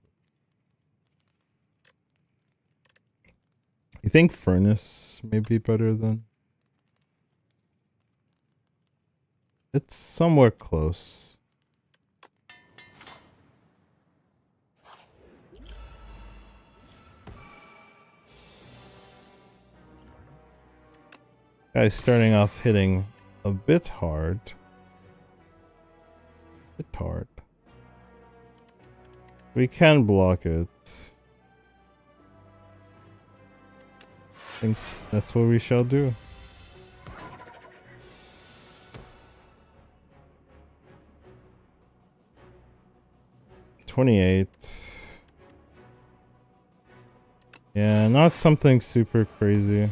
You think Furnace may be better than? It's somewhat close. Guy's starting off hitting a bit hard. Bit hard. We can block it. I think that's what we shall do. $28. Yeah, not something super crazy.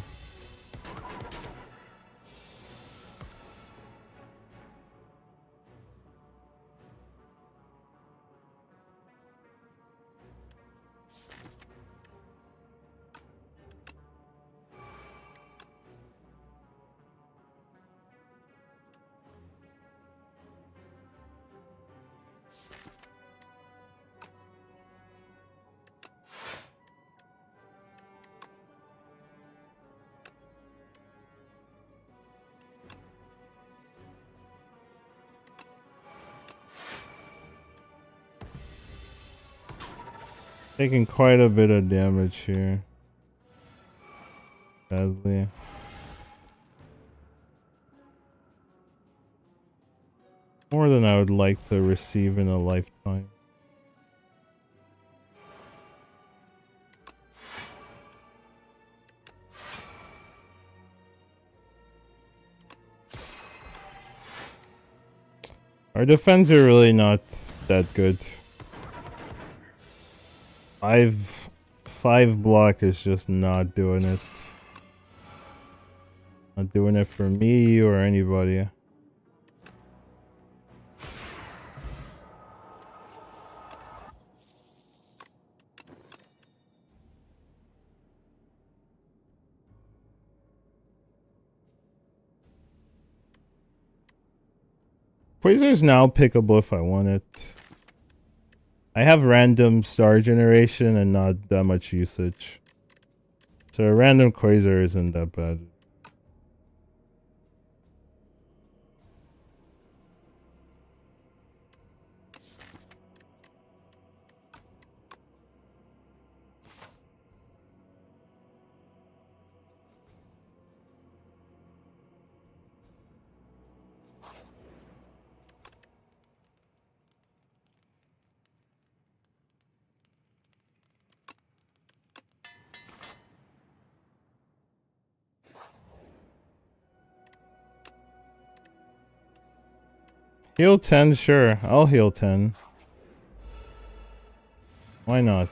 Taking quite a bit of damage here. Sadly. More than I would like to receive in a lifetime. Our defense are really not that good. Five block is just not doing it. Not doing it for me or anybody. Quasar's now pickable if I want it. I have random star generation and not that much usage. So a random Quasar isn't that bad. Heal 10, sure. I'll heal 10. Why not?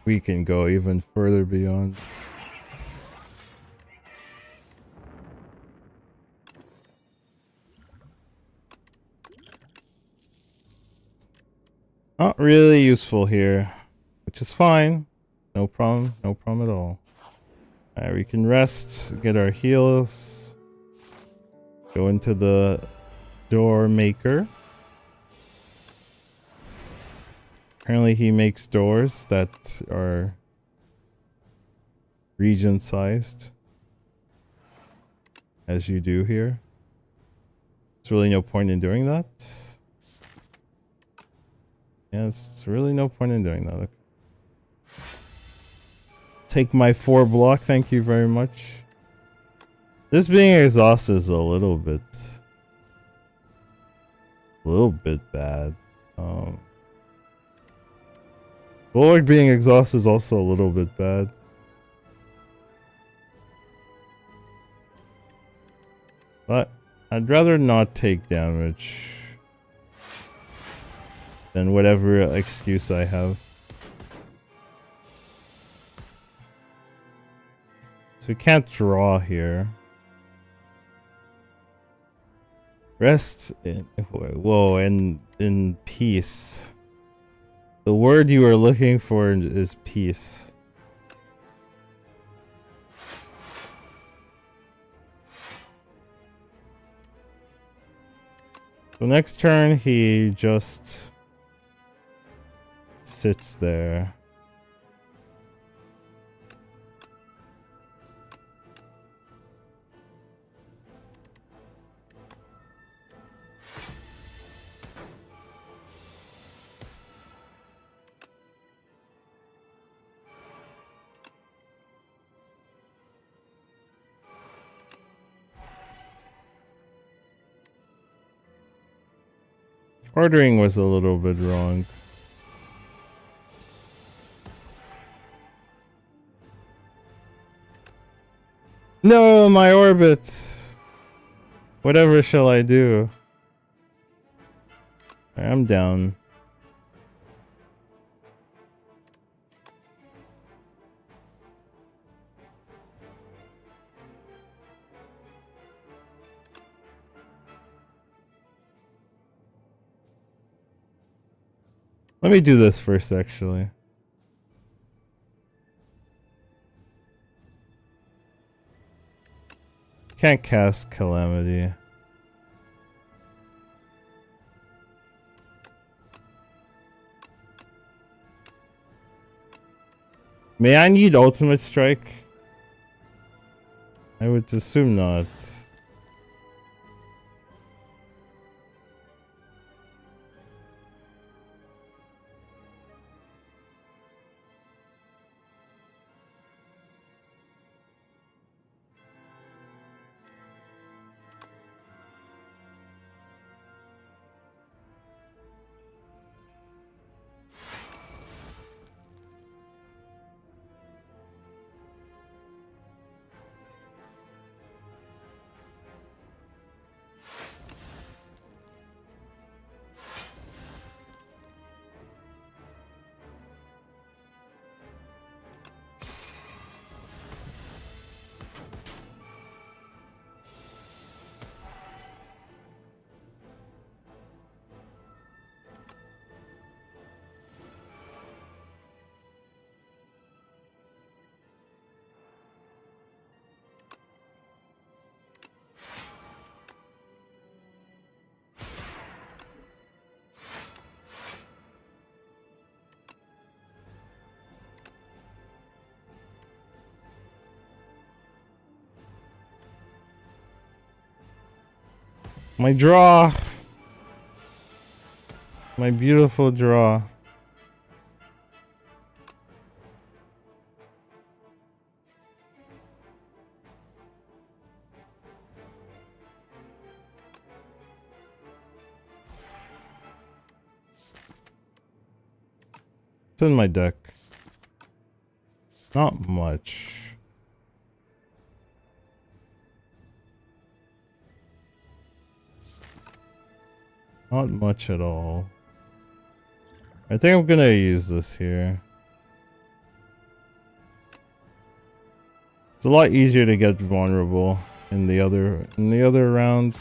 we can go even further beyond. Not really useful here, which is fine. No problem. No problem at all. Alright, we can rest, get our heals, go into the door maker. Apparently he makes doors that are region sized, as you do here. There's really no point in doing that. Yes, really no point in doing that. Okay. Take my 4 block, thank you very much. This being exhausted is a little bit bad. Bulwark being exhausted is also a little bit bad. But I'd rather not take damage than whatever excuse I have. So we can't draw here. Rest in whoa, and in peace. The word you are looking for is peace. So next turn he just sits there. Ordering was a little bit wrong. No, my orbit! Whatever shall I do? I'm down. Let me do this first, actually. Can't cast Calamity. May I need Ultimate Strike? I would assume not. My draw. My beautiful draw. What's in my deck? Not much. Not much at all. I think I'm gonna use this here. It's a lot easier to get vulnerable in the other round.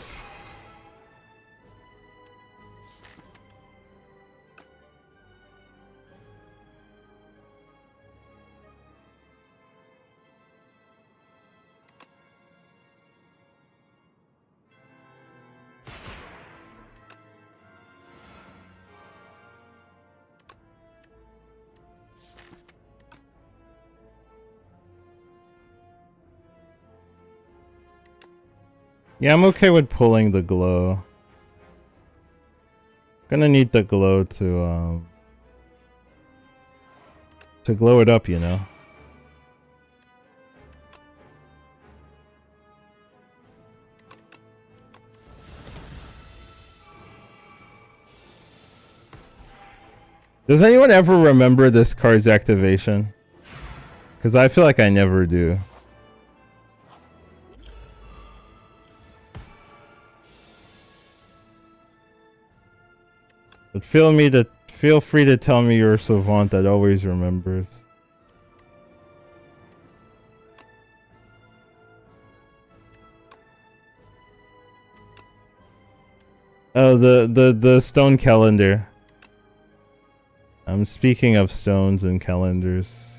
Yeah, I'm okay with pulling the glow. Gonna need the glow to glow it up, you know. Does anyone ever remember this card's activation? Because I feel like I never do. But feel free to tell me you're a savant that always remembers. Oh, the stone calendar. I'm speaking of stones and calendars.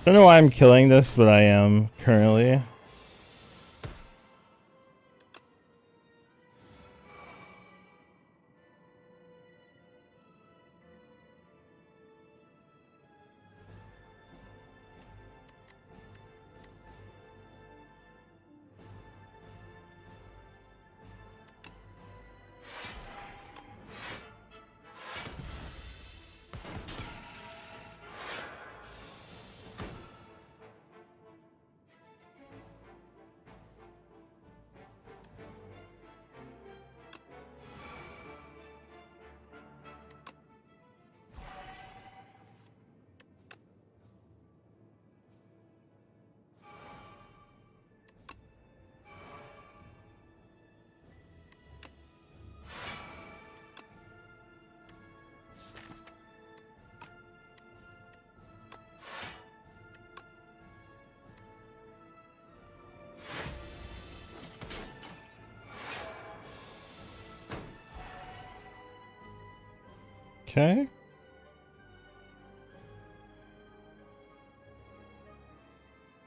I don't know why I'm killing this, but I am currently. Okay.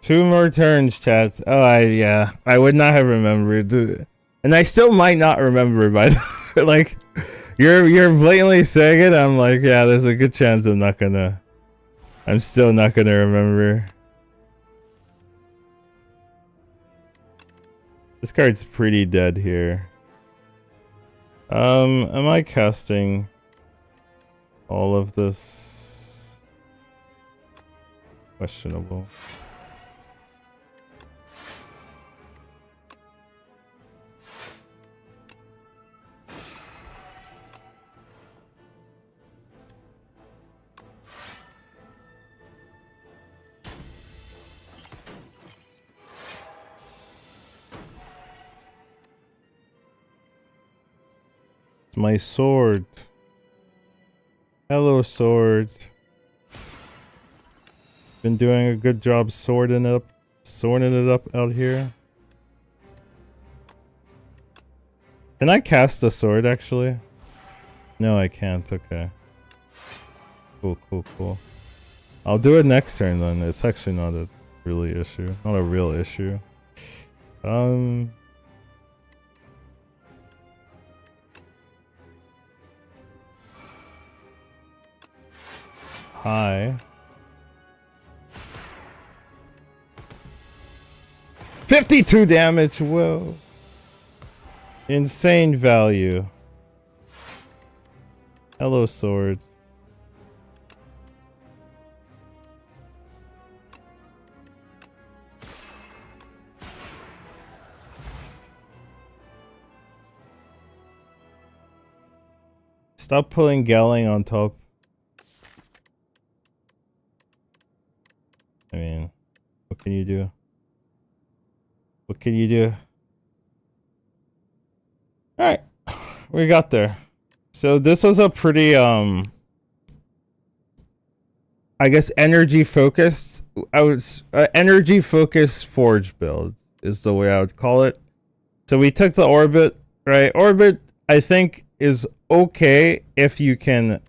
Two more turns, chat. Oh, I would not have remembered, and I still might not remember. By the like, you're blatantly saying it. I'm like, yeah, there's a good chance I'm still not gonna remember. This card's pretty dead here. Am I casting all of this? Questionable. My sword. Hello, sword. Been doing a good job sorting it up out here. Can I cast a sword actually? No, I can't. Okay. Cool. I'll do it next turn then. It's actually not a really issue. Not a real issue. Hi. 52 damage. Whoa. Insane value. Hello, swords. Stop pulling Galling on top. I mean, what can you do? What can you do? Alright, we got there. So this was a pretty, I guess energy focused, energy focused forge build is the way I would call it. So we took the orbit, right? Orbit, I think, is okay if you can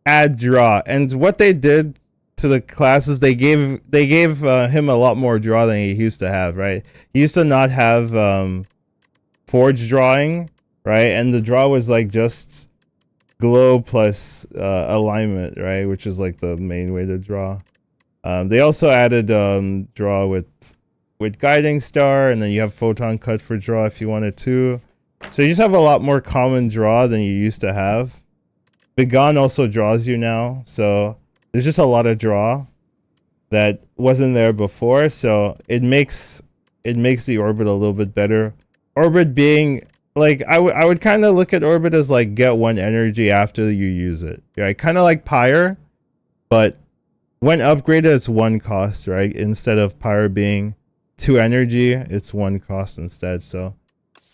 add draw. And what they did to the classes, they gave him a lot more draw than he used to have, right? He used to not have forge drawing, right? And the draw was like just glow plus alignment, right? Which is like the main way to draw. They also added draw with guiding star, and then you have photon cut for draw if you wanted to. So you just have a lot more common draw than you used to have. Begon also draws you now, so there's just a lot of draw that wasn't there before. So it makes the orbit a little bit better. Orbit being like, I would kind of look at orbit as like get one energy after you use it, right? Kind of like Pyre, but when upgraded it's one cost, right? Instead of Pyre being 2 energy, it's 1 cost instead. So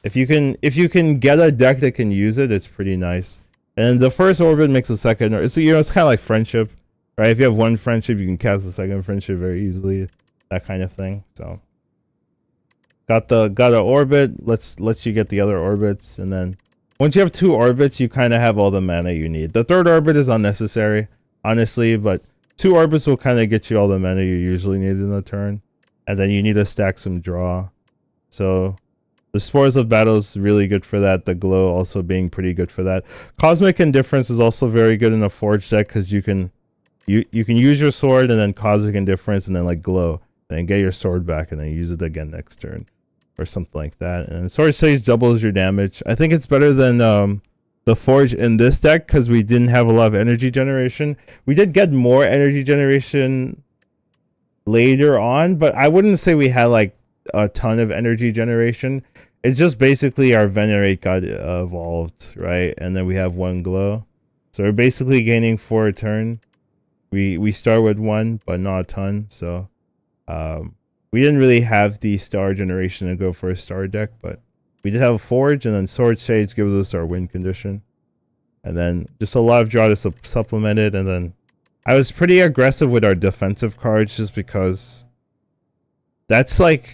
if you can get a deck that can use it, it's pretty nice. And the first orbit makes a second. It's, you know, it's kind of like friendship, right? If you have one friendship, you can cast the second friendship very easily, that kind of thing. So got a orbit. Let's let you get the other orbits, and then once you have 2 orbits, you kind of have all the mana you need. The third orbit is unnecessary, honestly, but 2 orbits will kind of get you all the mana you usually need in a turn, and then you need to stack some draw. So the Spores of Battle is really good for that. The Glow also being pretty good for that. Cosmic Indifference is also very good in a Forge deck because you can use your sword and then Cosmic Indifference and then like Glow and then get your sword back and then use it again next turn or something like that. And Sword Sage doubles your damage. I think it's better than the Forge in this deck because we didn't have a lot of energy generation. We did get more energy generation later on, but I wouldn't say we had like a ton of energy generation. It's just basically our Venerate got evolved, right? And then we have 1 Glow. So we're basically gaining 4 a turn. We start with 1, but not a ton. So we didn't really have the star generation to go for a star deck, but we did have a Forge, and then Sword Sage gives us our win condition. And then just a lot of draw to supplement it. And then I was pretty aggressive with our defensive cards just because that's like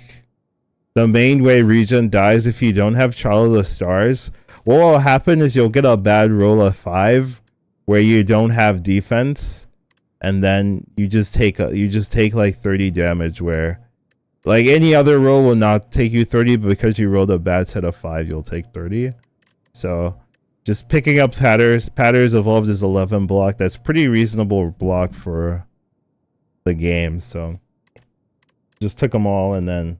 the main way Regen dies if you don't have Child of the Stars. What will happen is you'll get a bad roll of 5 where you don't have defense, and then you just take like 30 damage, where like any other roll will not take you 30, but because you rolled a bad set of 5, you'll take 30. So just picking up Patterns evolved as 11 block. That's pretty reasonable block for the game. So just took them all, and then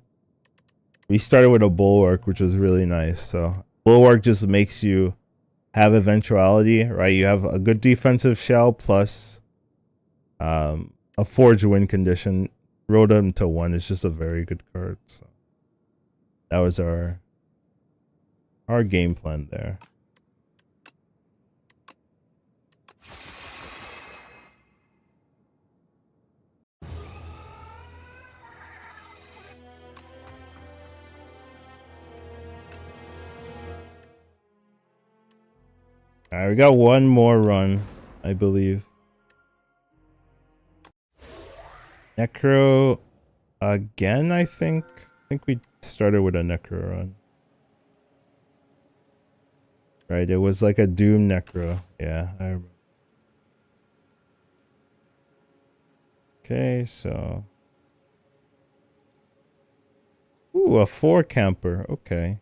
we started with a Bulwark, which was really nice. So Bulwark just makes you have eventuality, right? You have a good defensive shell plus a Forge win condition. Rolled them to 1 is just a very good card. So that was our game plan there. Alright, we got 1 more run, I believe. Necro again, I think. I think we started with a Necro run. Right, it was like a Doom Necro. Yeah, I remember. Okay, so... Ooh, a 4 camper. Okay.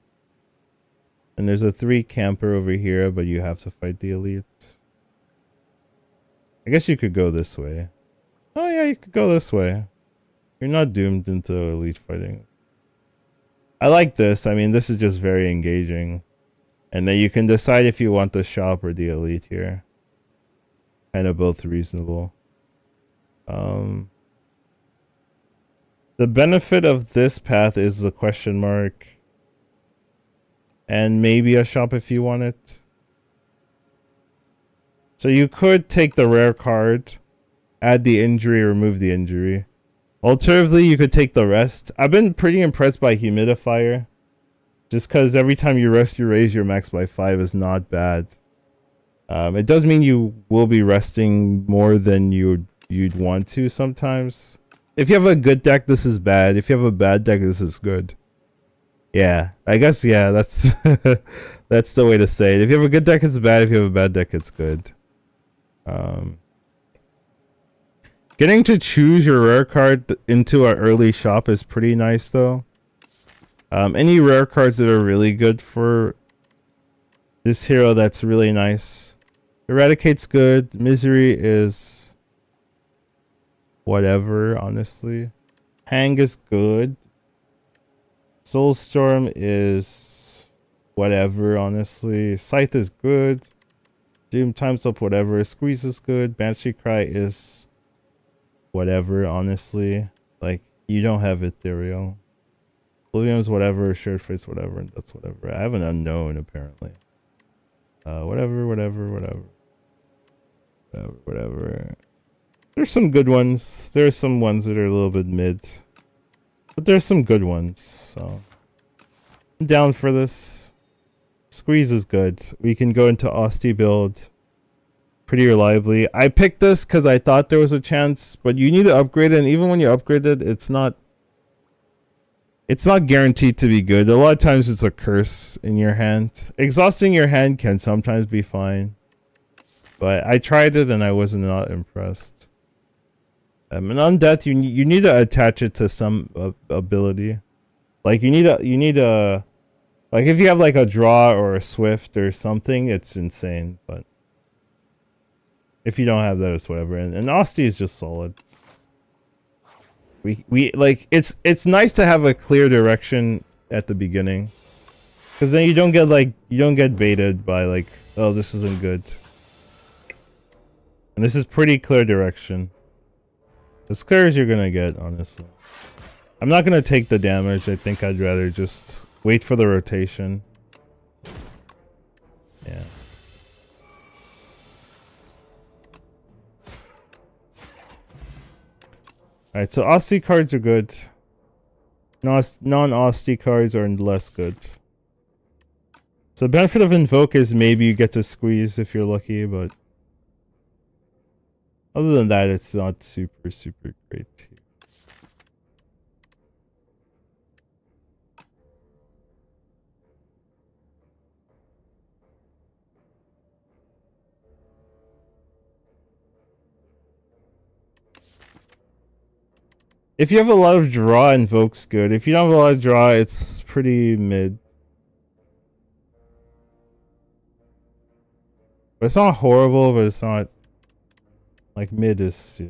And there's a 3 camper over here, but you have to fight the elites. I guess you could go this way. Oh yeah, you could go this way. You're not doomed into elite fighting. I like this. I mean, this is just very engaging. And then you can decide if you want the shop or the elite here. Kind of both reasonable. The benefit of this path is the question mark. And maybe a shop if you want it. So you could take the rare card, add the injury, remove the injury. Alternatively, you could take the rest. I've been pretty impressed by Humidifier. Just because every time you rest, you raise your max by 5 is not bad. It does mean you will be resting more than you'd want to sometimes. If you have a good deck, this is bad. If you have a bad deck, this is good. Yeah, I guess, yeah, that's that's the way to say it. If you have a good deck, it's bad. If you have a bad deck, it's good. Getting to choose your rare card into our early shop is pretty nice, though. Any rare cards that are really good for this hero, that's really nice. Eradicate's good. Misery is whatever, honestly. Hang is good. Soulstorm is whatever, honestly. Scythe is good. Doom Time's Up, whatever. Squeeze is good. Banshee Cry is whatever, honestly. Like, you don't have Ethereal. Williams, whatever. Shared Face, whatever. And that's whatever. I have an unknown, apparently. Whatever. There's some good ones. There's some ones that are a little bit mid. But there's some good ones, so I'm down for this. Squeeze is good. We can go into Osti build pretty reliably. I picked this because I thought there was a chance, but you need to upgrade it, and even when you upgrade it, it's not guaranteed to be good. A lot of times it's a curse in your hand. Exhausting your hand can sometimes be fine, but I tried it and I was not impressed. And on death, you need to attach it to some ability. Like you need a like if you have like a draw or a swift or something, it's insane. But if you don't have that, it's whatever. And Osti is just solid. We like it's nice to have a clear direction at the beginning, because then you don't get baited by like, oh, this isn't good. And this is pretty clear direction. As clear as you're gonna get, honestly. I'm not gonna take the damage. I think I'd rather just wait for the rotation. Yeah. Alright, so Osti cards are good. Non-Osti cards are less good. So the benefit of Invoke is maybe you get to squeeze if you're lucky, but other than that, it's not super great. If you have a lot of draw, Invoke's good. If you don't have a lot of draw, it's pretty mid. But it's not horrible, but it's not like mid is, yeah.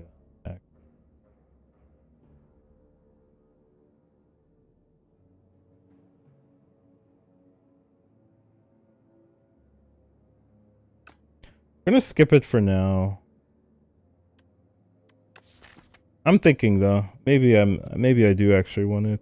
I'm gonna skip it for now. I'm thinking though, maybe I do actually want it.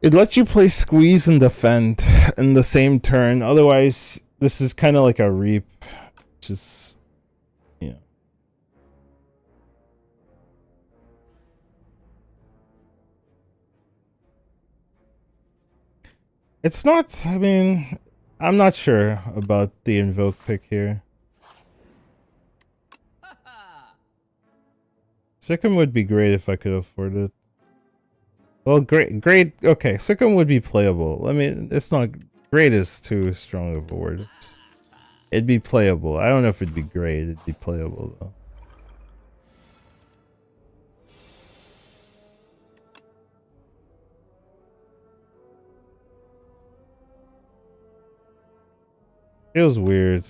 It lets you play squeeze and defend in the same turn. Otherwise, this is kind of like a reap. Just, yeah. It's not, I mean, I'm not sure about the Invoke pick here. Second would be great if I could afford it. Well, great. Okay, Sikkim would be playable. I mean, it's not great is too strong of a word. It'd be playable. I don't know if it'd be great. It'd be playable though. Feels weird.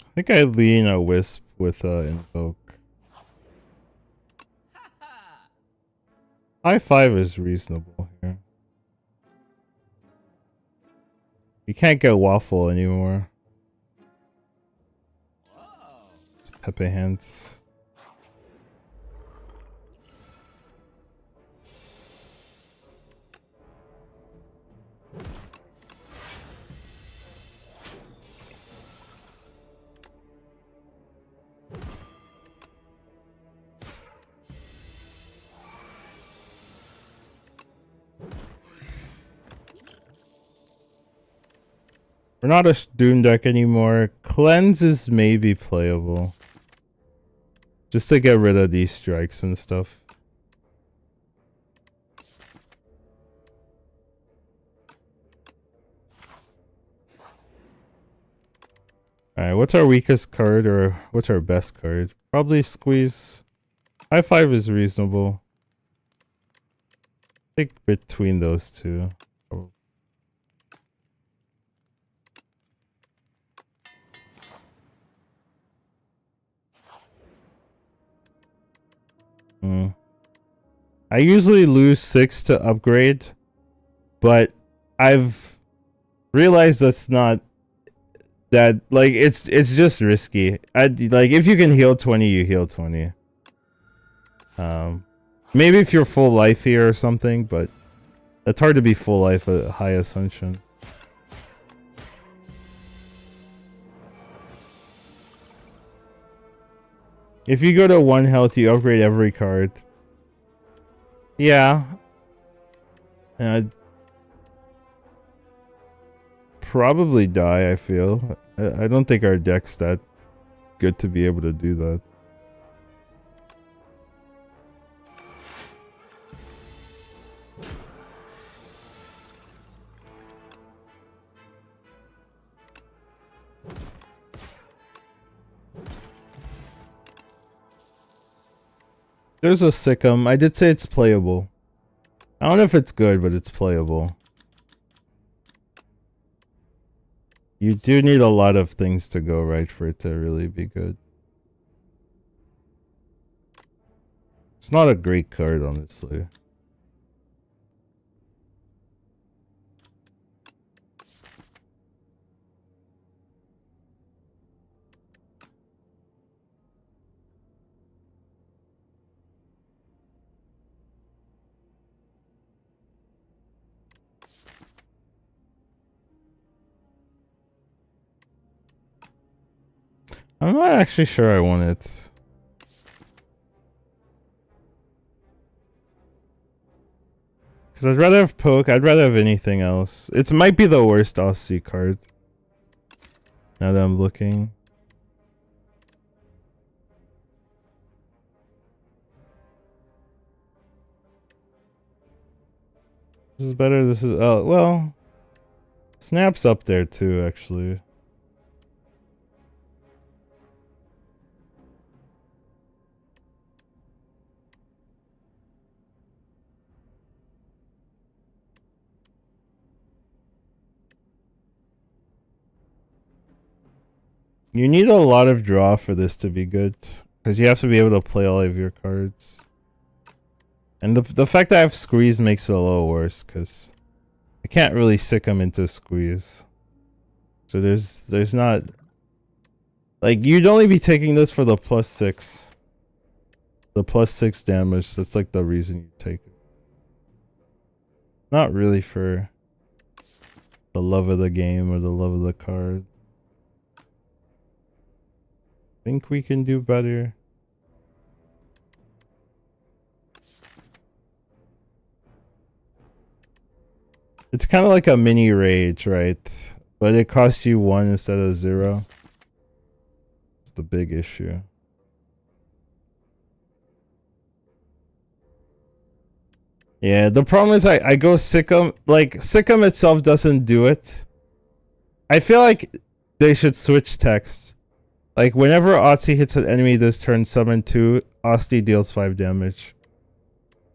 I think I lean a Wisp with Invoke. High 5 is reasonable here. You can't get Waffle anymore. It's Pepe Hands. We're not a Doom deck anymore. Cleanse is maybe playable. Just to get rid of these strikes and stuff. Alright, what's our weakest card or what's our best card? Probably Squeeze. High 5 is reasonable. I think between those two. I usually lose 6 to upgrade, but I've realized that's not that, like, it's just risky. Like, if you can heal 20, you heal 20. Maybe if you're full life here or something, but it's hard to be full life at high Ascension. If you go to 1 health, you upgrade every card. Yeah. I'd probably die, I feel. I don't think our deck's that good to be able to do that. There's a Sikkim. I did say it's playable. I don't know if it's good, but it's playable. You do need a lot of things to go right for it to really be good. It's not a great card, honestly. I'm not actually sure I want it. Because I'd rather have Poke, I'd rather have anything else. It might be the worst Aussie card. Now that I'm looking. This is better, this is... Oh, well... Snap's up there too, actually. You need a lot of draw for this to be good. Because you have to be able to play all of your cards. And the fact that I have squeeze makes it a little worse. Because I can't really sick him into squeeze. So there's not... Like, you'd only be taking this for the +6. The +6 damage. That's like the reason you take it. Not really for the love of the game or the love of the card. Think we can do better. It's kind of like a mini rage, right? But it costs you 1 instead of 0. It's the big issue. Yeah, the problem is I go Sick'em. Like, Sick'em itself doesn't do it. I feel like they should switch text. Like, whenever Otzi hits an enemy this turn, summon 2, Osti deals 5 damage.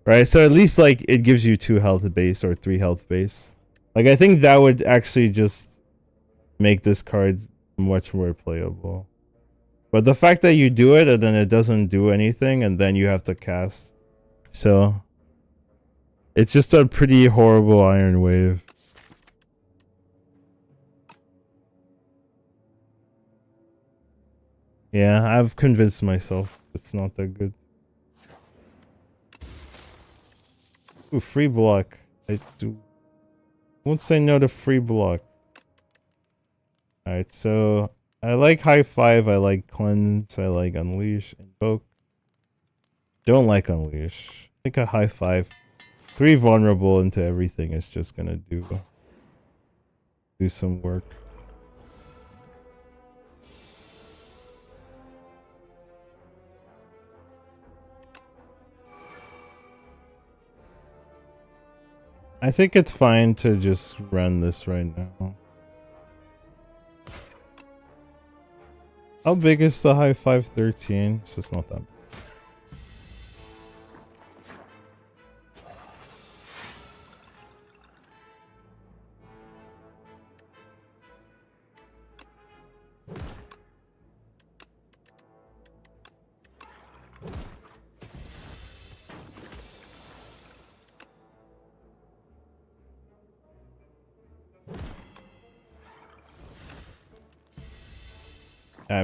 Right? So at least, like, it gives you 2 health base or 3 health base. Like, I think that would actually just make this card much more playable. But the fact that you do it and then it doesn't do anything and then you have to cast. So... it's just a pretty horrible Iron Wave. Yeah, I've convinced myself it's not that good. Ooh, free block. I won't say no to free block. Alright, so I like High Five, I like Cleanse, I like Unleash, Invoke. Don't like Unleash. I think a High Five. 3 vulnerable into everything is just gonna do some work. I think it's fine to just run this right now. How big is the High Five? 13? So it's not that big.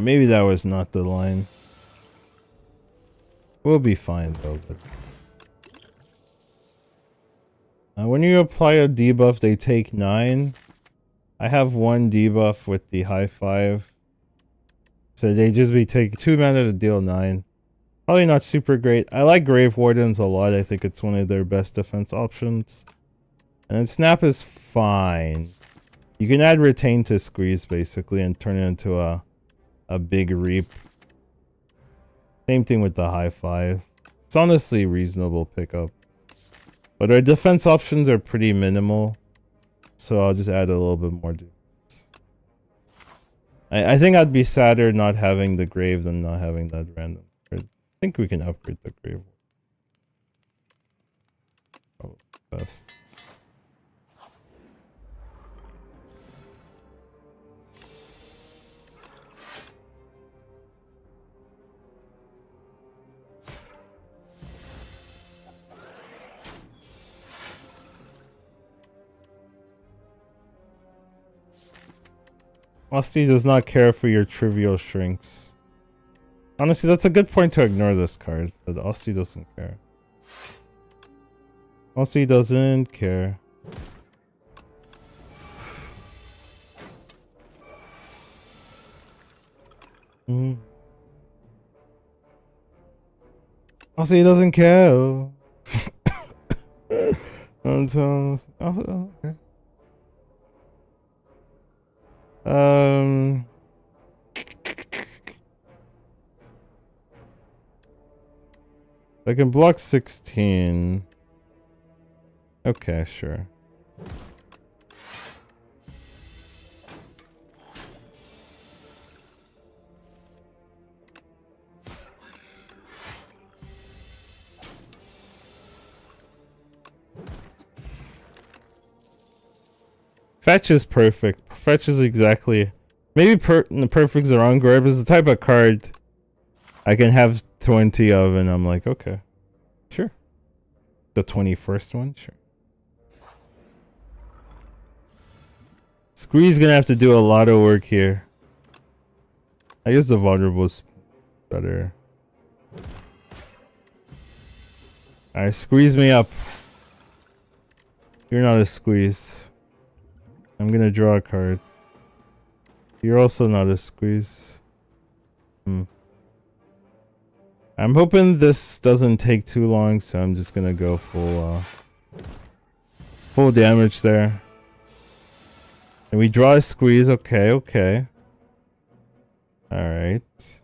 Maybe that was not the line. We'll be fine though. But when you apply a debuff, they take 9. I have 1 debuff with the High Five. So they just be taking 2 mana to deal 9. Probably not super great. I like Grave Wardens a lot. I think it's one of their best defense options. And then Snap is fine. You can add Retain to Squeeze basically and turn it into a big reap. Same thing with the High Five. It's honestly reasonable pickup. But our defense options are pretty minimal. So I'll just add a little bit more defense. I think I'd be sadder not having the Grave than not having that random card. I think we can upgrade the Grave. Probably best. Osti does not care for your trivial shrinks. Honestly, that's a good point to ignore this card. But Osti doesn't care. Osti doesn't care. Osti doesn't care. Okay. I can block 16. Okay, sure. Fetch is perfect. Fetch is exactly Maybe the perfect's the wrong word, but it's the type of card I can have 20 of, and I'm like, okay, sure. The 21st one, sure. Squeeze gonna have to do a lot of work here. I guess the vulnerable's better. Alright, squeeze me up. You're not a squeeze. I'm gonna draw a card. You're also not a squeeze. I'm hoping this doesn't take too long, so I'm just gonna go full damage there. And we draw a squeeze. Okay, okay. Alright.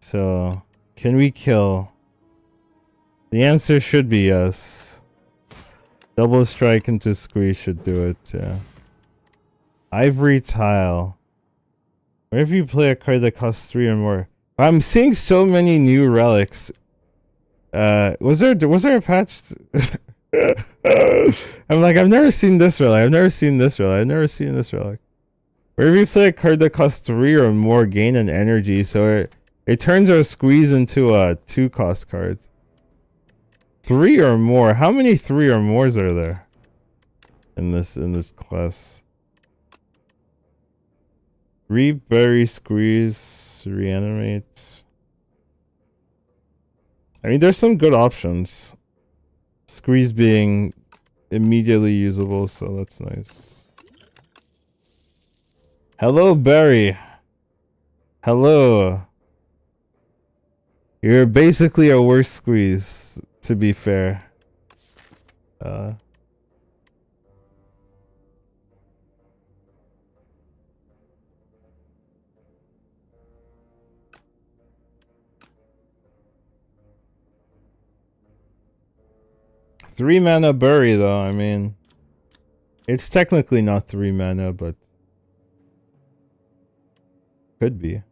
So, can we kill? The answer should be yes. Double strike into squeeze should do it, yeah. Ivory tile. Whenever you play a card that costs 3 or more. I'm seeing so many new relics. Was there a patch? I'm like, I've never seen this relic. I've never seen this relic. I've never seen this relic. Whenever you play a card that costs 3 or more, gain an energy, so it turns our squeeze into a 2-cost card. 3 or more. How many 3 or mores are there in this class? Rebury, squeeze, reanimate. I mean, there's some good options. Squeeze being immediately usable, so that's nice. Hello, Barry. Hello. You're basically a worse squeeze, to be fair. 3 mana bury though, I mean, it's technically not 3 mana, but could be.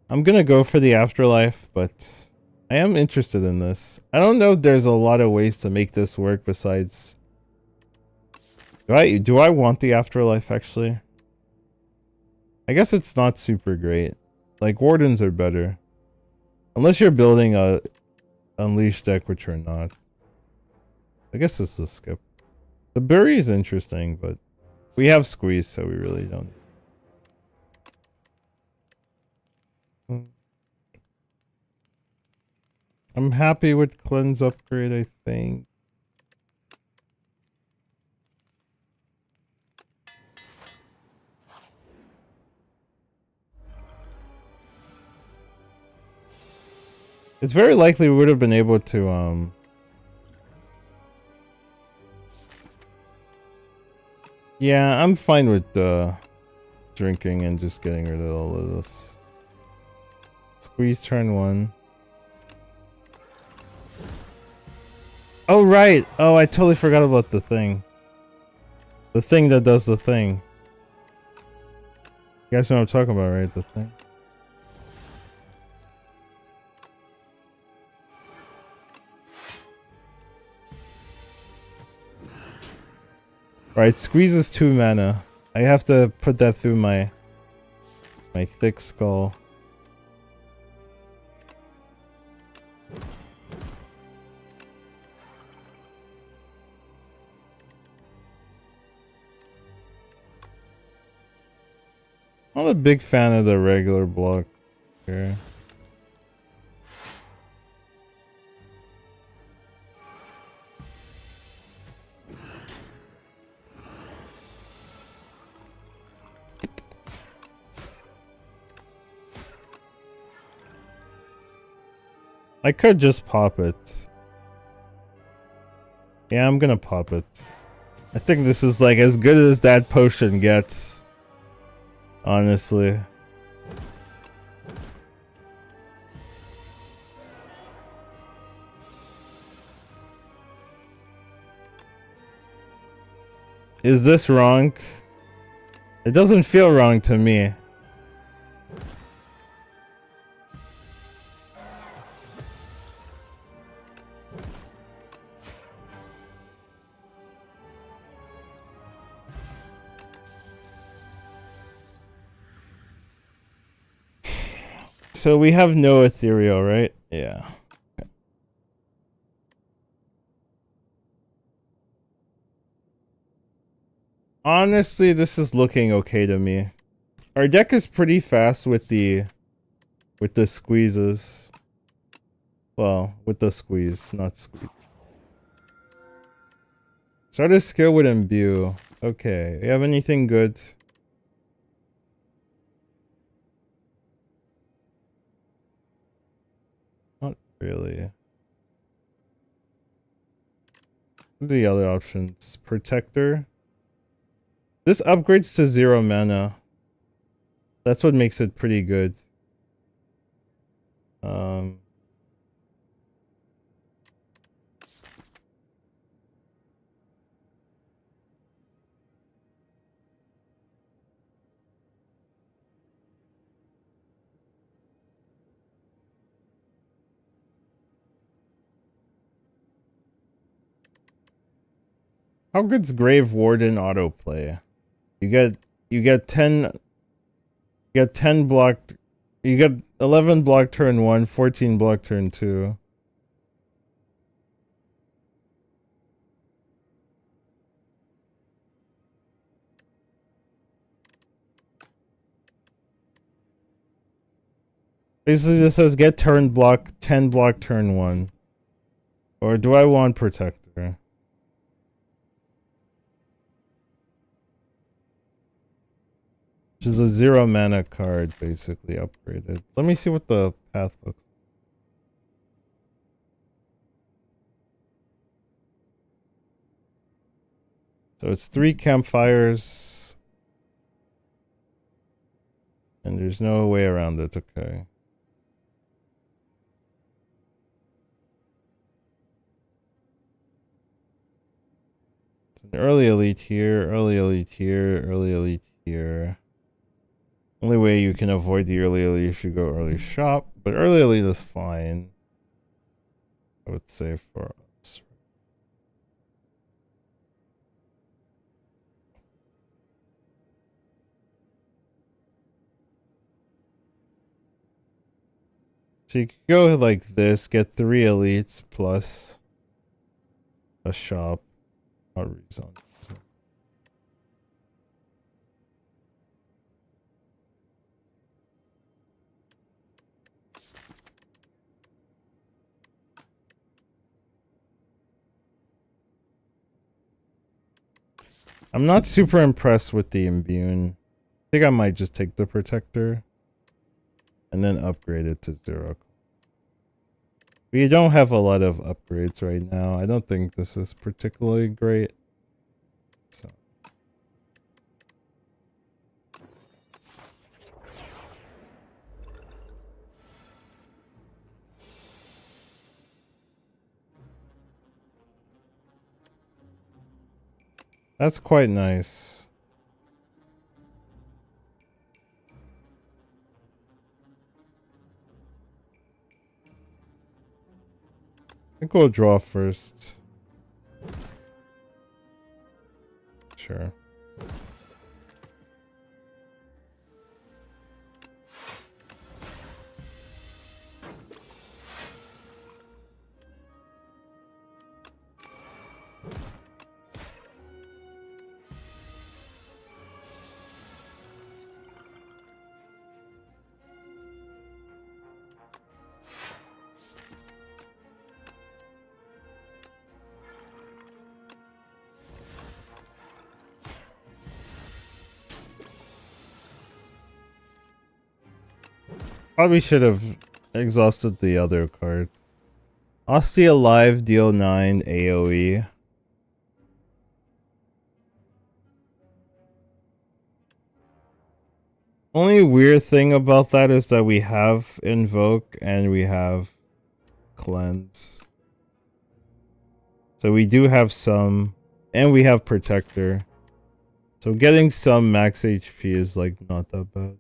I'm gonna go for the afterlife, but I am interested in this. I don't know if there's a lot of ways to make this work besides... Do I want the afterlife actually? I guess it's not super great. Like, wardens are better. Unless you're building a unleash deck, which we're not. I guess this is a skip. The bury is interesting, but we have squeeze, so we really don't. I'm happy with cleanse upgrade, I think. It's very likely we would have been able to yeah, I'm fine with drinking and just getting rid of all of this. Squeeze turn 1. Oh right! Oh, I totally forgot about the thing. The thing that does the thing. You guys know what I'm talking about, right? The thing. Right, squeeze is 2 mana. I have to put that through my thick skull. I'm a big fan of the regular block here. I could just pop it. Yeah, I'm gonna pop it. I think this is like as good as that potion gets. Honestly. Is this wrong? It doesn't feel wrong to me. so we have no ethereal, right? Yeah. Honestly, this is looking okay to me. Our deck is pretty fast with the squeezes. Well, with the squeeze, not squeeze. Start a skill with imbue. Okay, you have anything good? Not really. What are the other options? Protector. This upgrades to 0 mana. That's what makes it pretty good. How good's Grave Warden autoplay? You get 10 blocked. You get 11 block turn 1, 14 block turn 2. Basically, this says get turn block, 10 block turn 1. Or do I want Protector? Which is a 0 mana card, basically upgraded. Let me see what the path looks like. So it's 3 campfires. And there's no way around it, okay. It's an early elite here, early elite here, early elite here. Only way you can avoid the early elite is you go early shop, but early elite is fine. I would say for us. So you could go like this, get 3 elites plus a shop. Not rezone. I'm not super impressed with the imbue. I think I might just take the protector and then upgrade it to 0. We don't have a lot of upgrades right now. I don't think this is particularly great. So that's quite nice. I think we'll draw first. Sure. Probably should have exhausted the other card. Ostia Alive, deal 9 AoE. Only weird thing about that is that we have Invoke and we have Cleanse. So we do have some, and we have Protector. So getting some max HP is like not that bad.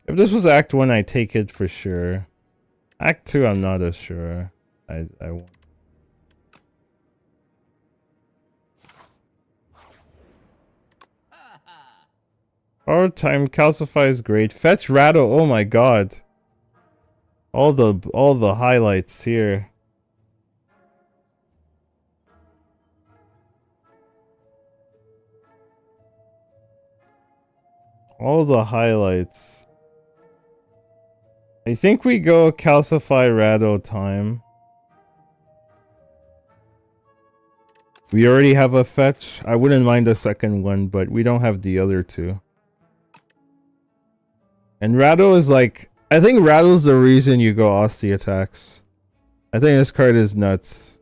If this was Act 1, I take it for sure. Act 2, I'm not as sure. I won't. Our time calcify is great. Fetch rattle. Oh my god. All the highlights here. All the highlights. I think we go calcify rattle time. We already have a fetch. I wouldn't mind a second one, but we don't have the other two. And rattle is like, I think rattle's the reason you go Aussie attacks. I think this card is nuts.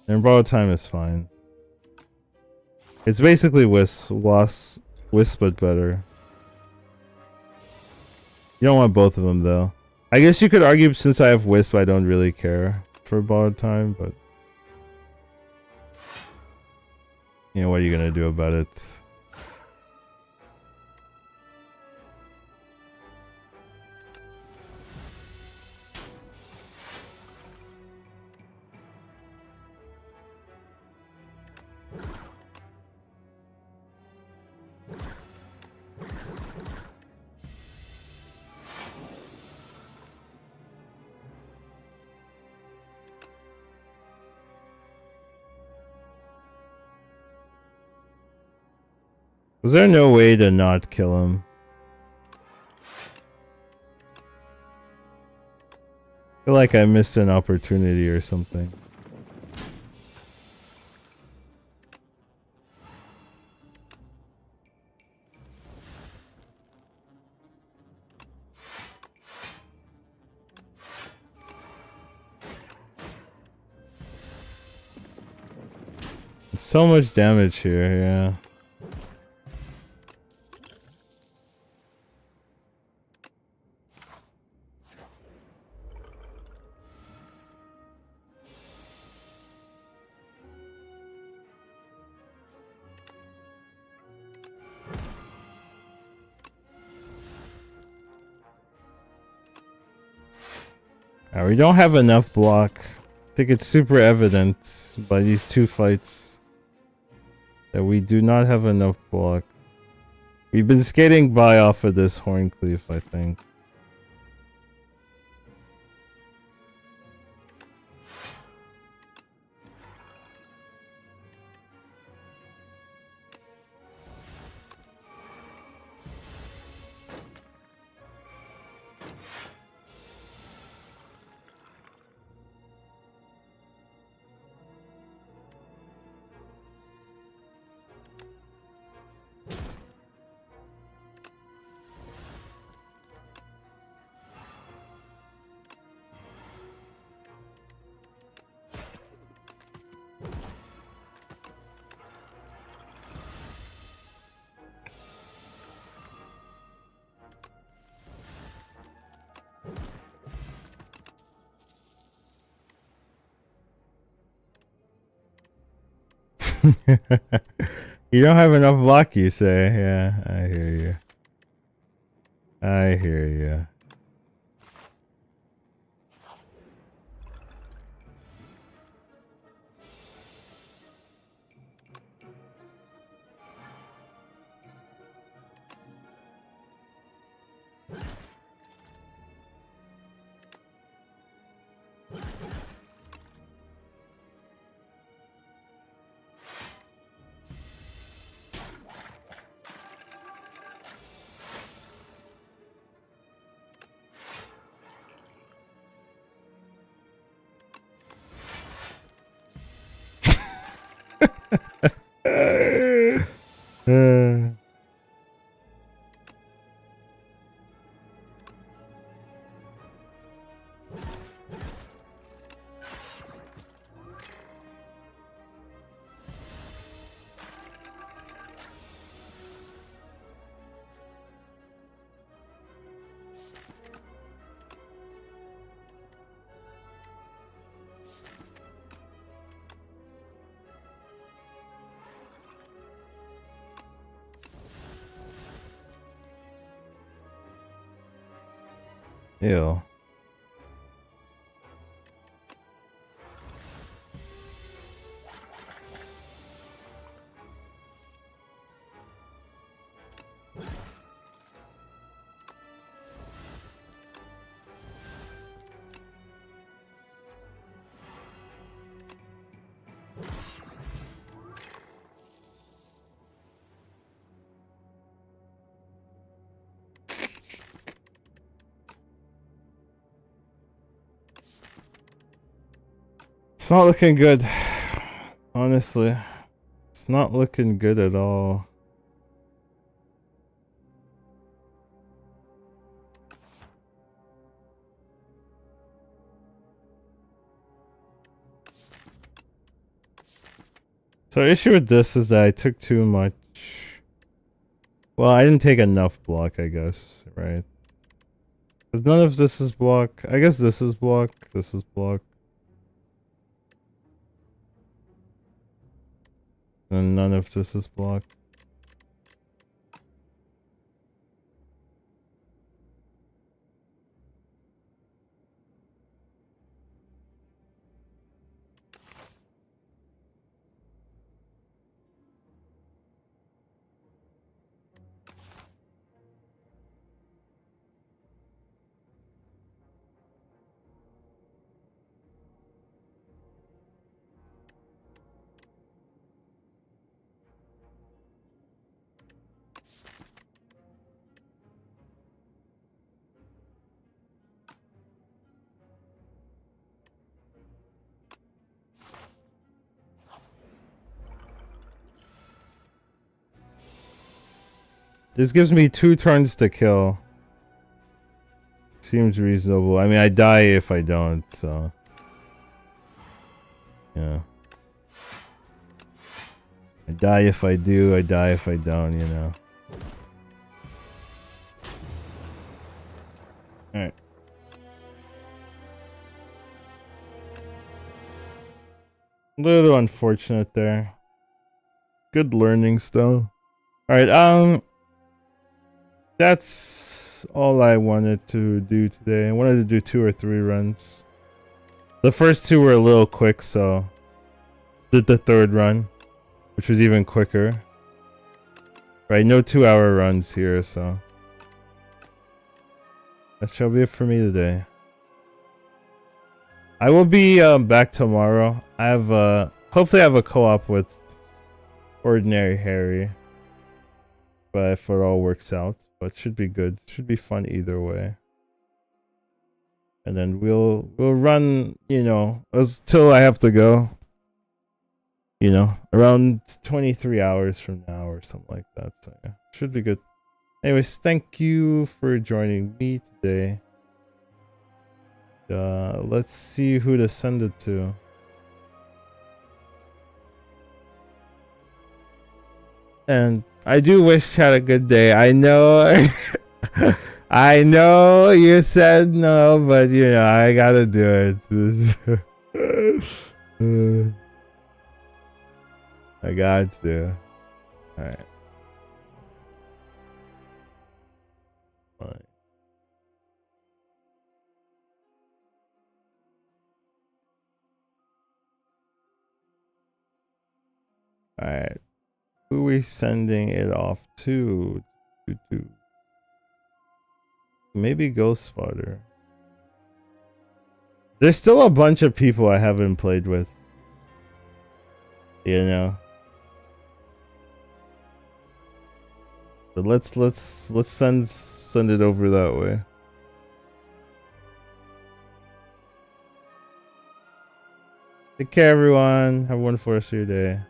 And borrow time is fine. It's basically Wisp, but better. You don't want both of them though. I guess you could argue since I have Wisp, I don't really care for borrowed time, but you know, what are you gonna do about it? Was there no way to not kill him? I feel like I missed an opportunity or something. So much damage here, yeah. We don't have enough block. I think it's super evident by these two fights that we do not have enough block. We've been skating by off of this Horncleave, I think. You don't have enough block, you say? Yeah, I hear you. I hear you. Ew. It's not looking good. Honestly. It's not looking good at all. So the issue with this is that I took too much. Well, I didn't take enough block, I guess, right? Because none of this is block. I guess this is block. This is block. And none of this is block. This gives me 2 turns to kill. Seems reasonable. I mean, I die if I don't, so. Yeah. I die if I do, I die if I don't, you know. Alright. Little unfortunate there. Good learnings though. Alright, that's all I wanted to do today. I wanted to do 2 or 3 runs. The first 2 were a little quick, so did the 3rd run, which was even quicker. Right, no 2-hour runs here, so that shall be it for me today. I will be back tomorrow. I have hopefully I have a co-op with Ordinary Harry, but if it all works out, but should be good. Should be fun either way. And then we'll run, you know, till I have to go. You know, around 23 hours from now or something like that. So yeah, should be good. Anyways, thank you for joining me today. Let's see who to send it to. And I do wish you had a good day. I know I know you said no, but you know, I gotta do it. I got to. Alright. Fine. Alright. Who are we sending it off to? Maybe Ghost Spotter. There's still a bunch of people I haven't played with. You know. But let's send it over that way. Take care everyone. Have a wonderful rest of your day.